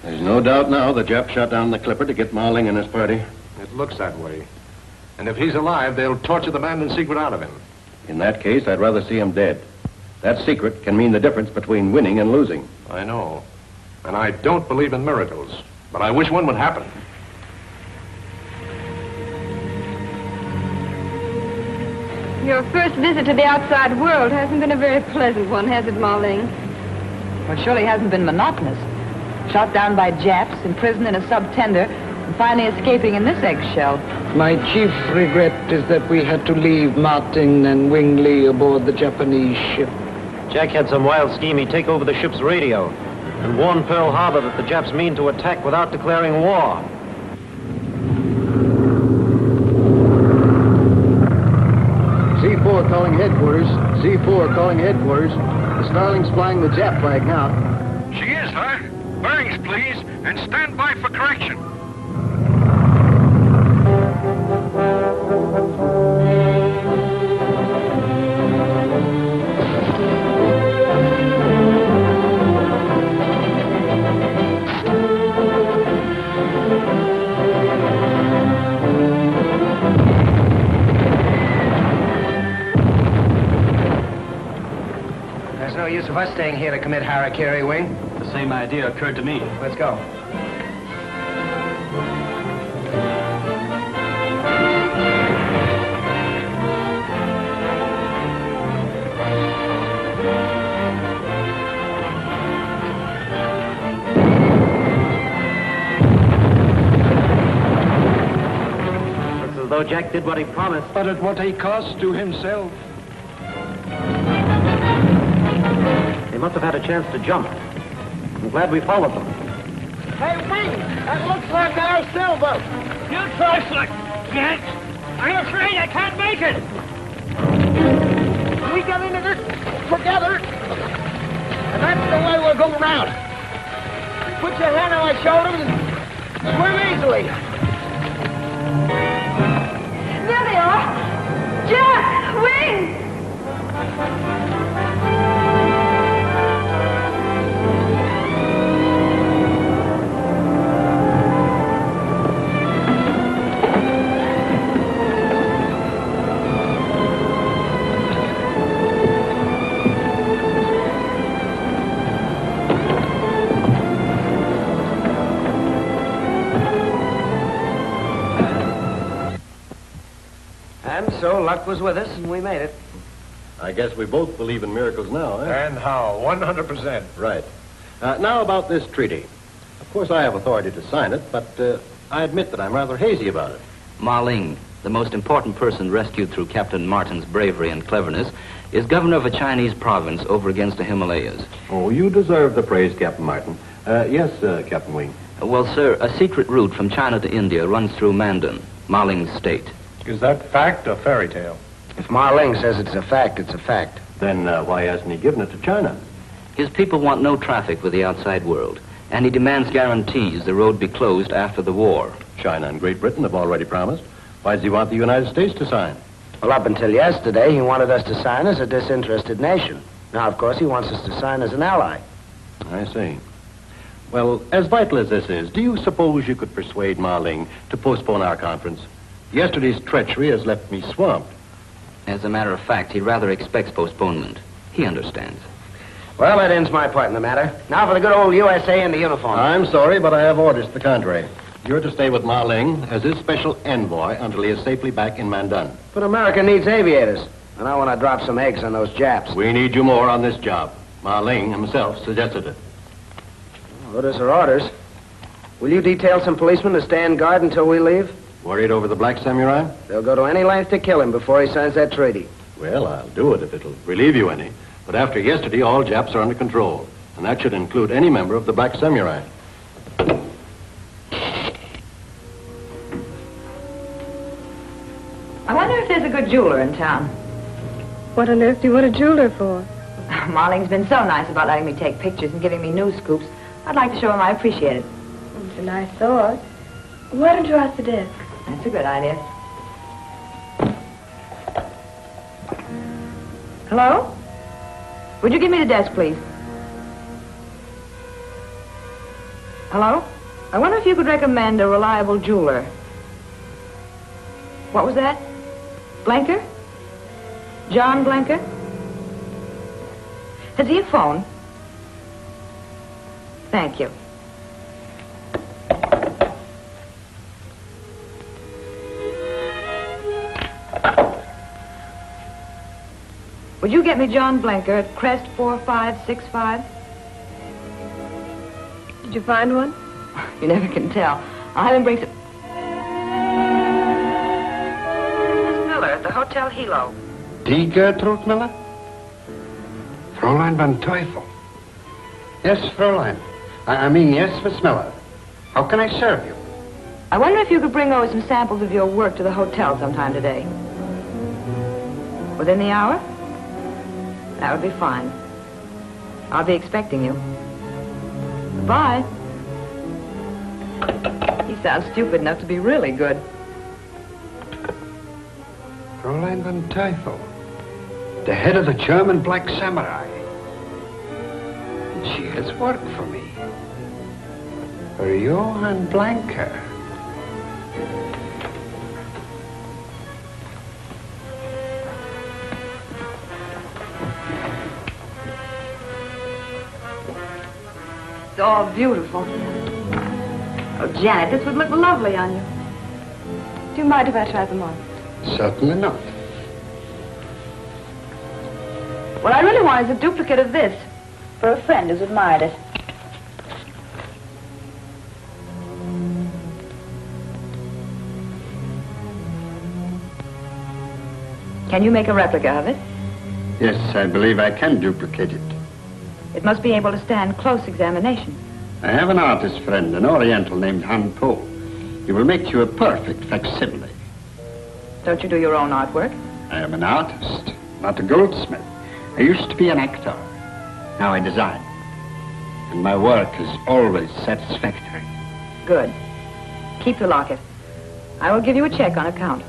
There's no doubt now the Japs shot down the clipper to get Ma Ling and his party. It looks that way. And if he's alive, they'll torture the Mandon secret out of him. In that case, I'd rather see him dead. That secret can mean the difference between winning and losing. I know. And I don't believe in miracles. But I wish one would happen. Your first visit to the outside world hasn't been a very pleasant one, has it, Ma Ling? Well, it surely hasn't been monotonous. Shot down by Japs, imprisoned in a sub-tender, and finally escaping in this eggshell. My chief regret is that we had to leave Martin and Wing Lee aboard the Japanese ship. Jack had some wild scheme he'd take over the ship's radio and warn Pearl Harbor that the Japs mean to attack without declaring war. Z4 calling headquarters. Z4 calling headquarters. The Starling's flying the Jap flag now. She is, huh? Bearings, please, and stand by for correction. There's no use of us staying here to commit harakiri, Wing. The same idea occurred to me. Let's go. Looks as though Jack did what he promised. But at what a cost to himself. They must have had a chance to jump. I'm glad we followed them. Hey, Wing, that looks like our sailboat. You trifling, Jack. I'm afraid I can't make it. We got into this together, and that's the way we'll go around. Put your hand on my shoulder and swim easily. There they are! Jack! Wing! so. Luck was with us, and we made it. I guess we both believe in miracles now, eh? And how? 100%. Right. Now about this treaty. Of course, I have authority to sign it, but I admit that I'm rather hazy about it. Ma Ling, the most important person rescued through Captain Martin's bravery and cleverness, is governor of a Chinese province over against the Himalayas. Oh, you deserve the praise, Captain Martin. Yes, Captain Wing. Well, sir, a secret route from China to India runs through Mandon, Ma Ling's state. Is that fact or fairy tale? If Ma Ling says it's a fact, it's a fact. Then why hasn't he given it to China? His people want no traffic with the outside world, and he demands guarantees the road be closed after the war. China and Great Britain have already promised. Why does he want the United States to sign? Well, up until yesterday, he wanted us to sign as a disinterested nation. Now, of course, he wants us to sign as an ally. I see. Well, as vital as this is, do you suppose you could persuade Ma Ling to postpone our conference? Yesterday's treachery has left me swamped. As a matter of fact, he rather expects postponement. He understands. Well, that ends my part in the matter. Now for the good old USA and the uniform. I'm sorry, but I have orders to the contrary. You're to stay with Ma Ling as his special envoy until he is safely back in Mandon. But America needs aviators, and I want to drop some eggs on those Japs. We need you more on this job. Ma Ling himself suggested it. Orders are orders. Will you detail some policemen to stand guard until we leave? Worried over the black samurai? They'll go to any length to kill him before he signs that treaty. Well, I'll do it if it'll relieve you any. But after yesterday, all Japs are under control. And that should include any member of the black samurai. I wonder if there's a good jeweler in town. What on earth do you want a jeweler for? Marling's been so nice about letting me take pictures and giving me news scoops. I'd like to show him I appreciate it. It's a nice thought. Why don't you ask the desk? That's a good idea. Hello? Would you give me the desk, please? Hello? I wonder if you could recommend a reliable jeweler. What was that? Blenker? John Blenker? Has he a phone? Thank you. Would you get me John Blenker at Crest 4565? Did you find one? You never can tell. I'll have him bring some... Miss Miller at the Hotel Hilo. Die Gertrude Miller? Fräulein von Teufel. Yes, Fräulein. I mean, yes, Miss Miller. How can I serve you? I wonder if you could bring over some samples of your work to the hotel sometime today. Within the hour? That would be fine. I'll be expecting you. Goodbye. He sounds stupid enough to be really good. Fräulein von Teufel. The head of the German Black Samurai. And she has worked for me. For Johann Blenker. It's all beautiful. Oh, Janet, this would look lovely on you. Do you mind if I try them on? Certainly not. What I really want is a duplicate of this for a friend who's admired it. Can you make a replica of it? Yes, I believe I can duplicate it. It must be able to stand close examination. I have an artist friend, an Oriental named Han Po. He will make you a perfect facsimile. Don't you do your own artwork? I am an artist, not a goldsmith. I used to be an actor. Now I design. And my work is always satisfactory. Good. Keep the locket. I will give you a check on account.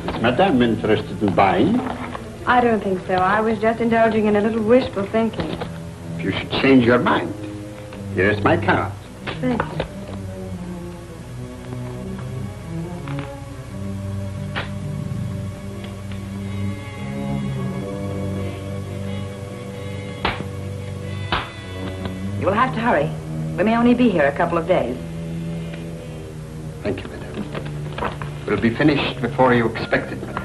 Is Madame interested in buying? I don't think so. I was just indulging in a little wishful thinking. If you should change your mind, here is my card. Thank you. You'll have to hurry. We may only be here a couple of days. Thank you, madam. We'll be finished before you expect it, madam.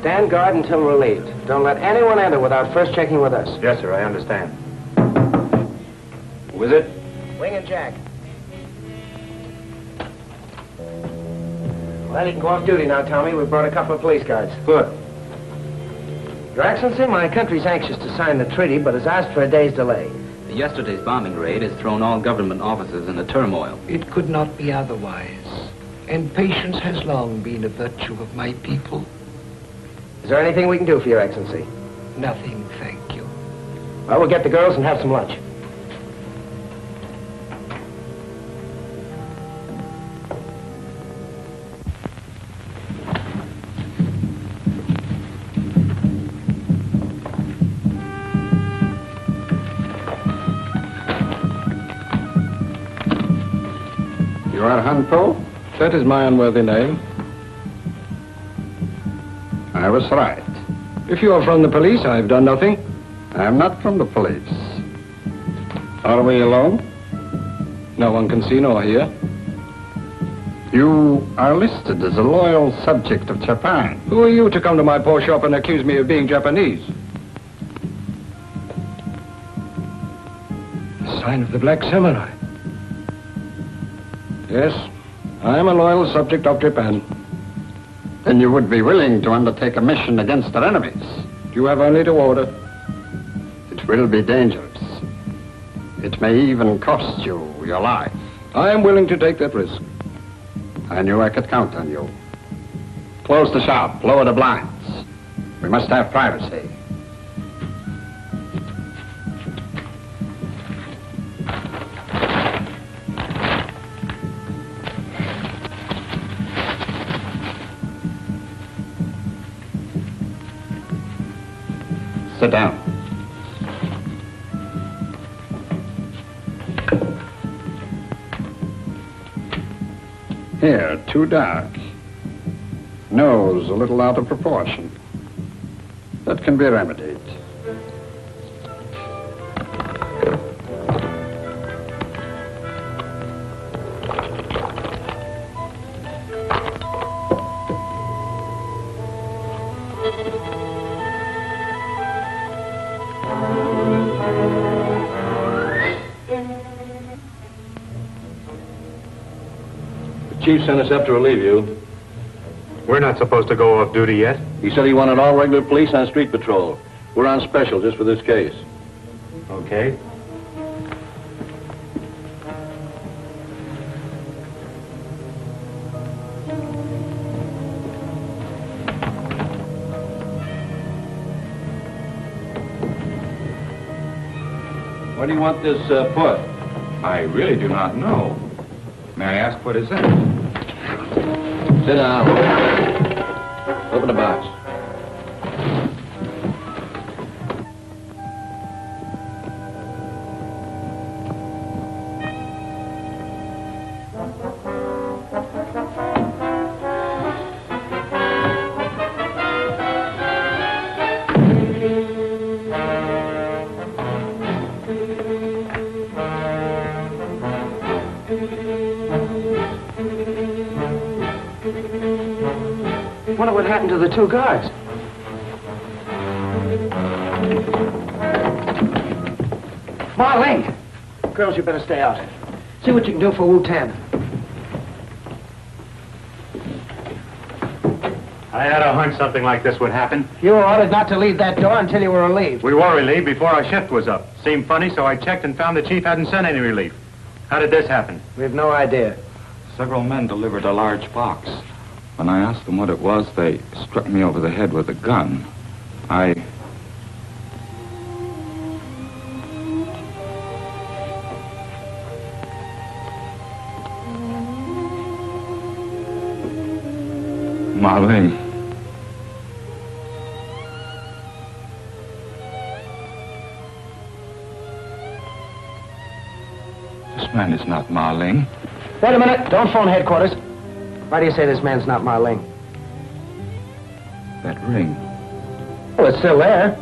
Stand guard until relieved. Don't let anyone enter without first checking with us. Yes, sir, I understand. Who is it? Wing and Jack. Well, you can go off duty now, Tommy. We've brought a couple of police guards. Good. Your Excellency, my country's anxious to sign the treaty, but has asked for a day's delay. Yesterday's bombing raid has thrown all government offices into turmoil. It could not be otherwise. And patience has long been a virtue of my people. Is there anything we can do for your Excellency? Nothing, thank you. Well, we'll get the girls and have some lunch. You are Hanpo? That is my unworthy name. I was right. If you are from the police, I have done nothing. I am not from the police. Are we alone? No one can see nor hear. You are listed as a loyal subject of Japan. Who are you to come to my poor shop and accuse me of being Japanese? The sign of the Black Samurai. Yes, I am a loyal subject of Japan. Then you would be willing to undertake a mission against their enemies. You have only to order. It will be dangerous. It may even cost you your life. I am willing to take that risk. I knew I could count on you. Close the shop, lower the blinds. We must have privacy. Sit down. Hair too dark. Nose a little out of proportion. That can be remedied. Chief sent us up to relieve you. We're not supposed to go off duty yet. He said he wanted all regular police on street patrol. We're on special just for this case. Okay. Where do you want this put? I really do not know. May I ask what is that? Sit down. Open the box. Wonder what happened to the two guards. Marlene! Girls, you better stay out. See what you can do for Wu-Tan. I had a hunch something like this would happen. You were ordered not to leave that door until you were relieved. We were relieved before our shift was up. Seemed funny, so I checked and found the chief hadn't sent any relief. How did this happen? We have no idea. Several men delivered a large box. When I asked them what it was, they struck me over the head with a gun. Marlin. This man is not Marlin. Wait a minute. Don't phone headquarters. Why do you say this man's not Marlin? That ring. Well, it's still there.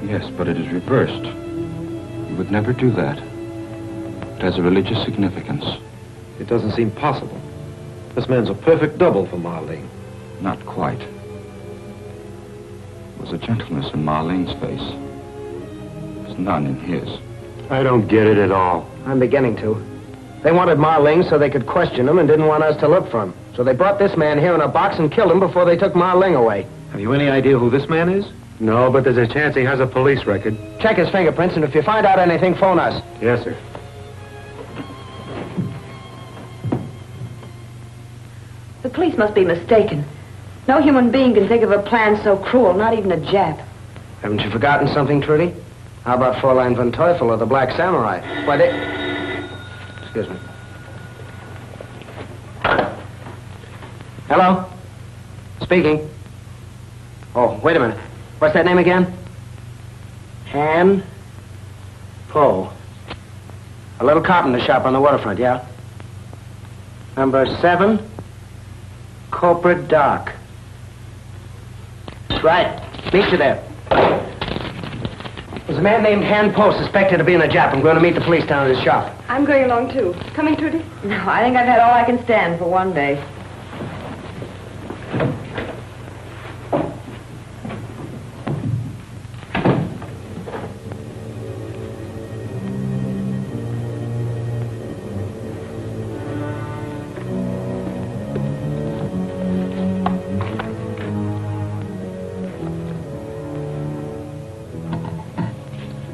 Yes, but it is reversed. You would never do that. It has a religious significance. It doesn't seem possible. This man's a perfect double for Marlene. Not quite. There was a gentleness in Marlene's face. There's none in his. I don't get it at all. I'm beginning to. They wanted Marling so they could question him and didn't want us to look for him. So they brought this man here in a box and killed him before they took Marling away. Have you any idea who this man is? No, but there's a chance he has a police record. Check his fingerprints, and if you find out anything, phone us. Yes, sir. The police must be mistaken. No human being can think of a plan so cruel, not even a Jap. Haven't you forgotten something, Trudy? How about Fräulein von Teufel or the Black Samurai? Why, they... Excuse me. Hello? Speaking. Oh, wait a minute. What's that name again? Han Po. A little carpenter shop on the waterfront, yeah? Number 7, Corporate Dock. Right. Meet you there. There's a man named Han Po suspected of being a Jap. I'm going to meet the police down at his shop. I'm going along, too. Coming, Trudy? No, I think I've had all I can stand for one day.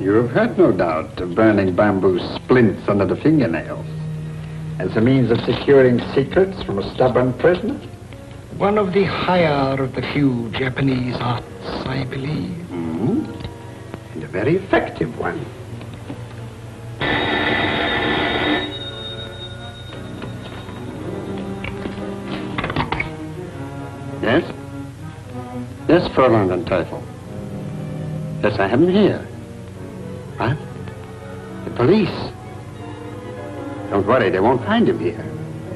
You've heard, no doubt, of burning bamboo splints under the fingernails as a means of securing secrets from a stubborn prisoner. One of the higher of the few Japanese arts, I believe. Mm-hmm. And a very effective one. Yes? Yes, Fräulein von Teufel. Yes, I have him here. What? The police. Don't worry, they won't find him here.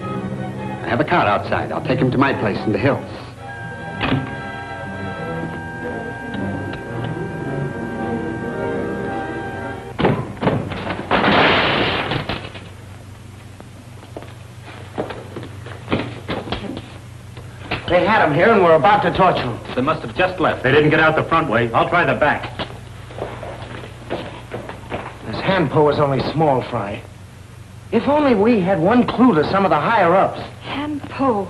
I have a car outside. I'll take him to my place in the hills. They had him here and were about to torture him. They must have just left. They didn't get out the front way. I'll try the back. This Han Po is only small fry. If only we had one clue to some of the higher-ups. Han Po.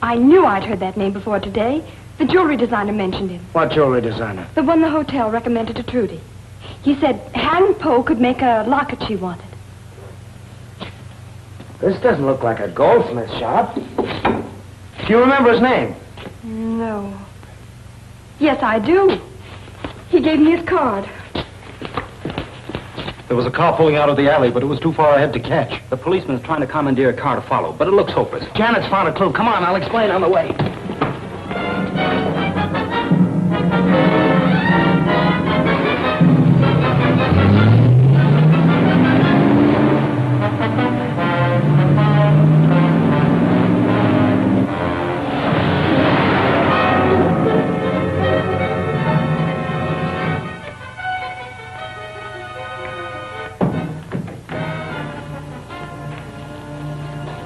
I knew I'd heard that name before today. The jewelry designer mentioned him. What jewelry designer? The one the hotel recommended to Trudy. He said Han Po could make a locket she wanted. This doesn't look like a goldsmith shop. Do you remember his name? No. Yes, I do. He gave me his card. There was a car pulling out of the alley, but it was too far ahead to catch. The policeman's trying to commandeer a car to follow, but it looks hopeless. Janet's found a clue. Come on, I'll explain on the way.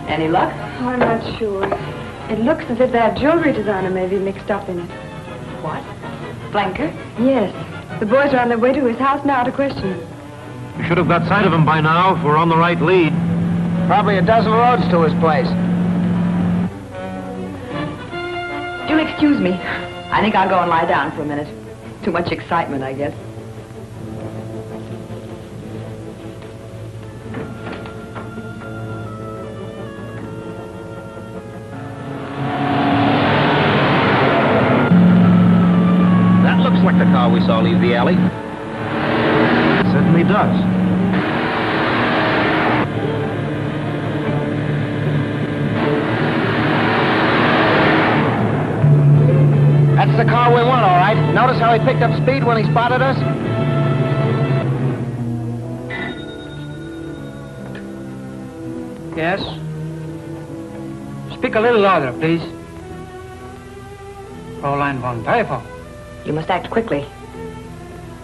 Any luck? Oh, I'm not sure. It looks as if that jewelry designer may be mixed up in it. What? Flanker? Yes. The boys are on their way to his house now to question him. We should have got sight of him by now if we're on the right lead. Probably a dozen roads to his place. You'll excuse me. I think I'll go and lie down for a minute. Too much excitement, I guess. Like the car we saw leave the alley. It certainly does. That's the car we want, all right. Notice how he picked up speed when he spotted us? Yes? Speak a little louder, please. Fräulein von Teufel. You must act quickly.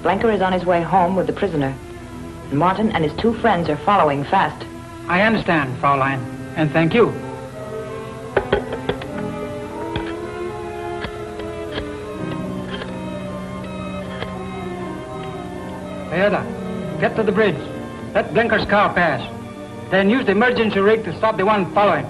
Blenker is on his way home with the prisoner. Martin and his 2 friends are following fast. I understand, Fräulein, and thank you. Toyota, get to the bridge. Let Blenker's car pass. Then use the emergency rig to stop the one following.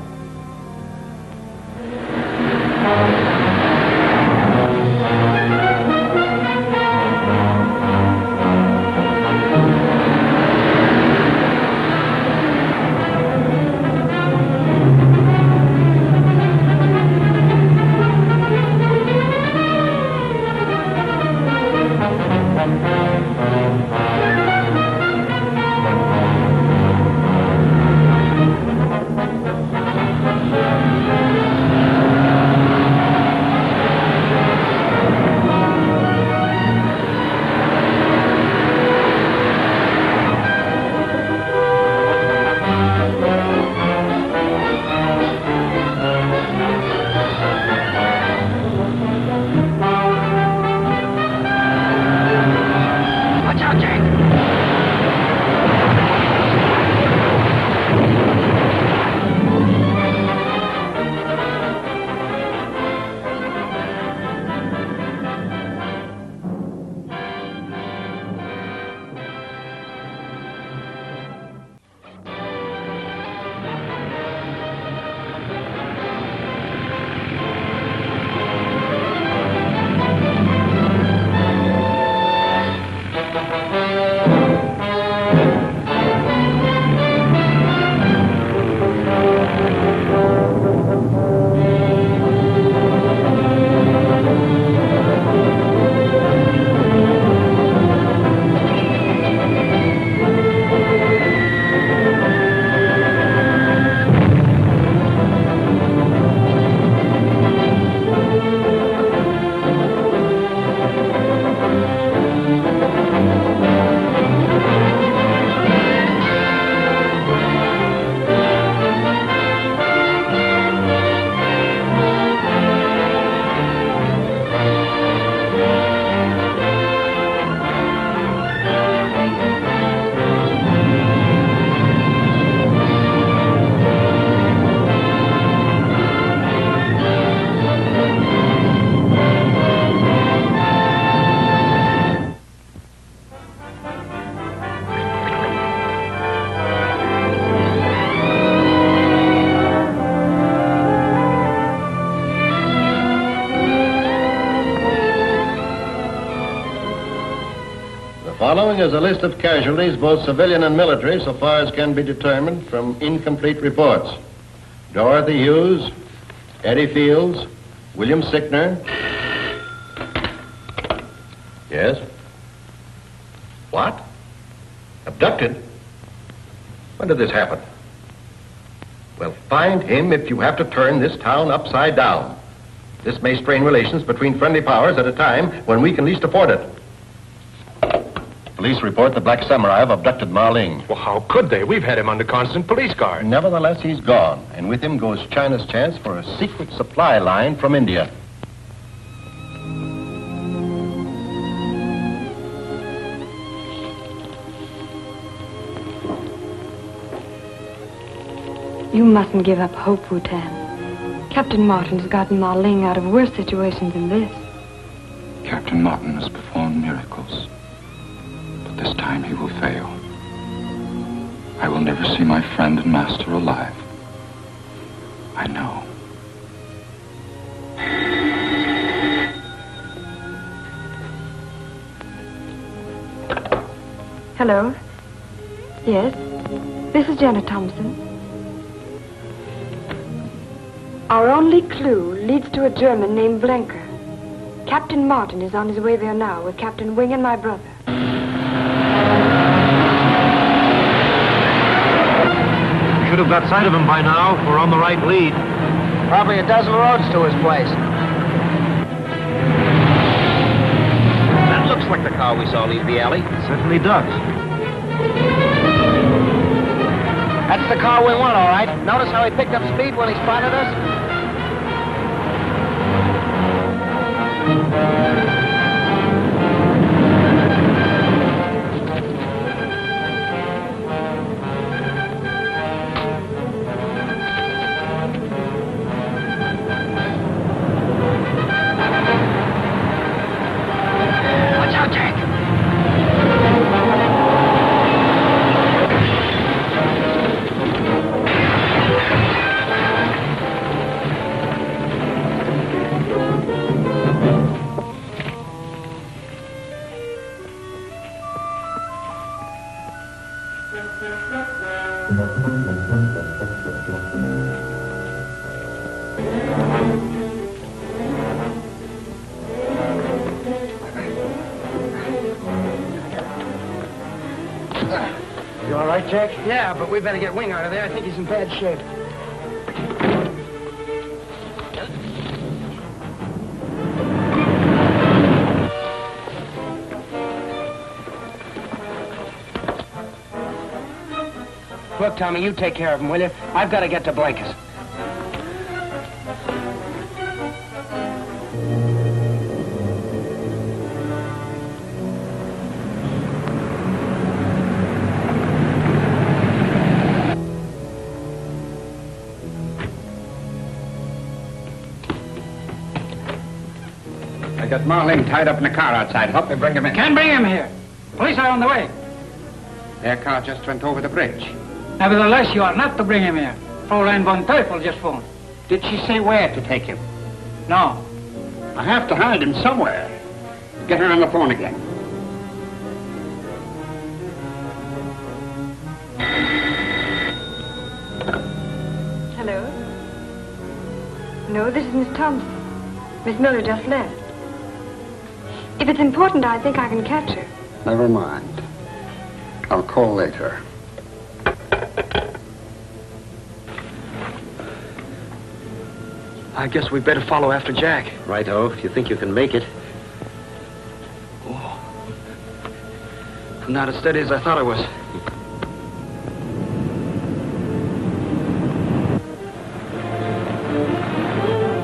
Following is a list of casualties, both civilian and military, so far as can be determined from incomplete reports. Dorothy Hughes, Eddie Fields, William Sickner. Yes? What? Abducted? When did this happen? Well, find him if you have to turn this town upside down. This may strain relations between friendly powers at a time when we can least afford it. Police report the Black Samurai have abducted Ma Ling. Well, how could they? We've had him under constant police guard. Nevertheless, he's gone, and with him goes China's chance for a secret supply line from India. You mustn't give up hope, Wu-Tan. Captain Martin's gotten Ma Ling out of worse situations than this. Captain Martin has performed miracles. But this time he will fail. I will never see my friend and master alive. I know. Hello? Yes? This is Janet Thompson. Our only clue leads to a German named Blenker. Captain Martin is on his way there now with Captain Wing and my brother. We should have got sight of him by now. We're on the right lead. Probably a dozen roads to his place. car we saw leave the alley. It certainly does. That's the car we want, all right. Notice how he picked up speed when he spotted us? Watch out, Jack. You all right, Jack? Yeah, but we better get Wing out of there. I think he's in bad shape. Look, Tommy, you take care of him, will you? I've got to get to Blankets. I got Marlin tied up in the car outside. Help me bring him in. Can't bring him here. Police are on the way. Their car just went over the bridge. Nevertheless, you are not to bring him here. Fräulein von Teufel just phoned. Did she say where to take him? No. I have to hide him somewhere. Get her on the phone again. Hello? No, this is Miss Thompson. Miss Miller just left. If it's important, I think I can catch her. Never mind. I'll call later. I guess we better follow after Jack. Righto, if you think you can make it. Oh. I'm not as steady as I thought I was.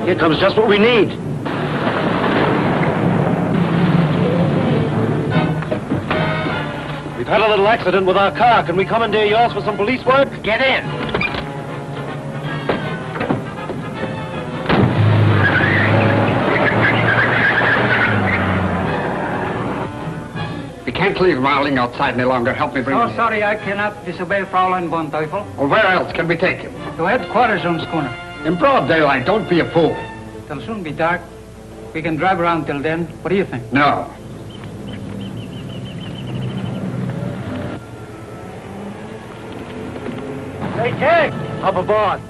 Here comes just what we need. We've had a little accident with our car. Can we commandeer yours for some police work? Get in. We can't leave Marling outside any longer. Help me bring him Oh, in. sorry, I cannot disobey Fräulein von Teufel. Well, where else can we take him? To headquarters on schooner. In broad daylight. Don't be a fool. It'll soon be dark. We can drive around till then. What do you think? No. Hey, Jack! Up aboard.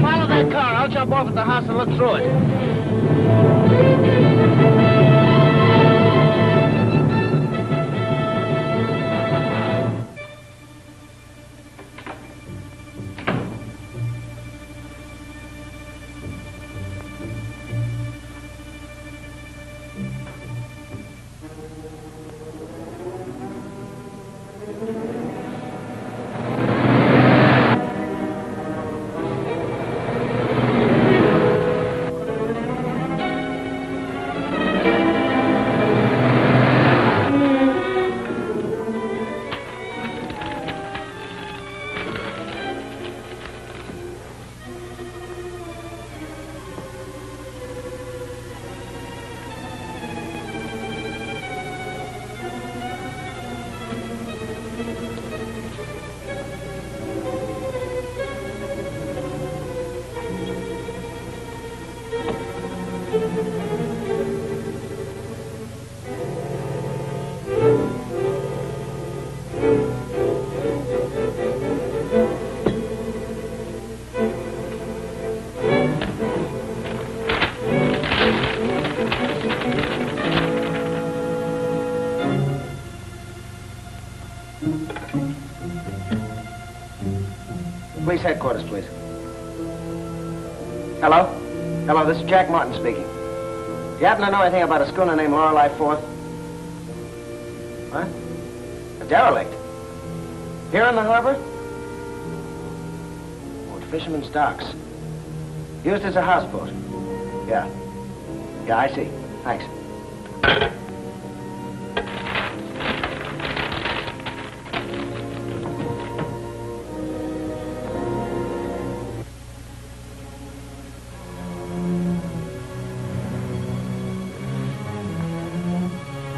Follow that car. I'll jump off at the house and look through it. Police headquarters, please. Hello? Hello, this is Jack Martin speaking. Do you happen to know anything about a schooner named Lorelei Fourth? What? A derelict? Here in the harbor? Oh, at Fisherman's Docks. Used as a houseboat. Yeah. Yeah, I see. Thanks.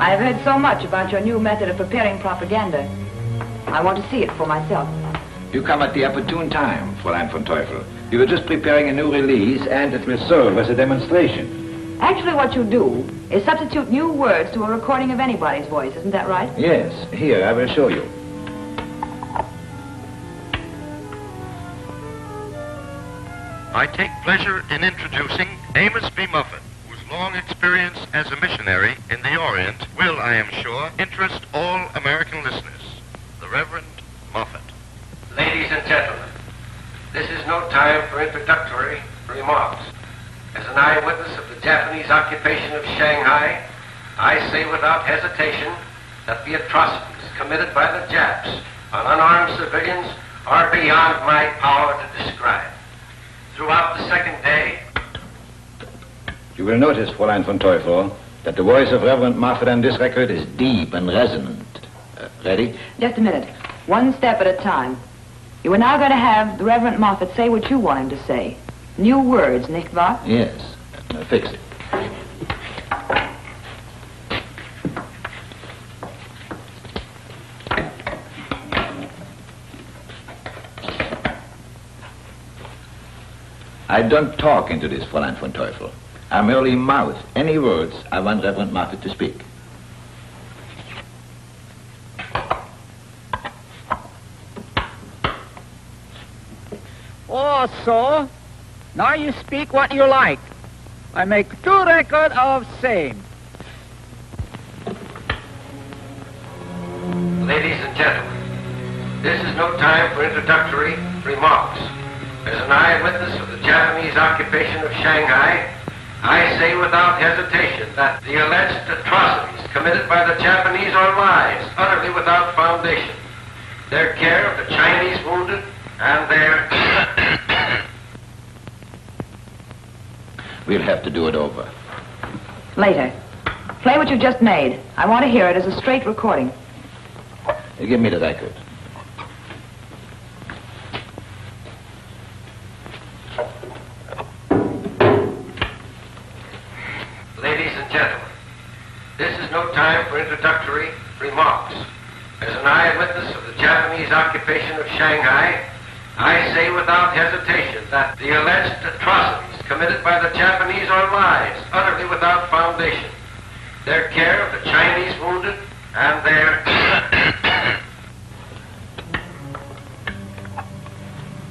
I've heard so much about your new method of preparing propaganda. I want to see it for myself. You come at the opportune time, Fräulein von Teufel. You were just preparing a new release, and it will serve as a demonstration. Actually, what you do is substitute new words to a recording of anybody's voice. Isn't that right? Yes. Here, I will show you. I take pleasure in introducing Amos B. Muffet, whose long experience as a missionary in the Orient will, I am sure, interest all American listeners. The Reverend Muffet. Ladies and gentlemen, this is no time for introductory remarks. As an eyewitness of the Japanese occupation of Shanghai, I say without hesitation that the atrocities committed by the Japs on unarmed civilians are beyond my power to describe. Throughout the second day, You will notice, Fräulein von Teufel, that the voice of Reverend Moffat on this record is deep and resonant. Ready? Just a minute. One step at a time. You are now going to have the Reverend Moffat say what you want him to say. New words, nicht wahr? Yes. Fix it. I don't talk into this, Fräulein von Teufel. I merely mouth any words I want Reverend Moffat to speak. Oh, so? Now you speak what you like. I make two record of same. ladies and gentlemen, this is no time for introductory remarks. As an eyewitness of the Japanese occupation of Shanghai, I say without hesitation that the alleged atrocities committed by the Japanese are lies, utterly without foundation. Their care of the Chinese wounded and their... We'll have to do it over. Later. Play what you just made. I want to hear it as a straight recording. Give me the record. Ladies and gentlemen, this is no time for introductory remarks. As an eyewitness of the Japanese occupation of Shanghai, I say without hesitation that the alleged atrocities committed by the Japanese are lies, utterly without foundation. Their care of the Chinese wounded and their...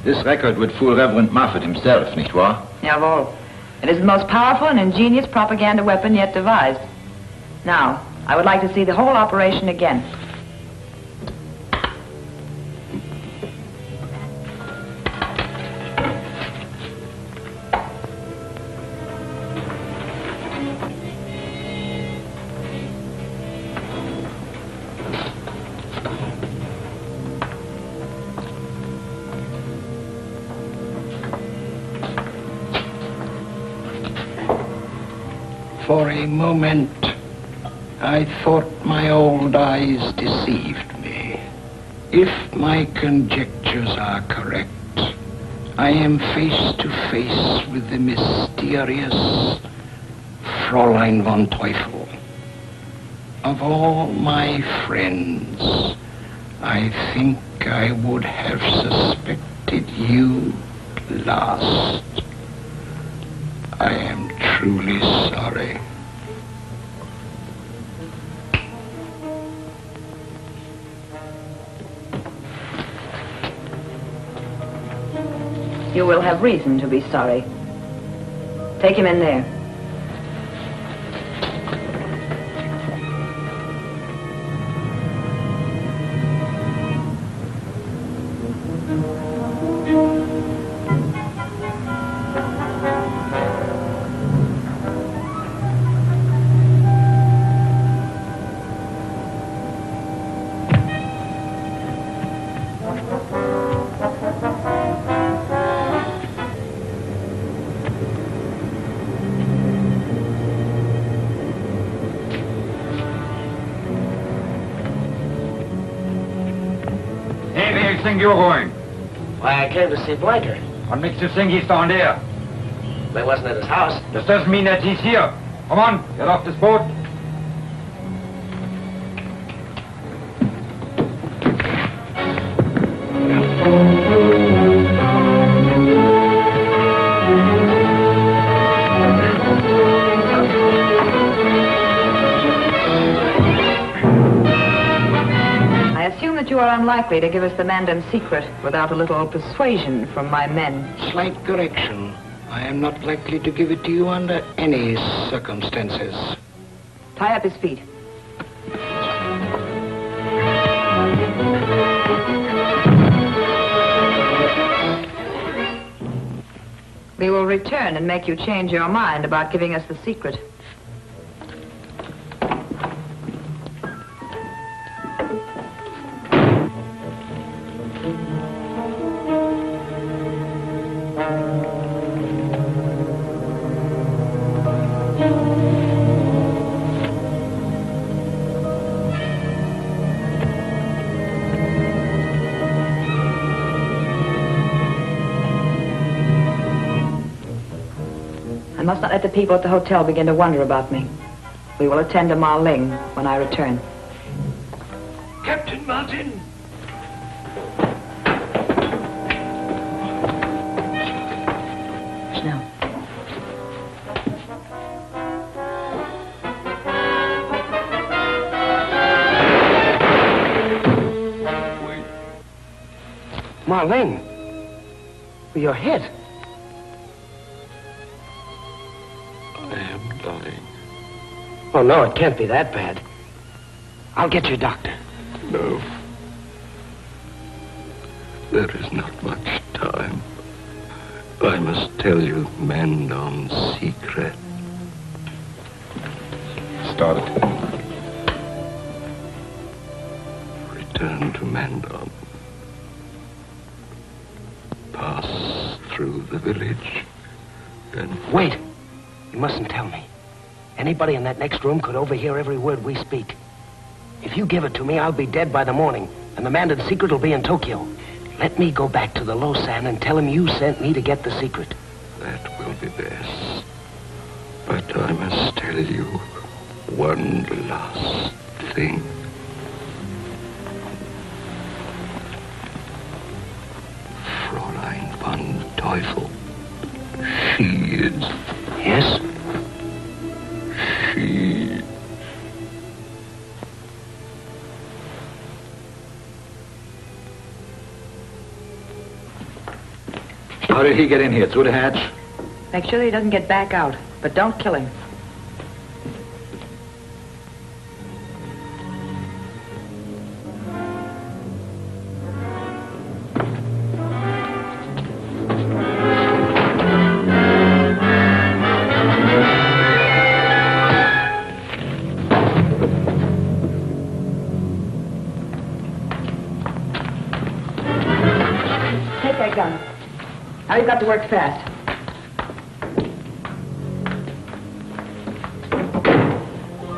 This record would fool Reverend Moffat himself, nicht wahr? Jawohl. It is the most powerful and ingenious propaganda weapon yet devised. Now, I would like to see the whole operation again. For a moment, I thought my old eyes deceived me. If my conjectures are correct, I am face to face with the mysterious Fräulein von Teufel. Of all my friends, I think I would have suspected you last. I am truly sorry. You will have reason to be sorry. Take him in there. Hey, where you think you're going? Why, I came to see Blanker. What makes you think he's down there? They wasn't at his house. This doesn't mean that he's here. Come on, get off this boat. You are unlikely to give us the Mandon secret without a little persuasion from my men. Slight correction. I am not likely to give it to you under any circumstances. Tie up his feet. We will return and make you change your mind about giving us the secret. I must not let the people at the hotel begin to wonder about me. We will attend to Ma Ling when I return. Captain Martin! Now. Ma Ling, you're hit. Oh, no, it can't be that bad. I'll get you a doctor. No. There is not much time. I must tell you Mandon's secret. Start it. Return to Mandon. Pass through the village and... Wait. You mustn't tell me. Anybody in that next room could overhear every word we speak. If you give it to me, I'll be dead by the morning, and the Mandon secret will be in Tokyo. Let me go back to the Losan and tell him you sent me to get the secret. That will be best. But I must tell you one last thing. Fräulein von Teufel. She is... Yes? She... How did he get in here? Through the hatch? Make sure that he doesn't get back out, but don't kill him. Take that gun. Now you've got to work fast.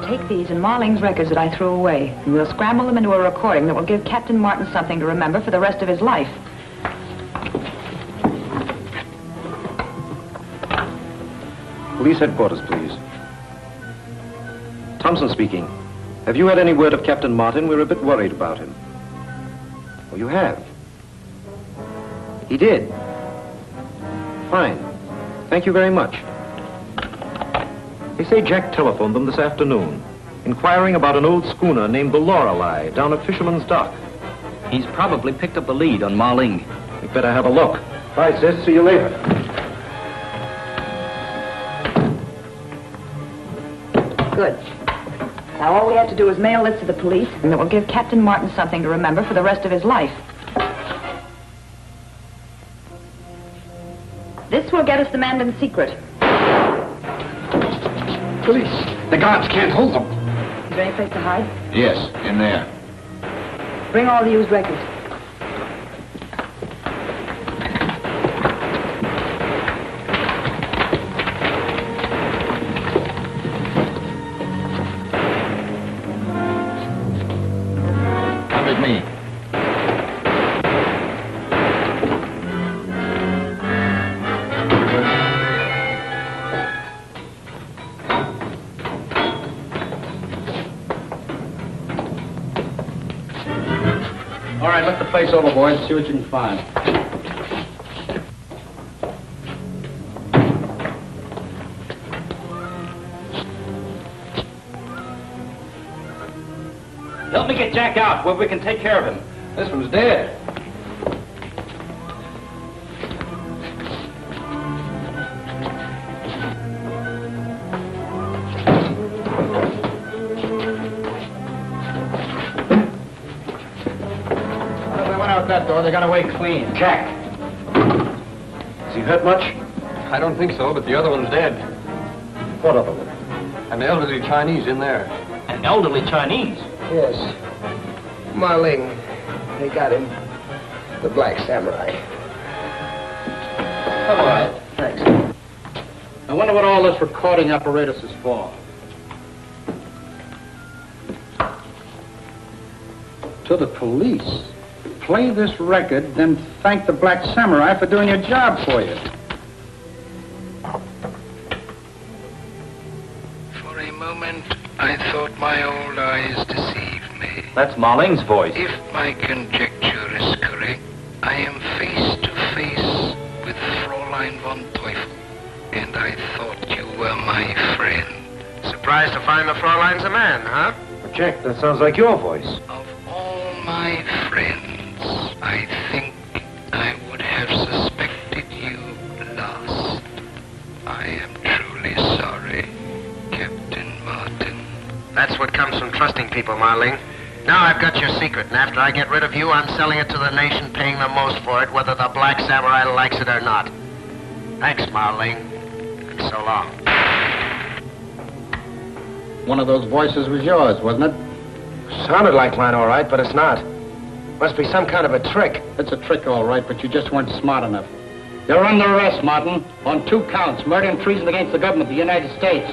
Take these and Ma Ling's records that I threw away, and we'll scramble them into a recording that will give Captain Martin something to remember for the rest of his life. Police headquarters, please. Thompson speaking. Have you had any word of Captain Martin? We're a bit worried about him. Oh, you have? He did? Fine. Thank you very much. They say Jack telephoned them this afternoon, inquiring about an old schooner named the Lorelei down at Fisherman's Dock. He's probably picked up the lead on Ma Ling. We'd better have a look. Bye, sis. See you later. Good. Now all we have to do is mail this to the police, and it will give Captain Martin something to remember for the rest of his life. This will get us the Mandon secret. Police. The guards can't hold them. Is there any place to hide? Yes, in there. Bring all the used records. Come with me. All right, look the place over, boys. See what you can find. Help me get Jack out where we can take care of him. This one's dead. They went out that door. They got away clean. Jack. Is he hurt much? I don't think so, but the other one's dead. What other one? An elderly Chinese in there. An elderly Chinese? Yes. Ma Ling. They got him. The Black Samurai. All right. Thanks. I wonder what all this recording apparatus is for. To the police. Play this record, then thank the Black Samurai for doing your job for you. For a moment, I thought my old eyes deceived me. That's Marling's voice. If my conjecture is correct, I am face to face with Fräulein von Teufel, and I thought you were my friend. Surprised to find the Fräulein's a man, huh? Well, Jack, that sounds like your voice. Of all my friends, I think I would have suspected you last. I am truly sorry, Captain Martin. That's what comes from trusting people, Ma Ling. Now I've got your secret, and after I get rid of you, I'm selling it to the nation, paying the most for it, whether the Black Samurai likes it or not. Thanks, Ma Ling. And so long. One of those voices was yours, wasn't it? Sounded like mine, all right, but it's not. Must be some kind of a trick. It's a trick, all right, but you just weren't smart enough. You're under arrest, Martin, on 2 counts, murder and treason against the government of the United States.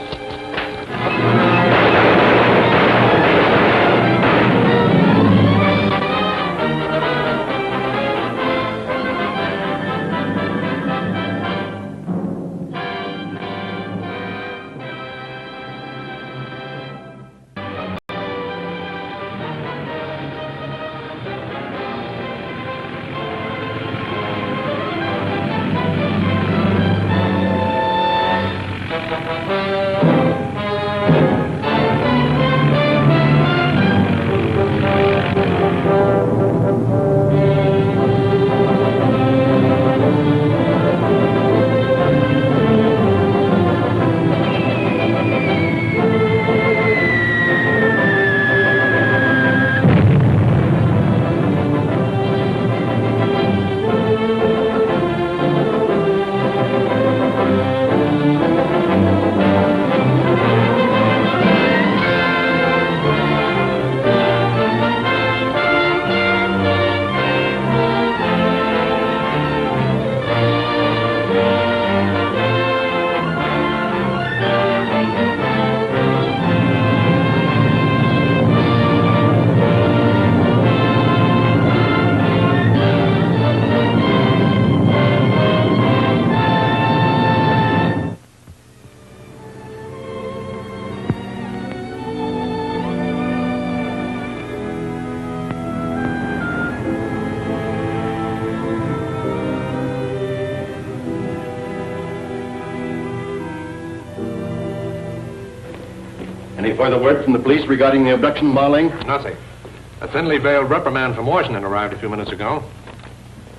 Any further word from the police regarding the abduction, Marling? Nothing. A thinly veiled reprimand from Washington arrived a few minutes ago.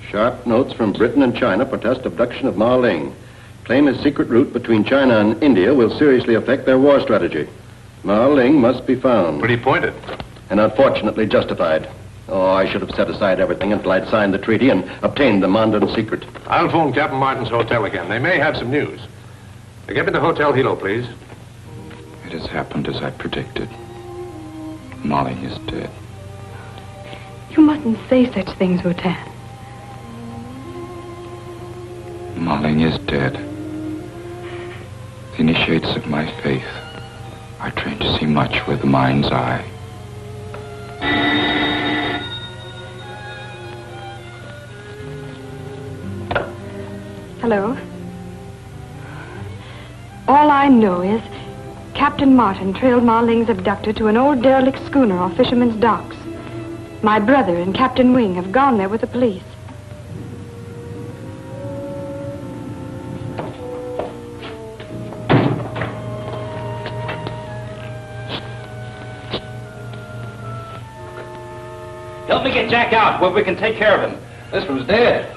Sharp notes from Britain and China protest abduction of Ma Ling. Claim his secret route between China and India will seriously affect their war strategy. Ma Ling must be found. Pretty pointed. And unfortunately justified. Oh, I should have set aside everything until I'd signed the treaty and obtained the Mandon secret. I'll phone Captain Martin's hotel again. They may have some news. Get me the Hotel Hilo, please. It has happened as I predicted. Molly is dead. You mustn't say such things, Rutan. Molly is dead. The initiates of my faith are trained to see much with the mind's eye. Hello. All I know is Captain Martin trailed Ma Ling's abductor to an old derelict schooner off Fisherman's Docks. My brother and Captain Wing have gone there with the police. Help me get Jack out where we can take care of him. This one's dead.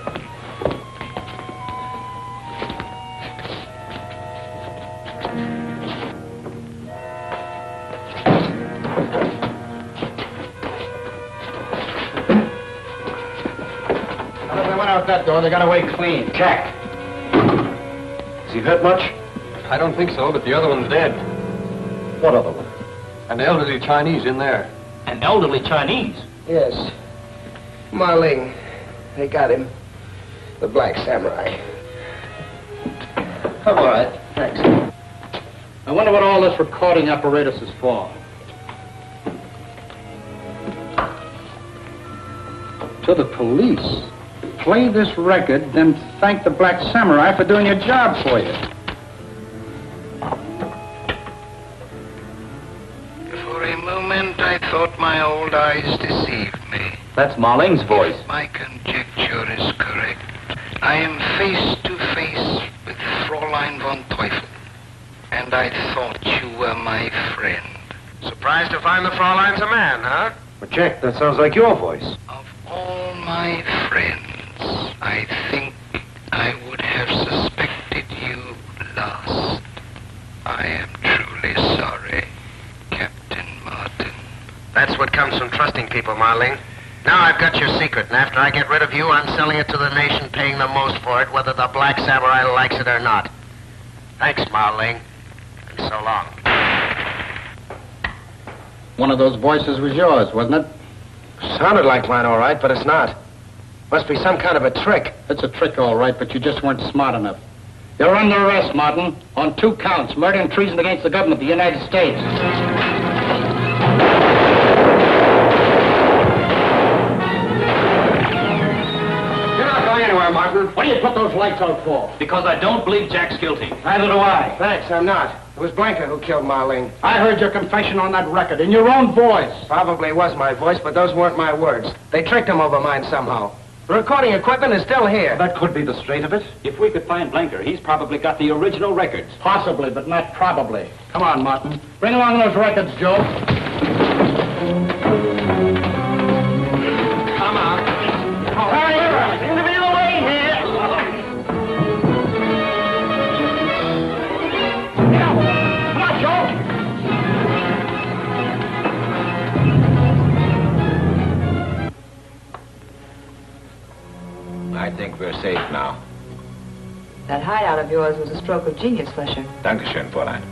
They went out that door. They got away clean. Jack. Is he hurt much? I don't think so, but the other one's dead. What other one? An elderly Chinese in there. An elderly Chinese? Yes. Ma Ling. They got him. The Black Samurai. I'm all right. Thanks. I wonder what all this recording apparatus is for. To the police. Play this record, then thank the Black Samurai for doing your job for you. For a moment, I thought my old eyes deceived me. That's Ma Ling's voice. My conjecture is correct. I am face to face with Fräulein von Teufel, and I thought you were my friend. Surprised to find the Fräulein's a man, huh? But Jack, that sounds like your voice. Of all my friends, I think I would have suspected you last. I am truly sorry, Captain Martin. That's what comes from trusting people, Ma Ling. Now I've got your secret, and after I get rid of you, I'm selling it to the nation, paying the most for it, whether the Black Samurai likes it or not. Thanks, Ma Ling, and so long. One of those voices was yours, wasn't it? Sounded like mine, all right, but it's not. Must be some kind of a trick. It's a trick, all right, but you just weren't smart enough. You're under arrest, Martin, on 2 counts, murder and treason against the government of the United States. Anywhere, Martin. What do you put those lights out for? Because I don't believe Jack's guilty. Neither do I. Thanks, I'm not. It was Blanca who killed Ma Ling. I heard your confession on that record, in your own voice. Probably was my voice, but those weren't my words. They tricked him over mine somehow. The recording equipment is still here. That could be the straight of it. If we could find Blanker, he's probably got the original records. Possibly, but not probably. Come on, Martin. Bring along those records, Joe. Come on. Hurry, seem to be the way here. Come on, Joe. I think we're safe now. That hideout of yours was a stroke of genius, Flesher. Dankeschön, Fräulein.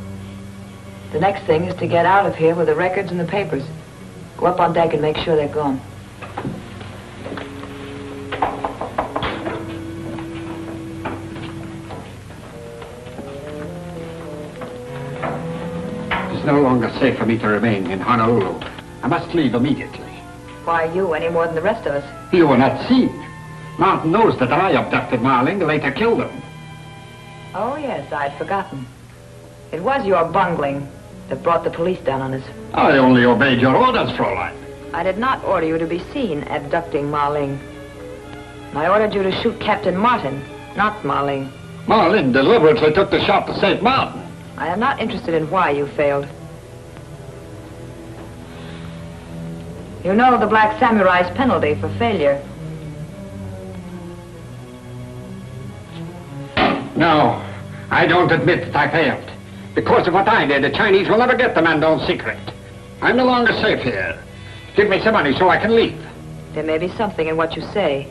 The next thing is to get out of here with the records and the papers. Go up on deck and make sure they're gone. It's no longer safe for me to remain in Honolulu. I must leave immediately. Why you any more than the rest of us? You were not seen. Martin knows that I abducted Ma Ling, later killed him. Oh, yes, I'd forgotten. It was your bungling that brought the police down on us. I only obeyed your orders, Fräulein. I did not order you to be seen abducting Ma Ling. I ordered you to shoot Captain Martin, not Ma Ling. Ma Ling deliberately took the shot to save Martin. I am not interested in why you failed. You know the Black Samurai's penalty for failure. No, I don't admit that I failed. Because of what I did, the Chinese will never get the Mandon secret. I'm no longer safe here. Give me some money so I can leave. There may be something in what you say.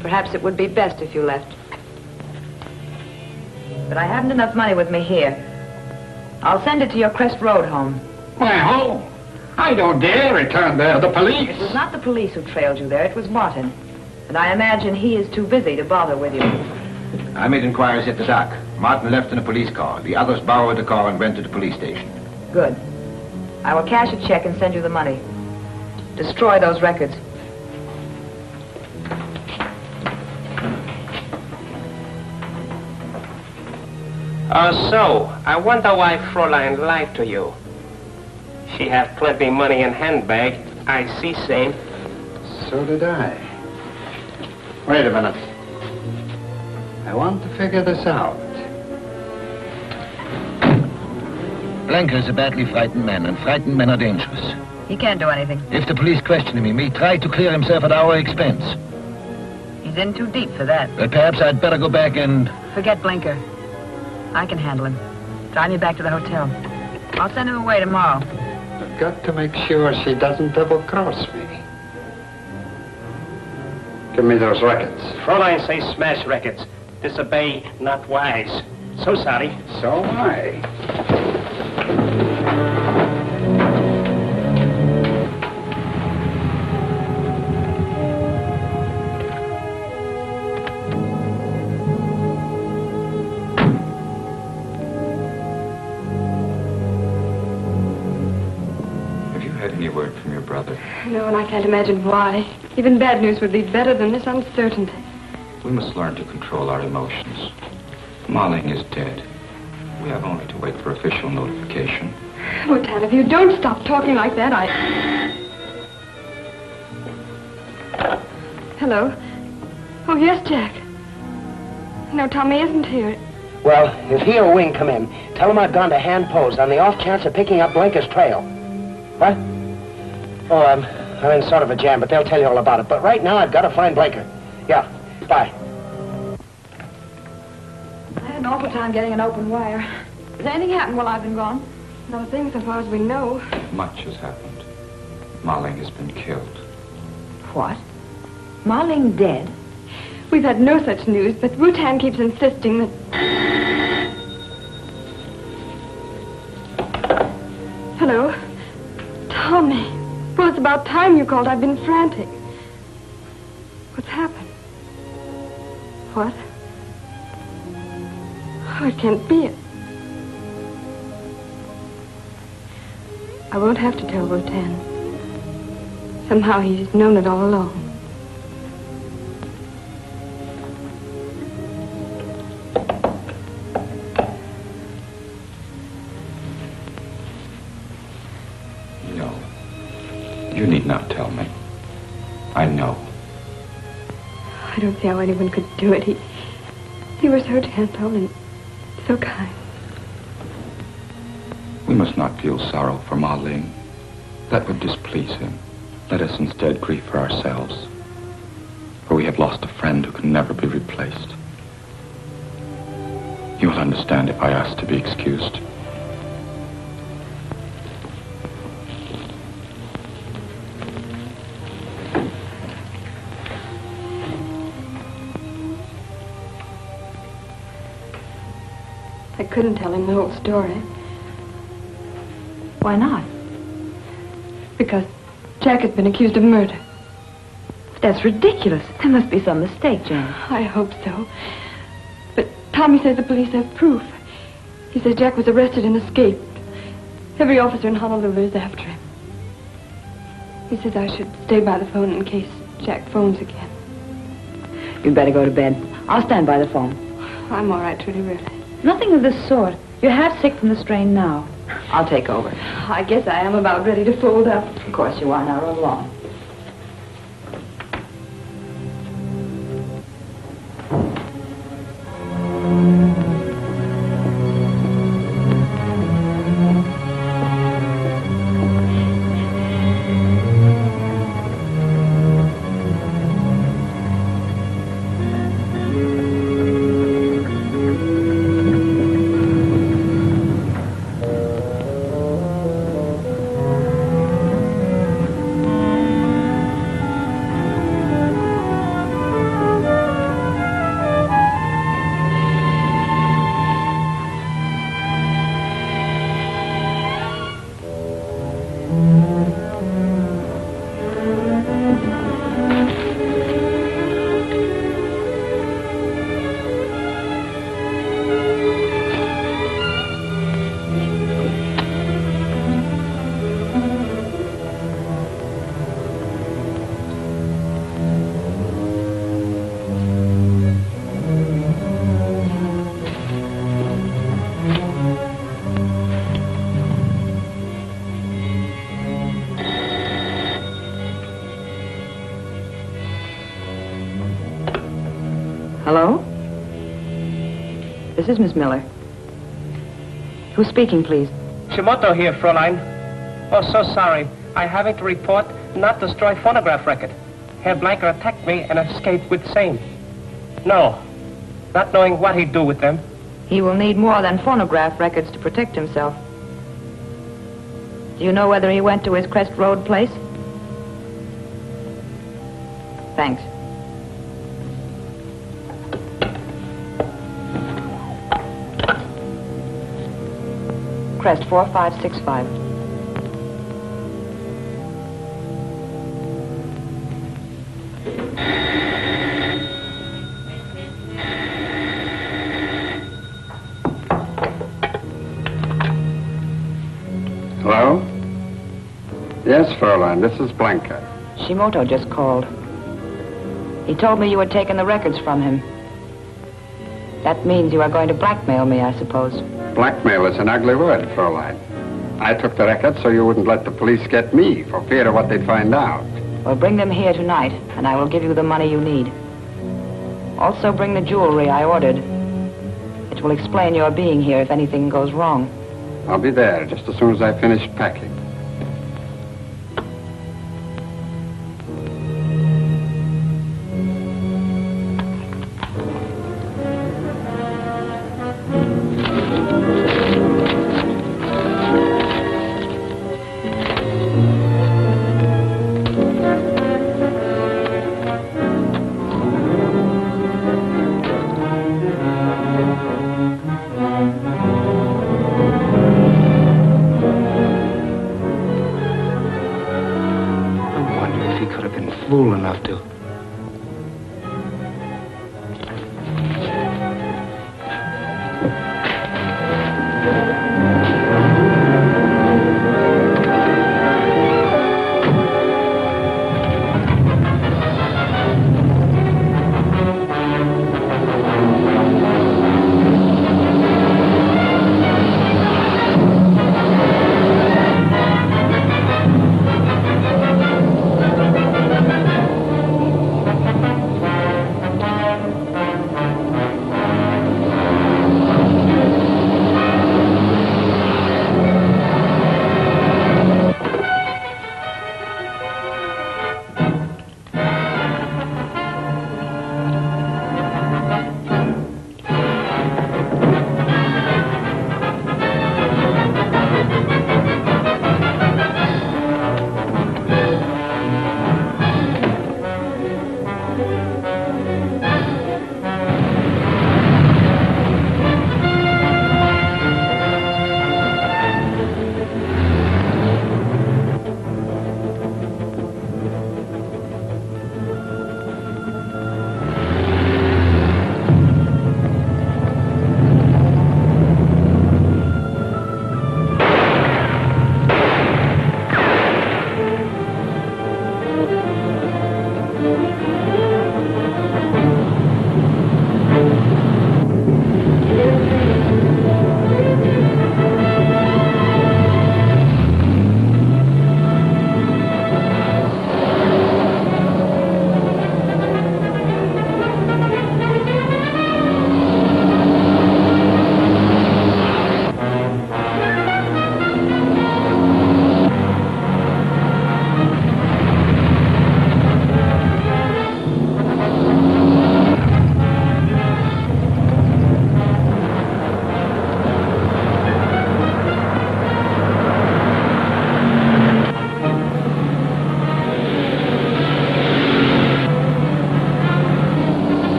Perhaps it would be best if you left. But I haven't enough money with me here. I'll send it to your Crest Road home. My home? I don't dare return there. The police. It was not the police who trailed you there. It was Martin. And I imagine he is too busy to bother with you. I made inquiries at the dock. Martin left in a police car. The others borrowed the car and went to the police station. Good. I will cash a check and send you the money. Destroy those records. So, I wonder why Fräulein lied to you. She have plenty money in handbag. I see same. So did I. Wait a minute. I want to figure this out. Blanker's a badly frightened man, and frightened men are dangerous. He can't do anything. If the police question him, he tried to clear himself at our expense. He's in too deep for that. But perhaps I'd better go back and... Forget Blinker. I can handle him. Drive me back to the hotel. I'll send him away tomorrow. I've got to make sure she doesn't double-cross me. Give me those records. Fräulein say smash records. Disobey, not wise. So sorry. So am I. Any word from your brother? No, and I can't imagine why. Even bad news would be better than this uncertainty. We must learn to control our emotions. Marling is dead. We have only to wait for official notification. Lieutenant, if you don't stop talking like that, Hello? Oh, yes, Jack. No, Tommy isn't here. Well, if he or Wing come in, tell him I've gone to hand pose on the off chance of picking up Blinker's trail. What? Oh, I'm in sort of a jam, but they'll tell you all about it. But right now, I've got to find Blinker. Yeah, bye. I had an awful time getting an open wire. Has anything happened while I've been gone? Not a thing so far as we know. Much has happened. Marling has been killed. What? Marling dead? We've had no such news, but Rutan keeps insisting that... Hello? Tommy. Well, it's about time you called. I've been frantic. What's happened? What? Oh, it can't be it. I won't have to tell Rutan. Somehow he's known it all along. You need not tell me. I know. I don't see how anyone could do it. He was so gentle and so kind. We must not feel sorrow for Marling. That would displease him. Let us instead grieve for ourselves. For we have lost a friend who can never be replaced. You will understand if I ask to be excused. I couldn't tell him the whole story. Why not? Because Jack has been accused of murder. That's ridiculous. There must be some mistake, Jane. I hope so. But Tommy says the police have proof. He says Jack was arrested and escaped. Every officer in Honolulu is after him. He says I should stay by the phone in case Jack phones again. You'd better go to bed. I'll stand by the phone. I'm all right, Trudy, really. Nothing of this sort. You're half sick from the strain now. I'll take over. I guess I am about ready to fold up. Of course you are. Now roll along. Hello? This is Miss Miller. Who's speaking, please? Shimoto here, Fräulein. Oh, so sorry. I have it to report not destroy phonograph record. Herr Blanker attacked me and escaped with same. No, not knowing what he'd do with them. He will need more than phonograph records to protect himself. Do you know whether he went to his Crest Road place? Thanks. Crest 4565. Hello? Yes, Fräulein, this is Blanca. Shimoto just called. He told me you had taken the records from him. That means you are going to blackmail me, I suppose. Blackmail is an ugly word, Fräulein. I took the records so you wouldn't let the police get me for fear of what they'd find out. Well, bring them here tonight, and I will give you the money you need. Also bring the jewelry I ordered. It will explain your being here if anything goes wrong. I'll be there just as soon as I finish packing. Fool enough to.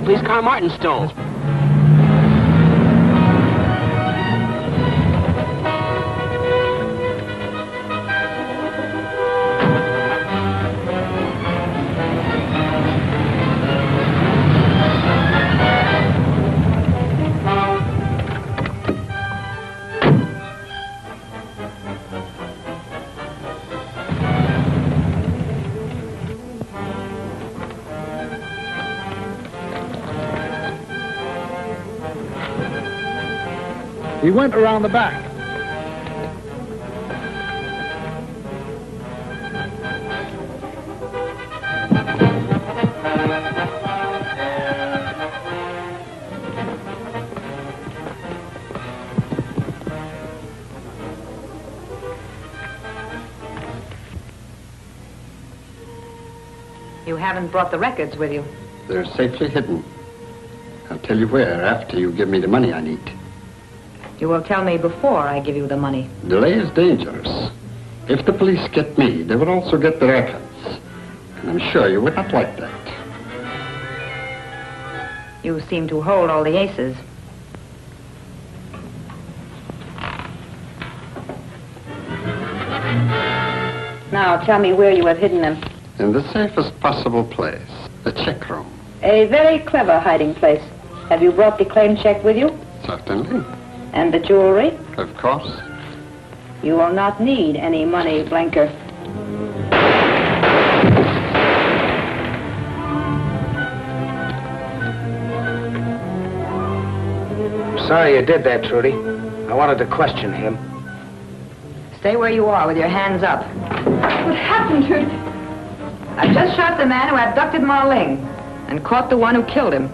Police car Martin stole. He went around the back. You haven't brought the records with you. They're safely hidden. I'll tell you where after you give me the money I need. You will tell me before I give you the money. Delay is dangerous. If the police get me, they will also get the records. And I'm sure you would not like that. You seem to hold all the aces. Now, tell me where you have hidden them. In the safest possible place, the check room. A very clever hiding place. Have you brought the claim check with you? Certainly. And the jewelry? Of course. You will not need any money, Blanker. Sorry you did that, Trudy. I wanted to question him. Stay where you are with your hands up. What happened, Trudy? I've just shot the man who abducted Ma Ling and caught the one who killed him.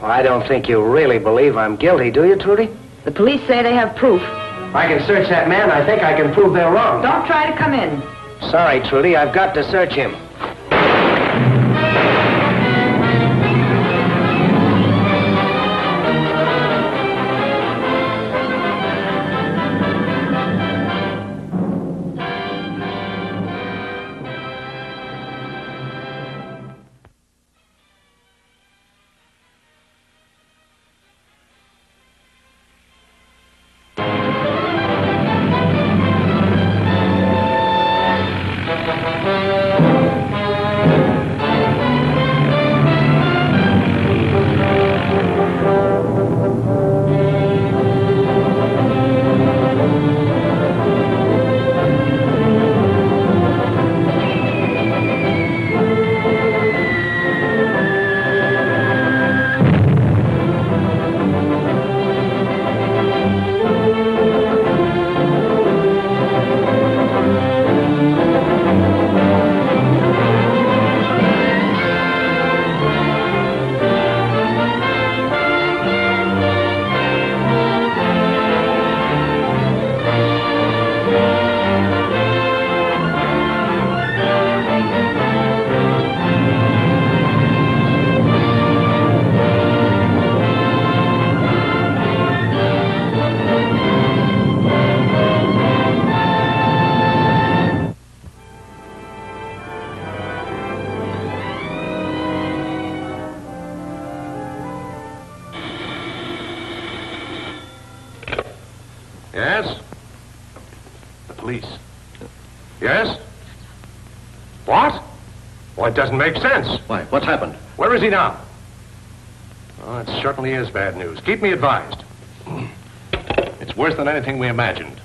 Well, I don't think you really believe I'm guilty, do you, Trudy? The police say they have proof. If I can search that man, I think I can prove they're wrong. Don't try to come in. Sorry, Trudy, I've got to search him. Yes? The police. Yes? What? Well, it doesn't make sense. Why, what's happened? Where is he now? Oh, it certainly is bad news. Keep me advised. It's worse than anything we imagined.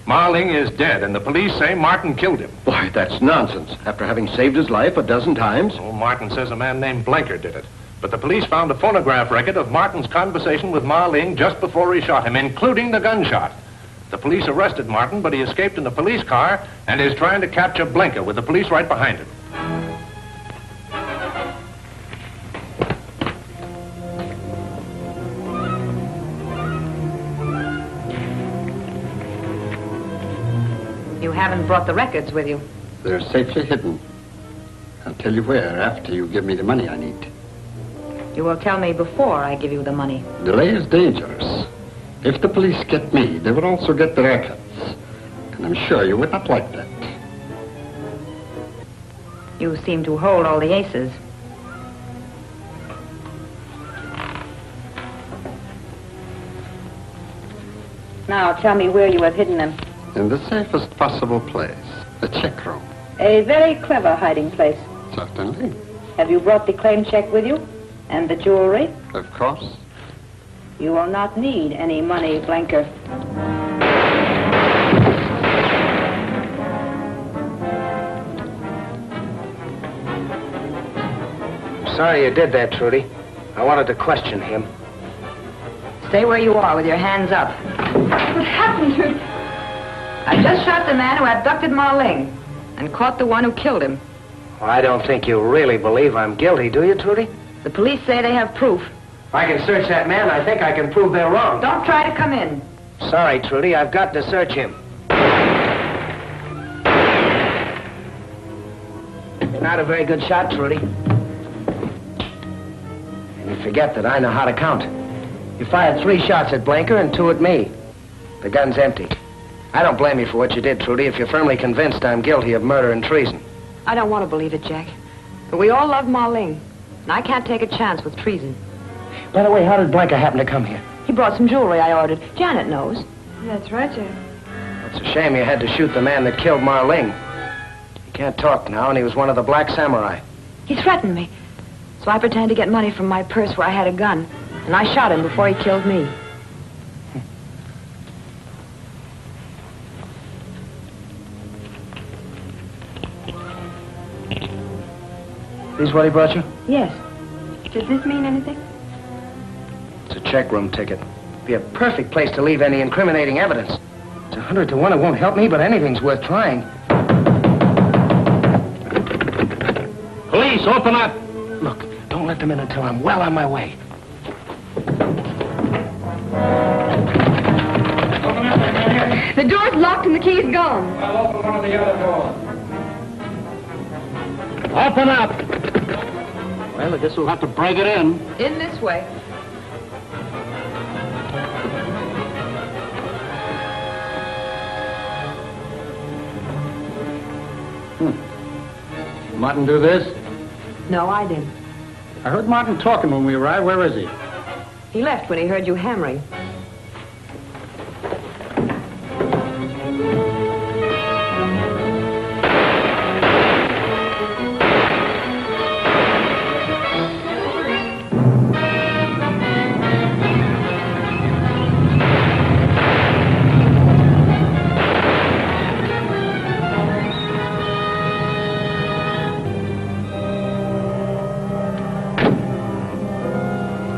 Ma Ling is dead, and the police say Martin killed him. Why, that's nonsense. After having saved his life a dozen times. Oh, Martin says a man named Blanker did it. But the police found a phonograph record of Martin's conversation with Ma Ling just before he shot him, including the gunshot. The police arrested Martin, but he escaped in the police car and is trying to capture Blanker with the police right behind him. You haven't brought the records with you. They're safely hidden. I'll tell you where after you give me the money I need. You will tell me before I give you the money. Delay is dangerous. If the police get me, they will also get the records. And I'm sure you would not like that. You seem to hold all the aces. Now, tell me where you have hidden them. In the safest possible place, the check room. A very clever hiding place. Certainly. Have you brought the claim check with you? And the jewelry? Of course. You will not need any money, Blanker. Sorry you did that, Trudy. I wanted to question him. Stay where you are with your hands up. What happened to... I just shot the man who abducted Ma Ling and caught the one who killed him. Well, I don't think you really believe I'm guilty, do you, Trudy? The police say they have proof. If I can search that man, I think I can prove they're wrong. Don't try to come in. Sorry, Trudy, I've got to search him. You're not a very good shot, Trudy. And you forget that I know how to count. You fired 3 shots at Blanker and 2 at me. The gun's empty. I don't blame you for what you did, Trudy, if you're firmly convinced I'm guilty of murder and treason. I don't want to believe it, Jack. But we all love Ma Ling, and I can't take a chance with treason. By the way, how did Blanker happen to come here? He brought some jewelry I ordered. Janet knows. That's right, Jack. It's a shame you had to shoot the man that killed Ma Ling. He can't talk now, and he was one of the black samurai. He threatened me. So I pretended to get money from my purse where I had a gun, and I shot him before he killed me. These what he brought you? Yes. Does this mean anything? It's a check room ticket. Be a perfect place to leave any incriminating evidence. It's 100 to 1 it won't help me, but anything's worth trying. Police, open up! Look, don't let them in until I'm well on my way. The door's locked and the key's gone. I'll open one of the other doors. Open up! Well, I guess we'll have to break it in. In this way. Martin do this? No, I didn't. I heard Martin talking when we arrived. Where is he? He left when he heard you hammering.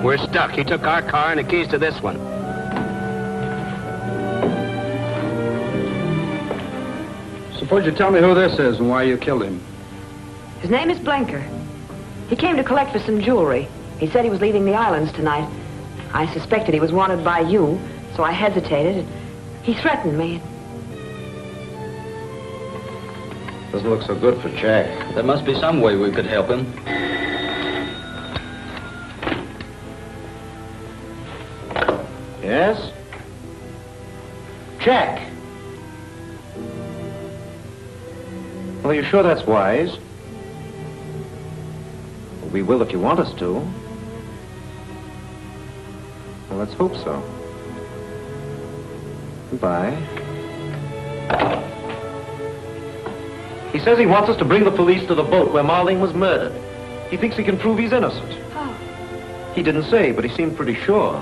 We're stuck. He took our car and the keys to this one. Suppose you tell me who this is and why you killed him. His name is Blanker. He came to collect for some jewelry. He said he was leaving the islands tonight. I suspected he was wanted by you, so I hesitated. He threatened me. Doesn't look so good for Jack. There must be some way we could help him. Yes? Jack! Well, you're sure that's wise? Well, we will if you want us to. Well, let's hope so. Goodbye. He says he wants us to bring the police to the boat where Ma Ling was murdered. He thinks he can prove he's innocent. Oh. He didn't say, but he seemed pretty sure.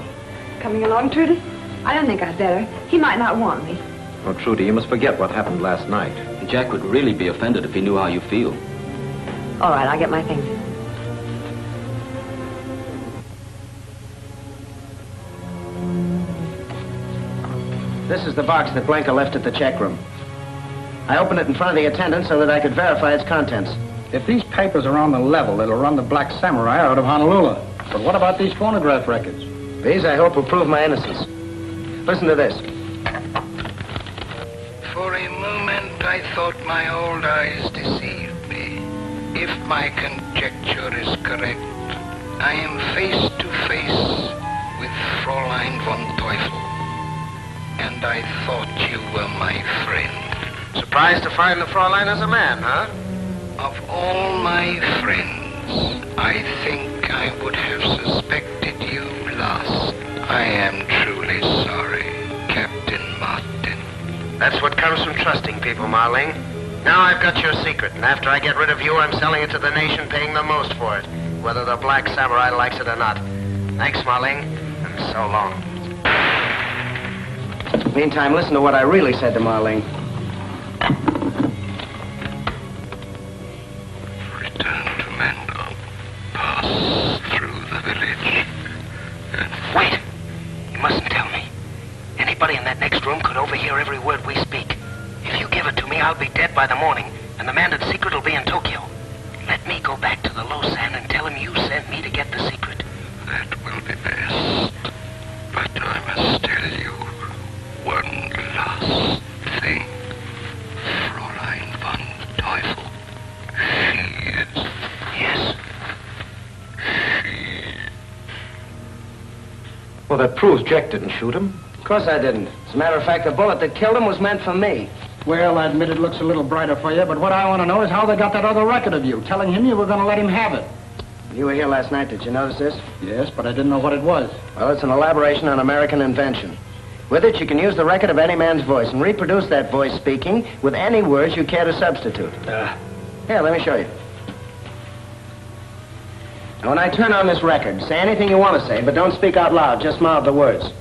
Coming along, Trudy? I don't think I'd better. He might not want me. Oh, Trudy, you must forget what happened last night. Jack would really be offended if he knew how you feel. All right, I'll get my things. This is the box that Blanker left at the check room. I opened it in front of the attendant so that I could verify its contents. If these papers are on the level, it'll run the Black Samurai out of Honolulu. But what about these phonograph records? These, I hope, will prove my innocence. Listen to this. For a moment, I thought my old eyes deceived me. If my conjecture is correct, I am face to face with Fräulein von Teufel. And I thought you were my friend. Surprised to find the Fräulein as a man, huh? Of all my friends, I think I would have suspected you last. I am truly sorry, Captain Martin. That's what comes from trusting people, Ma Ling. Now I've got your secret, and after I get rid of you, I'm selling it to the nation, paying the most for it, whether the Black Samurai likes it or not. Thanks, Ma Ling, and so long. Meantime, listen to what I really said to Ma Ling. Return to Mandon. Pass through the village. Wait! You must word we speak. If you give it to me, I'll be dead by the morning, and the Mandon secret will be in Tokyo. Let me go back to the Losan and tell him you sent me to get the secret. That will be best. But I must tell you one last thing. Fräulein von Teufel. She is... Yes? Well, that proves Jack didn't shoot him. Of course I didn't. As a matter of fact, the bullet that killed him was meant for me. Well, I admit it looks a little brighter for you, but what I want to know is how they got that other record of you, telling him you were going to let him have it. You were here last night. Did you notice this? Yes, but I didn't know what it was. Well, it's an elaboration on American invention. With it, you can use the record of any man's voice and reproduce that voice speaking with any words you care to substitute. Here, let me show you. Now, when I turn on this record, say anything you want to say, but don't speak out loud. Just mouth the words.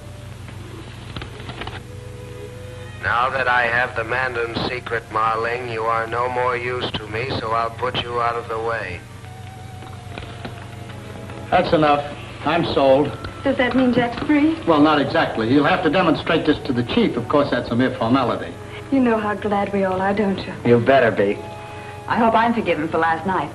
Now that I have the Mandon secret, Marling, you are no more use to me, so I'll put you out of the way. That's enough. I'm sold. Does that mean Jack's free? Well, not exactly. You'll have to demonstrate this to the chief. Of course, that's a mere formality. You know how glad we all are, don't you? You better be. I hope I'm forgiven for last night.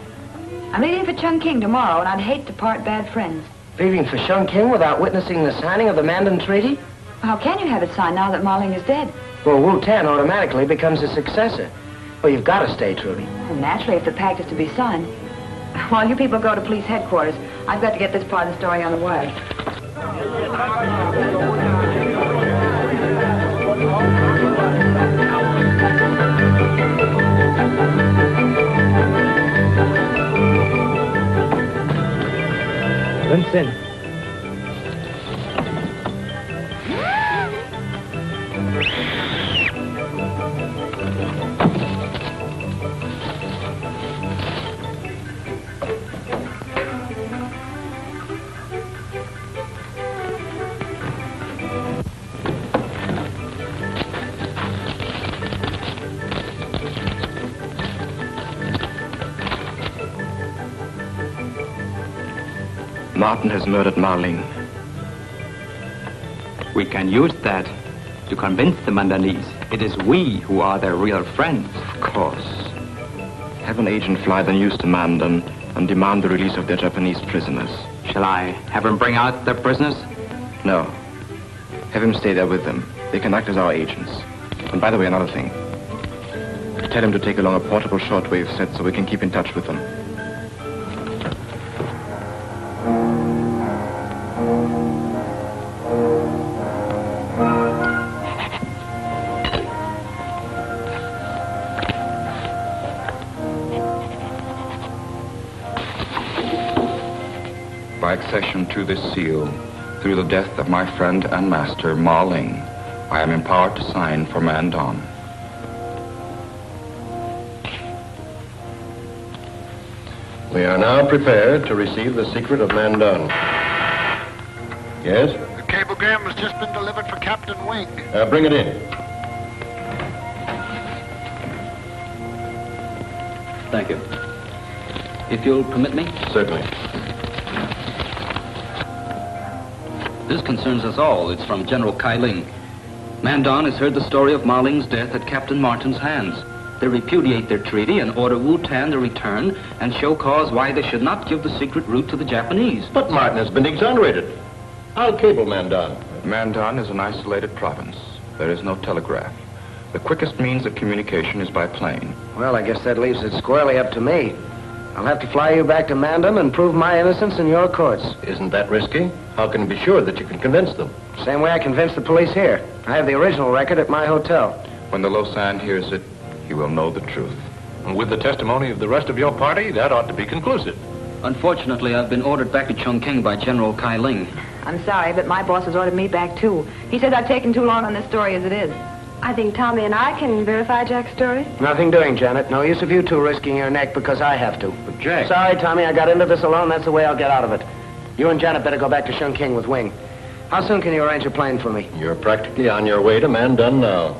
I'm leaving for Chungking tomorrow, and I'd hate to part bad friends. Leaving for Chungking without witnessing the signing of the Mandon Treaty? How can you have it signed now that Marling is dead? Well, Wu-Tan automatically becomes his successor. Well, you've got to stay true to him. Well, naturally, if the pact is to be signed. While you people go to police headquarters, I've got to get this part of the story on the wire. Vincent. Martin has murdered Marling. We can use that to convince the Mandonese it is we who are their real friends. Of course. Have an agent fly the news to Mandon and demand the release of their Japanese prisoners. Shall I have him bring out their prisoners? No. Have him stay there with them. They can act as our agents. And by the way, another thing. Tell him to take along a portable shortwave set so we can keep in touch with them. By accession to this seal, through the death of my friend and master, Marling, I am empowered to sign for Mandon. We are now prepared to receive the secret of Mandon. Yes? The cablegram has just been delivered for Captain Wing. Bring it in. Thank you. If you'll permit me? Certainly. This concerns us all. It's from General Kai Ling. Mandon has heard the story of Marling's death at Captain Martin's hands. They repudiate their treaty and order Wu-Tan to return and show cause why they should not give the secret route to the Japanese. But Martin has been exonerated. I'll cable Mandon. Mandon is an isolated province. There is no telegraph. The quickest means of communication is by plane. Well, I guess that leaves it squarely up to me. I'll have to fly you back to Mandon and prove my innocence in your courts. Isn't that risky? How can you be sure that you can convince them? Same way I convinced the police here. I have the original record at my hotel. When the Losan hears it, he will know the truth. And with the testimony of the rest of your party, that ought to be conclusive. Unfortunately, I've been ordered back to Chungking by General Kai Ling. I'm sorry, but my boss has ordered me back, too. He says I've taken too long on this story as it is. I think Tommy and I can verify Jack's story. Nothing doing, Janet. No use of you two risking your neck because I have to. But Jack... Sorry, Tommy, I got into this alone. That's the way I'll get out of it. You and Janet better go back to Chungking with Wing. How soon can you arrange a plane for me? You're practically on your way to Mandon now.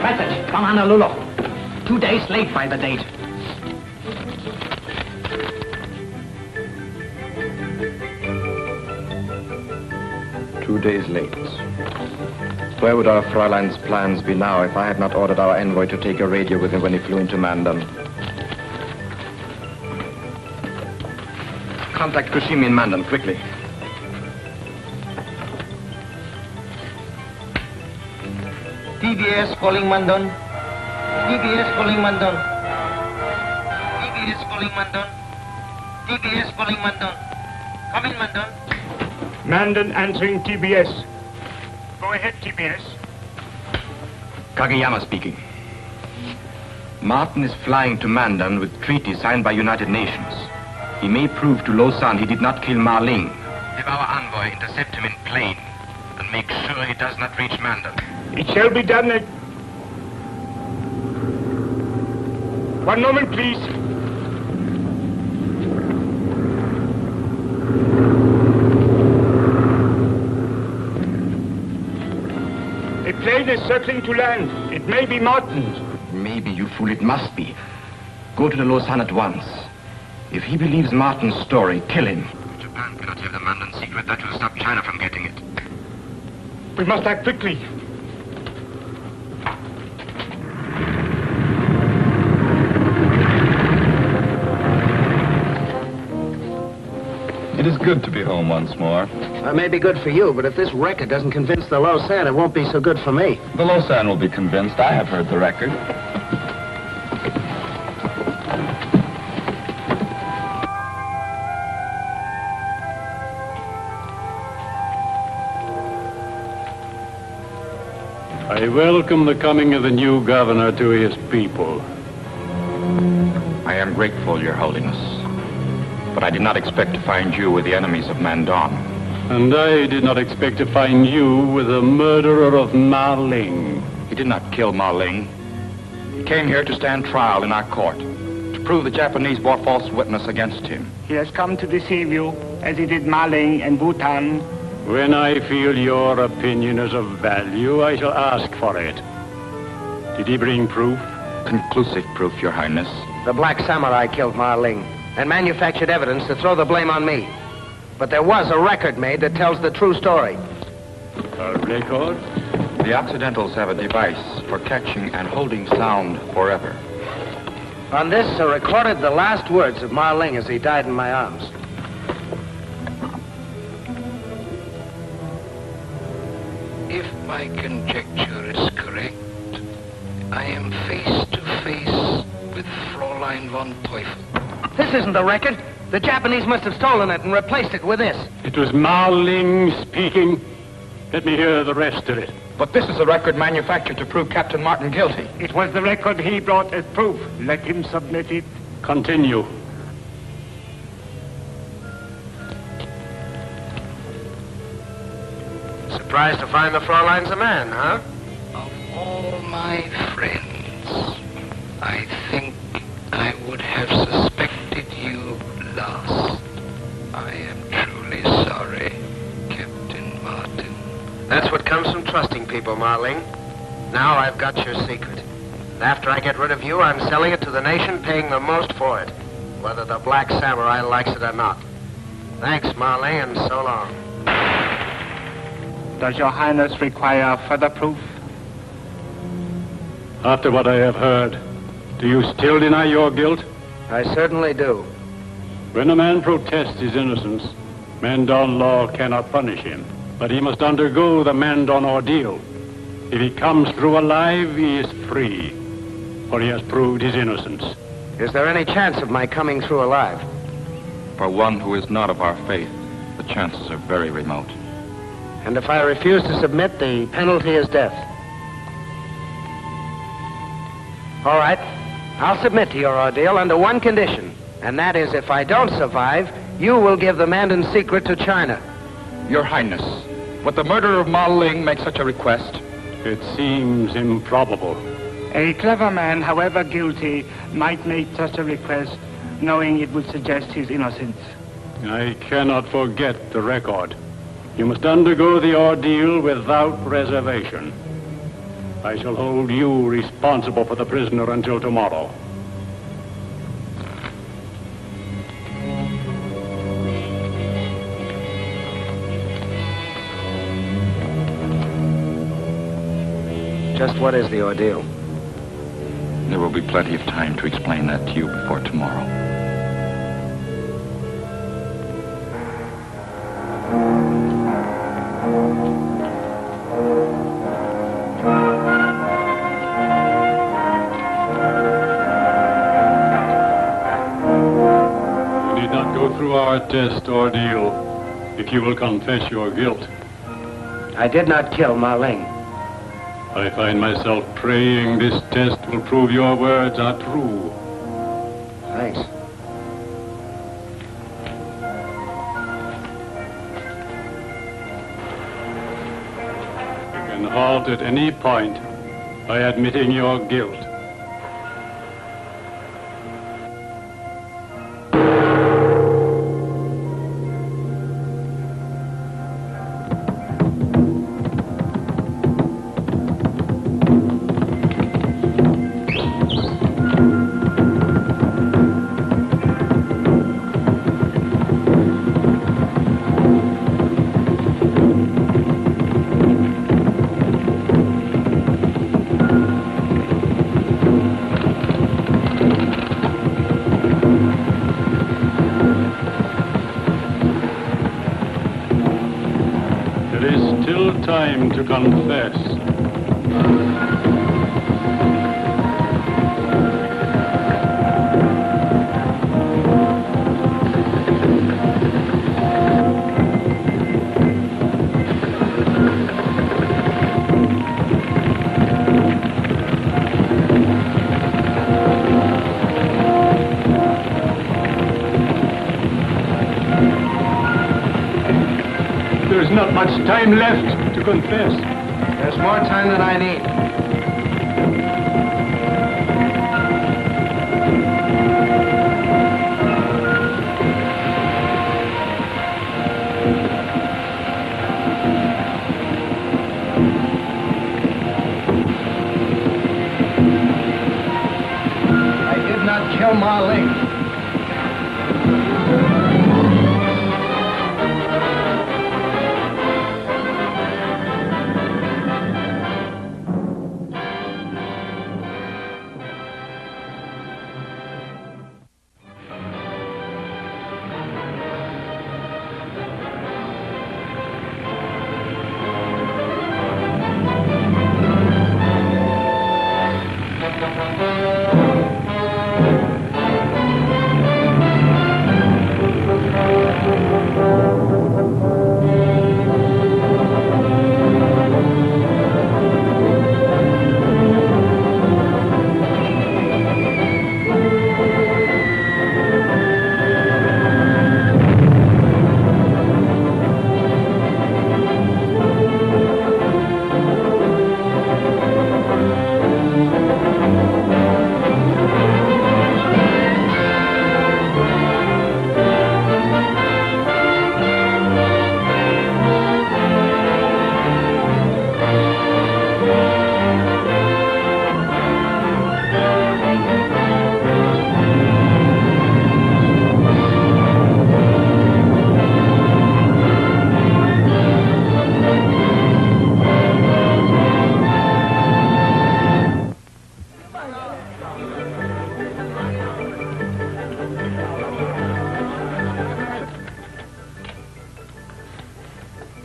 Message from Honolulu. 2 days late by the date. days late. Where would our Fräulein's plans be now if I had not ordered our envoy to take a radio with him when he flew into Mandon? Contact Kushimi in Mandon, quickly. TBS calling Mandon. TBS calling Mandon. TBS calling Mandon. TBS calling Mandon. Come in, Mandon. Mandon answering TBS. Go ahead, TBS. Kageyama speaking. Martin is flying to Mandon with treaty signed by United Nations. He may prove to Lausanne he did not kill Ma Ling. Have our envoy intercept him in plane and make sure he does not reach Mandon. It shall be done at... One moment, please. A plane is circling to land. It may be Martin's. Maybe, you fool, it must be. Go to the Lausanne at once. If he believes Martin's story, kill him. Japan cannot have the Mandon secret. That will stop China from getting it. We must act quickly. It is good to be home once more. It may be good for you, but if this record doesn't convince the Lausanne, it won't be so good for me. The Lausanne will be convinced. I have heard the record. I welcome the coming of the new governor to his people. I am grateful, Your Holiness. But I did not expect to find you with the enemies of Mandon. And I did not expect to find you with the murderer of Ma Ling. He did not kill Ma Ling. He came here to stand trial in our court, to prove the Japanese bore false witness against him. He has come to deceive you, as he did Ma Ling and Bhutan. When I feel your opinion is of value, I shall ask for it. Did he bring proof? Conclusive proof, Your Highness. The Black Samurai killed Ma Ling and manufactured evidence to throw the blame on me. But there was a record made that tells the true story. A record? The Occidentals have a device for catching and holding sound forever. On this are recorded the last words of Ma Ling as he died in my arms. If my conjecture is correct, I am face to face with Fräulein von Teufel. This isn't the record. The Japanese must have stolen it and replaced it with this. It was Ma Ling speaking. Let me hear the rest of it. But this is a record manufactured to prove Captain Martin guilty. It was the record he brought as proof. Let him submit it. Continue. Surprised to find the Fräulein's a man, huh? Of all my friends, I think I would have suspected you last. I am truly sorry, Captain Martin. That's what comes from trusting people, Ma Ling. Now I've got your secret. After I get rid of you, I'm selling it to the nation, paying the most for it, whether the Black Samurai likes it or not. Thanks, Ma Ling, and so long. Does Your Highness require further proof? After what I have heard, do you still deny your guilt? I certainly do. When a man protests his innocence, Mandon law cannot punish him. But he must undergo the Mandon ordeal. If he comes through alive, he is free, for he has proved his innocence. Is there any chance of my coming through alive? For one who is not of our faith, the chances are very remote. And if I refuse to submit, the penalty is death. All right. I'll submit to your ordeal under one condition, and that is if I don't survive, you will give the Mandon secret to China. Your Highness, would the murderer of Ma Ling make such a request? It seems improbable. A clever man, however guilty, might make such a request, knowing it would suggest his innocence. I cannot forget the record. You must undergo the ordeal without reservation. I shall hold you responsible for the prisoner until tomorrow. Just what is the ordeal? There will be plenty of time to explain that to you before tomorrow. You need not go through our test ordeal if you will confess your guilt. I did not kill Ma Ling. I find myself praying this test will prove your words are true. Thanks. You can halt at any point by admitting your guilt. Time to confess. There's not much time left to confess. There's more time than I need. I did not kill Ma Ling.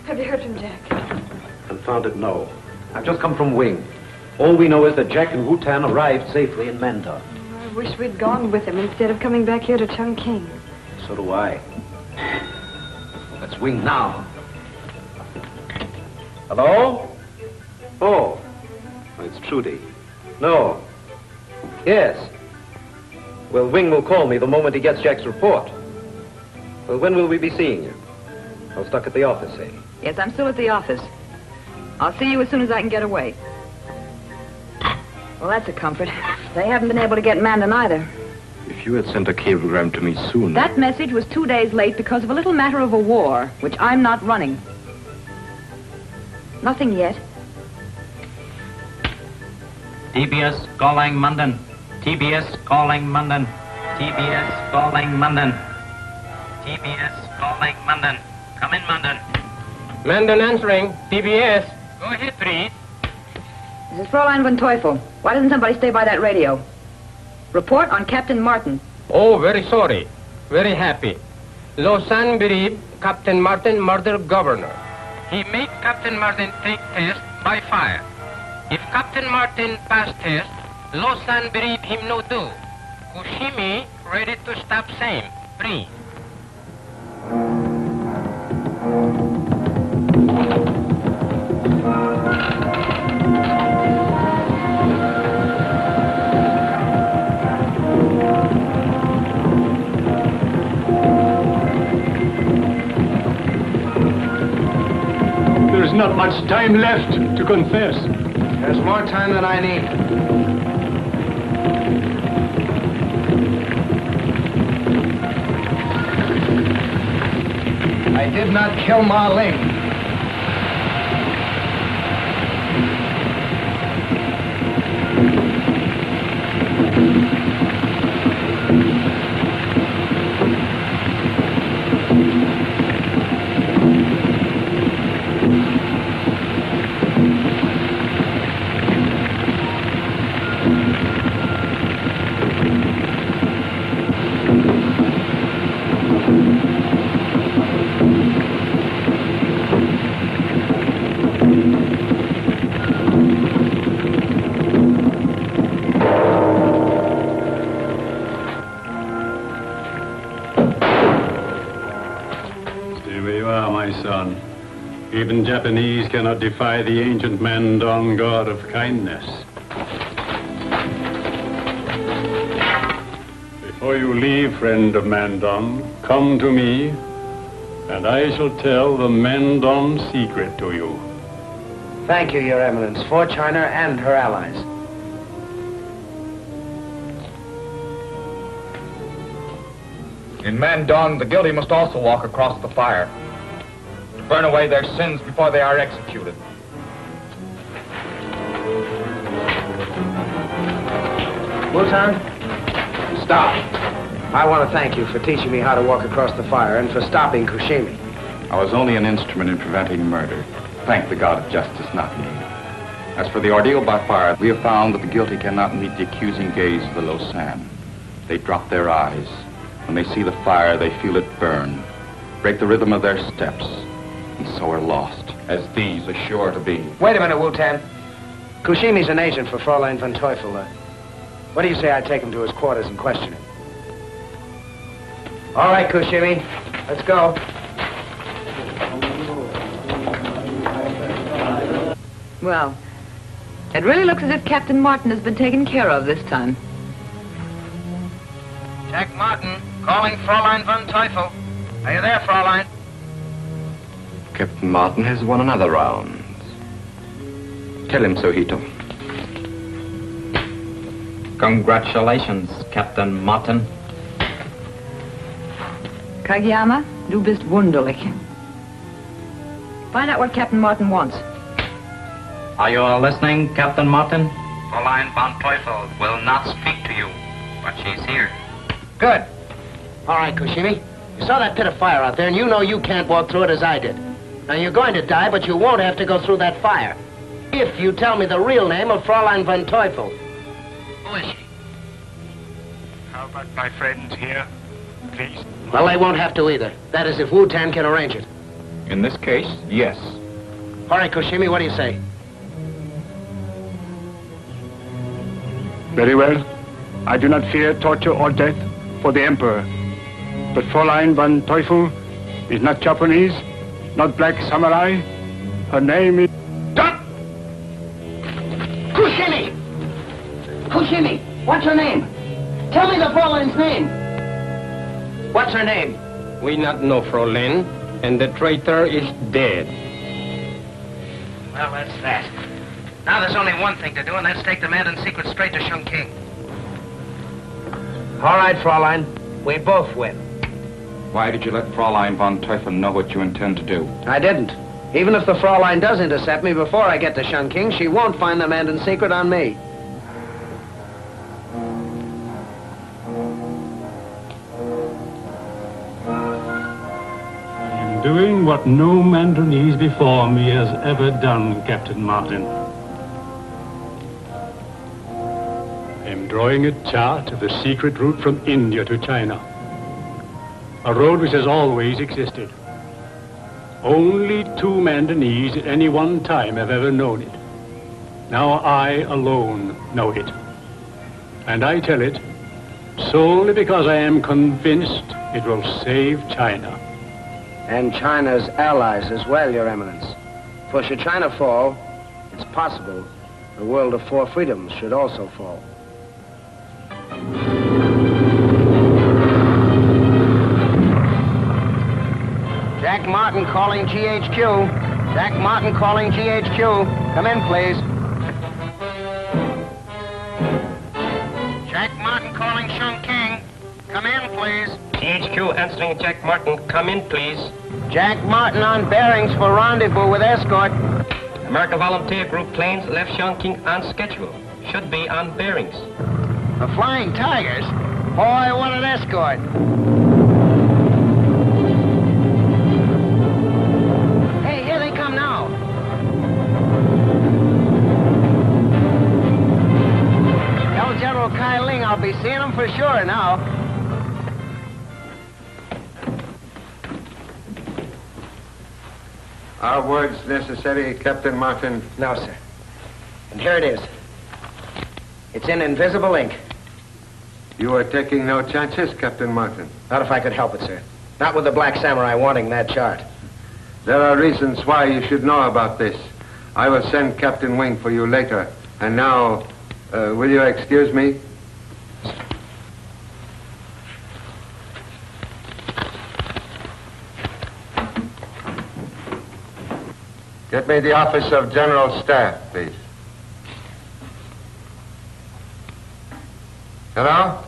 Have you heard from Jack? Confounded no. I've just come from Wing. All we know is that Jack and Wu-Tan arrived safely in Mandon. I wish we'd gone with him instead of coming back here to Chungking. So do I. Let's Wing now. Hello? Oh. It's Trudy. No. Yes. Well, Wing will call me the moment he gets Jack's report. Well, when will we be seeing you? I was stuck at the office, eh? Yes, I'm still at the office. I'll see you as soon as I can get away. Well, that's a comfort. They haven't been able to get Mandon either. If you had sent a cablegram to me soon... That message was 2 days late because of a little matter of a war, which I'm not running. Nothing yet. TBS calling Mandon. TBS calling Mandon. TBS calling Mandon. TBS calling Mandon. Come in, Mandon. Mandon answering. TBS. Go ahead, please. This is Fräulein von Teufel. Why doesn't somebody stay by that radio? Report on Captain Martin. Oh, very sorry. Very happy. Lausanne believe Captain Martin murdered governor. He made Captain Martin take test by fire. If Captain Martin pass test, Lausanne believe him no do. Kushimi ready to stop same. Free. There's not much time left to confess. There's more time than I need. I did not kill Ma Ling. Even Japanese cannot defy the ancient Mandon god of kindness. Before you leave, friend of Mandon, come to me, and I shall tell the Mandon secret to you. Thank you, Your Eminence, for China and her allies. In Mandon, the guilty must also walk across the fire. Burn away their sins before they are executed. Wu-Tang, stop. I want to thank you for teaching me how to walk across the fire and for stopping Kushimi. I was only an instrument in preventing murder. Thank the God of justice, not me. As for the ordeal by fire, we have found that the guilty cannot meet the accusing gaze of the Lausanne. They drop their eyes. When they see the fire, they feel it burn, break the rhythm of their steps, and so are lost, as these are sure to be. Wait a minute, Wu-Tan. Kushimi's an agent for Fräulein von Teufel. What do you say I take him to his quarters and question him? All right, Kushimi. Let's go. Well, it really looks as if Captain Martin has been taken care of this time. Jack Martin, calling Fräulein von Teufel. Are you there, Fräulein? Captain Martin has won another round. Tell him so, Hito. Congratulations, Captain Martin. Kageyama, du bist wunderlich. Find out what Captain Martin wants. Are you listening, Captain Martin? Fräulein von Teufel will not speak to you, but she's here. Good. All right, Kushimi. You saw that pit of fire out there, and you know you can't walk through it as I did. Now, you're going to die, but you won't have to go through that fire. If you tell me the real name of Fräulein von Teufel. Who is she? How about my friends here, please? Well, they won't have to either. That is, if Wu-Tan can arrange it. In this case, yes. All right, Kushimi, what do you say? Very well. I do not fear torture or death for the Emperor. But Fräulein von Teufel is not Japanese, not black samurai. Her name is... Stop! Kushimi! Kushimi, what's her name? Tell me the Fräulein's name. What's her name? We not know Fräulein, and the traitor is dead. Well, that's that. Now there's only one thing to do, and that's take the Mandon secret straight to Chongqing. All right, Fräulein. We both win. Why did you let Fräulein von Teufel know what you intend to do? I didn't. Even if the Fräulein does intercept me before I get to Chongqing, she won't find the Mandon secret on me. I'm doing what no Mandonese before me has ever done, Captain Martin. am drawing a chart of the secret route from India to China. A road which has always existed. Only 2 Mandonese at any one time have ever known it. Now I alone know it. And I tell it solely because I am convinced it will save China. And China's allies as well, Your Eminence. For should China fall, it's possible the world of 4 freedoms should also fall. Jack Martin calling GHQ. Jack Martin calling GHQ. Come in, please. Jack Martin calling Chongqing. Come in, please. GHQ answering Jack Martin. Come in, please. Jack Martin on bearings for rendezvous with escort. American Volunteer Group planes left Chongqing on schedule. Should be on bearings. The Flying Tigers? Boy, what an escort. Hey, here they come now. Tell General Kai Ling I'll be seeing him for sure now. Are words necessary, Captain Martin? No, sir. And here it is. It's in invisible ink. You are taking no chances, Captain Martin. Not if I could help it, sir. Not with the Black Samurai wanting that chart. There are reasons why you should know about this. I will send Captain Wing for you later. And now, will you excuse me? Get me the office of General Staff, please. Hello?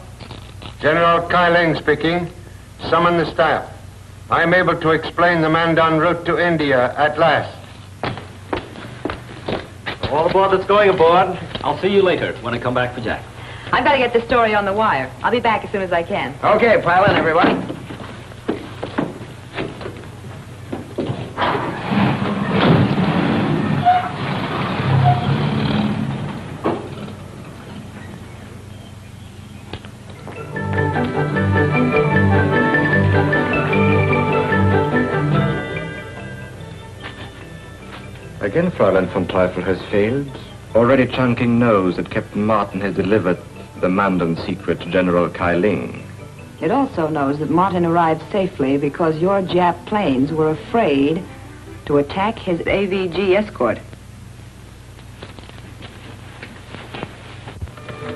General Kai Ling speaking. Summon the staff. I am able to explain the Mandon route to India at last. All aboard that's going aboard. I'll see you later when I come back for Jack. I've got to get this story on the wire. I'll be back as soon as I can. Okay, pile in, everybody. Again, Fräulein von Teufel has failed. Already Chongqing knows that Captain Martin has delivered the Mandon secret to General Kai Ling. It also knows that Martin arrived safely because your Jap planes were afraid to attack his AVG escort.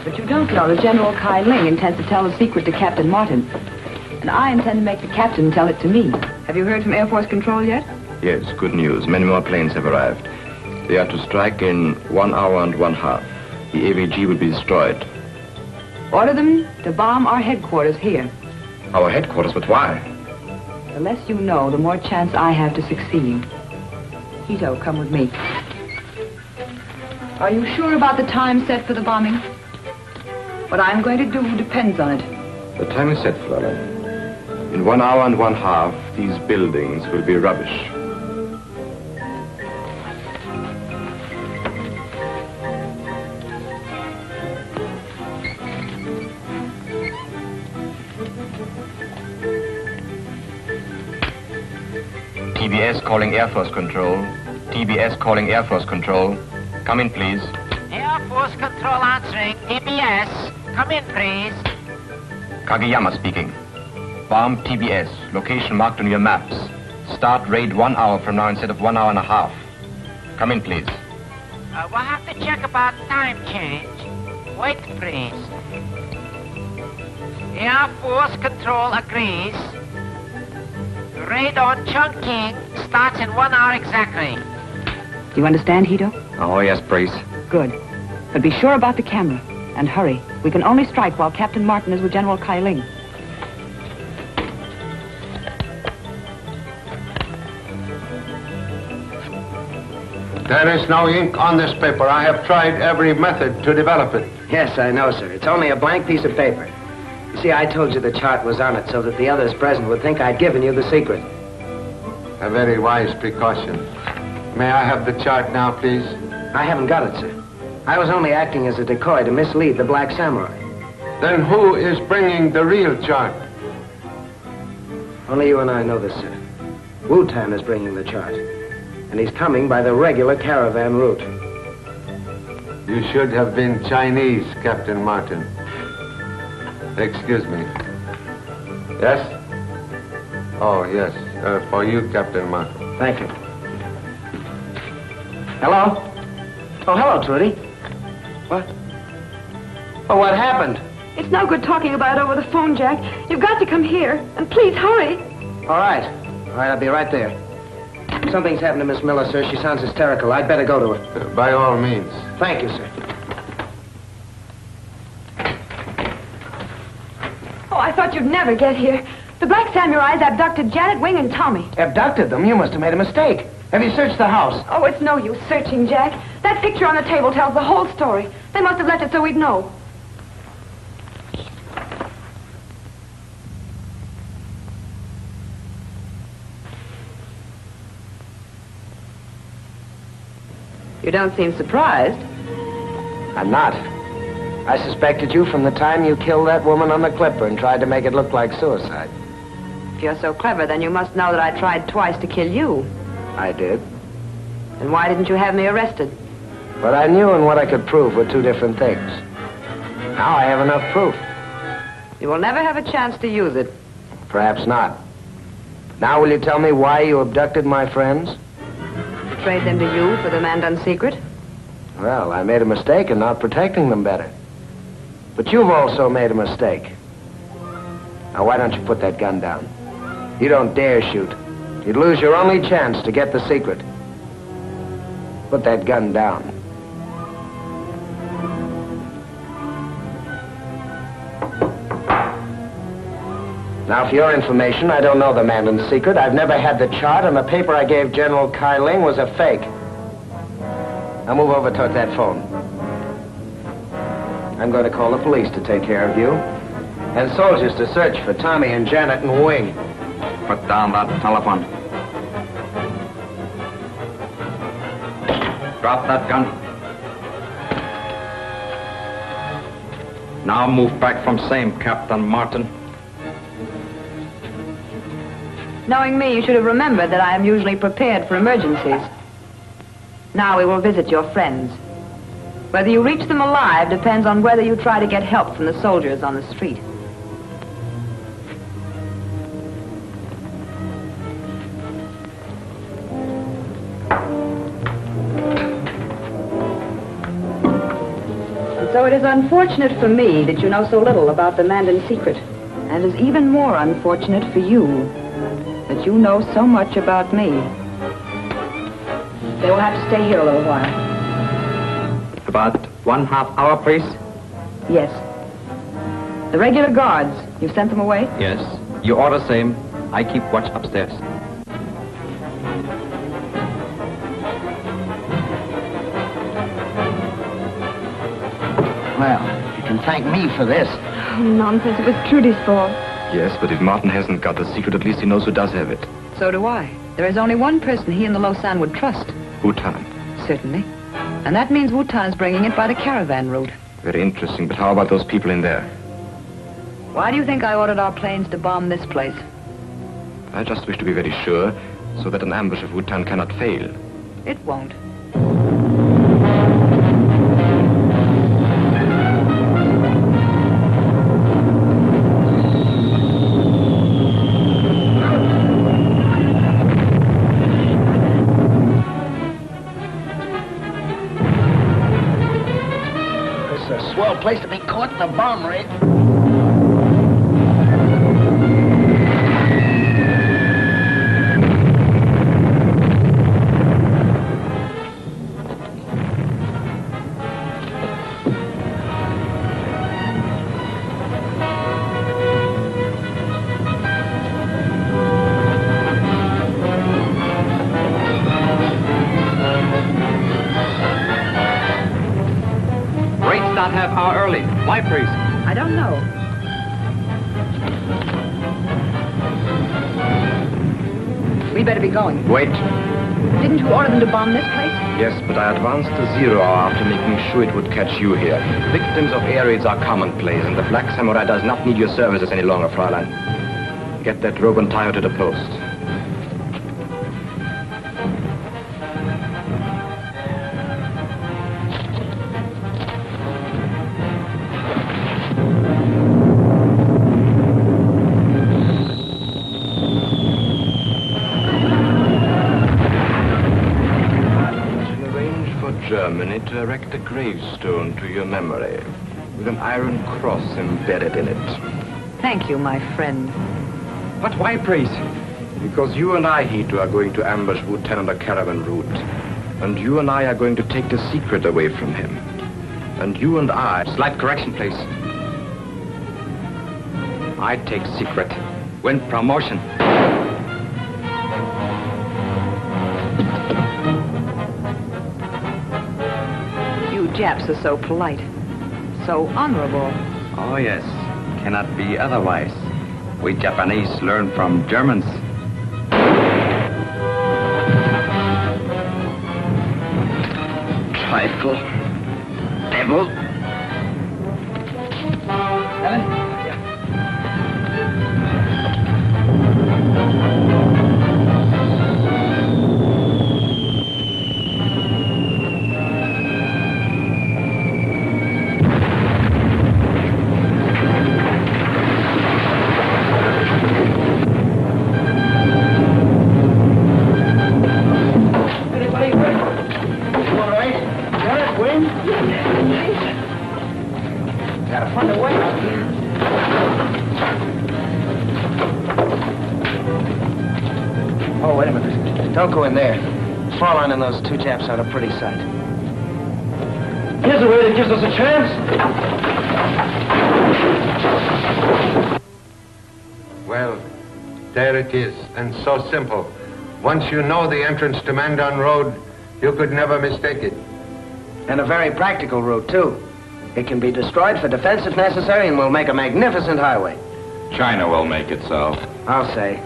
But you don't know that General Kai Ling intends to tell the secret to Captain Martin. And I intend to make the captain tell it to me. Have you heard from Air Force Control yet? Yes, good news. Many more planes have arrived. They are to strike in 1 hour and 1/2. The AVG will be destroyed. Order them to bomb our headquarters here. Our headquarters? But why? The less you know, the more chance I have to succeed. Hito, come with me. Are you sure about the time set for the bombing? What I'm going to do depends on it. The time is set, Fräulein. In 1 hour and 1/2, these buildings will be rubbish. TBS calling Air Force Control. TBS calling Air Force Control. Come in, please. Air Force Control answering. TBS. Come in, please. Kageyama speaking. Bomb TBS. Location marked on your maps. Start raid 1 hour from now instead of 1 hour and 1/2. Come in, please. We'll have to check about time change. Wait, please. Air Force Control agrees. Raid on Chongqing starts in 1 hour exactly. Do you understand, Hito? Oh, yes, Brace. Good. But be sure about the camera. And hurry. We can only strike while Captain Martin is with General Kai Ling. There is no ink on this paper. I have tried every method to develop it. Yes, I know, sir. It's only a blank piece of paper. You see, I told you the chart was on it so that the others present would think I'd given you the secret. A very wise precaution. May I have the chart now, please? I haven't got it, sir. I was only acting as a decoy to mislead the Black Samurai. Then who is bringing the real chart? Only you and I know this, sir. Wu-Tan is bringing the chart. And he's coming by the regular caravan route. You should have been Chinese, Captain Martin. Excuse me. Yes? Oh, yes. For you, Captain Martin. Thank you. Hello? Oh, hello, Trudy. What? Oh, what happened? It's no good talking about it over the phone, Jack. You've got to come here. And please, hurry. All right. All right, I'll be right there. Something's happened to Miss Miller, sir. She sounds hysterical. I'd better go to her. By all means. Thank you, sir. Oh, I thought you'd never get here. The Black Samurais abducted Janet, Wing, and Tommy. Abducted them? You must have made a mistake. Have you searched the house? Oh, it's no use searching, Jack. That picture on the table tells the whole story. They must have left it so we'd know. You don't seem surprised. I'm not. I suspected you from the time you killed that woman on the Clipper and tried to make it look like suicide. If you're so clever, then you must know that I tried twice to kill you. I did. Then why didn't you have me arrested? What I knew and what I could prove were two different things. Now I have enough proof. You will never have a chance to use it. Perhaps not. Now will you tell me why you abducted my friends? To trade them to you for the Mandon secret? Well, I made a mistake in not protecting them better. But you've also made a mistake. Now, why don't you put that gun down? You don't dare shoot. You'd lose your only chance to get the secret. Put that gun down. Now, for your information, I don't know the Mandon secret. I've never had the chart, and the paper I gave General Kai Ling was a fake. Now move over toward that phone. I'm going to call the police to take care of you. And soldiers to search for Tommy and Janet and Wing. Put down that telephone. Drop that gun. Now move back from same, Captain Martin. Knowing me, you should have remembered that I am usually prepared for emergencies. Now we will visit your friends. Whether you reach them alive depends on whether you try to get help from the soldiers on the street. And so it is unfortunate for me that you know so little about the Mandon secret. And it is even more unfortunate for you that you know so much about me. They will have to stay here a little while. About 1/2 hour, please? Yes. The regular guards, you've sent them away? Yes. You order same. I keep watch upstairs. Well, you can thank me for this. Oh, nonsense. It was Trudy's fault. Yes, but if Martin hasn't got the secret, at least he knows who does have it. So do I. There is only one person he and the Lausanne would trust. Wu-Tan. Certainly. And that means Wu-Tan's bringing it by the caravan route. Very interesting, but how about those people in there? Why do you think I ordered our planes to bomb this place? I just wish to be very sure, so that an ambush of Wu-Tan cannot fail. It won't. Swell place to be caught in a bomb raid. Half hour early. Why, please? I don't know. We better be going. Wait. Didn't you order them to bomb this place? Yes, but I advanced to 0 hour after making sure it would catch you here. Victims of air raids are commonplace, and the Black Samurai does not need your services any longer, Fräulein. Get that rope and tie her to the post. Germany to erect a gravestone to your memory, with an iron cross embedded in it. Thank you, my friend. But why, praise? Because you and I, Hito, are going to ambush Wu Ten on the caravan route. And you and I are going to take the secret away from him. And you and I... Slight correction, please. I take secret. Win promotion. Japs are so polite, so honorable. Oh, yes. Cannot be otherwise. We Japanese learn from Germans. Trifle. Devil. Helen? Oh, wait a minute. Don't go in there. Fräulein and those two Japs are a pretty sight. Here's a way that gives us a chance. Well, there it is, and so simple. Once you know the entrance to Mandon Road, you could never mistake it. And a very practical route, too. It can be destroyed for defense if necessary, and will make a magnificent highway. China will make it so. I'll say.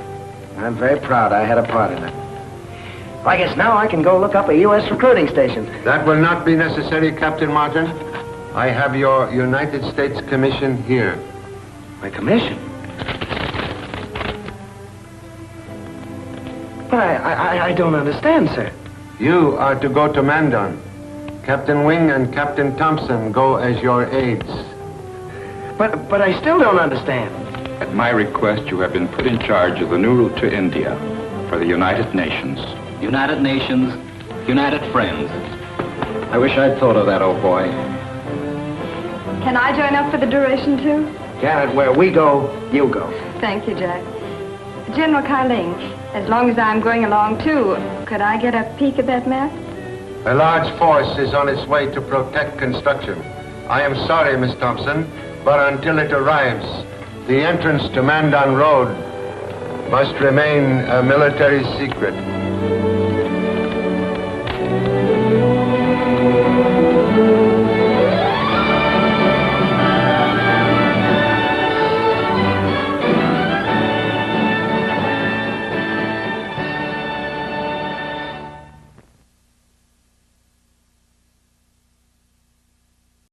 I'm very proud I had a part in it. I guess now I can go look up a U.S. recruiting station. That will not be necessary, Captain Martin. I have your United States commission here. My commission? But I don't understand, sir. You are to go to Mandon. Captain Wing and Captain Thompson go as your aides. But I still don't understand. At my request, you have been put in charge of the new route to India for the United Nations. United Nations, United Friends. I wish I'd thought of that, old boy. Can I join up for the duration, too? Janet, where we go, you go. Thank you, Jack. General Kailing, as long as I'm going along, too, could I get a peek at that map? A large force is on its way to protect construction. I am sorry, Miss Thompson, but until it arrives, the entrance to Mandon Road must remain a military secret.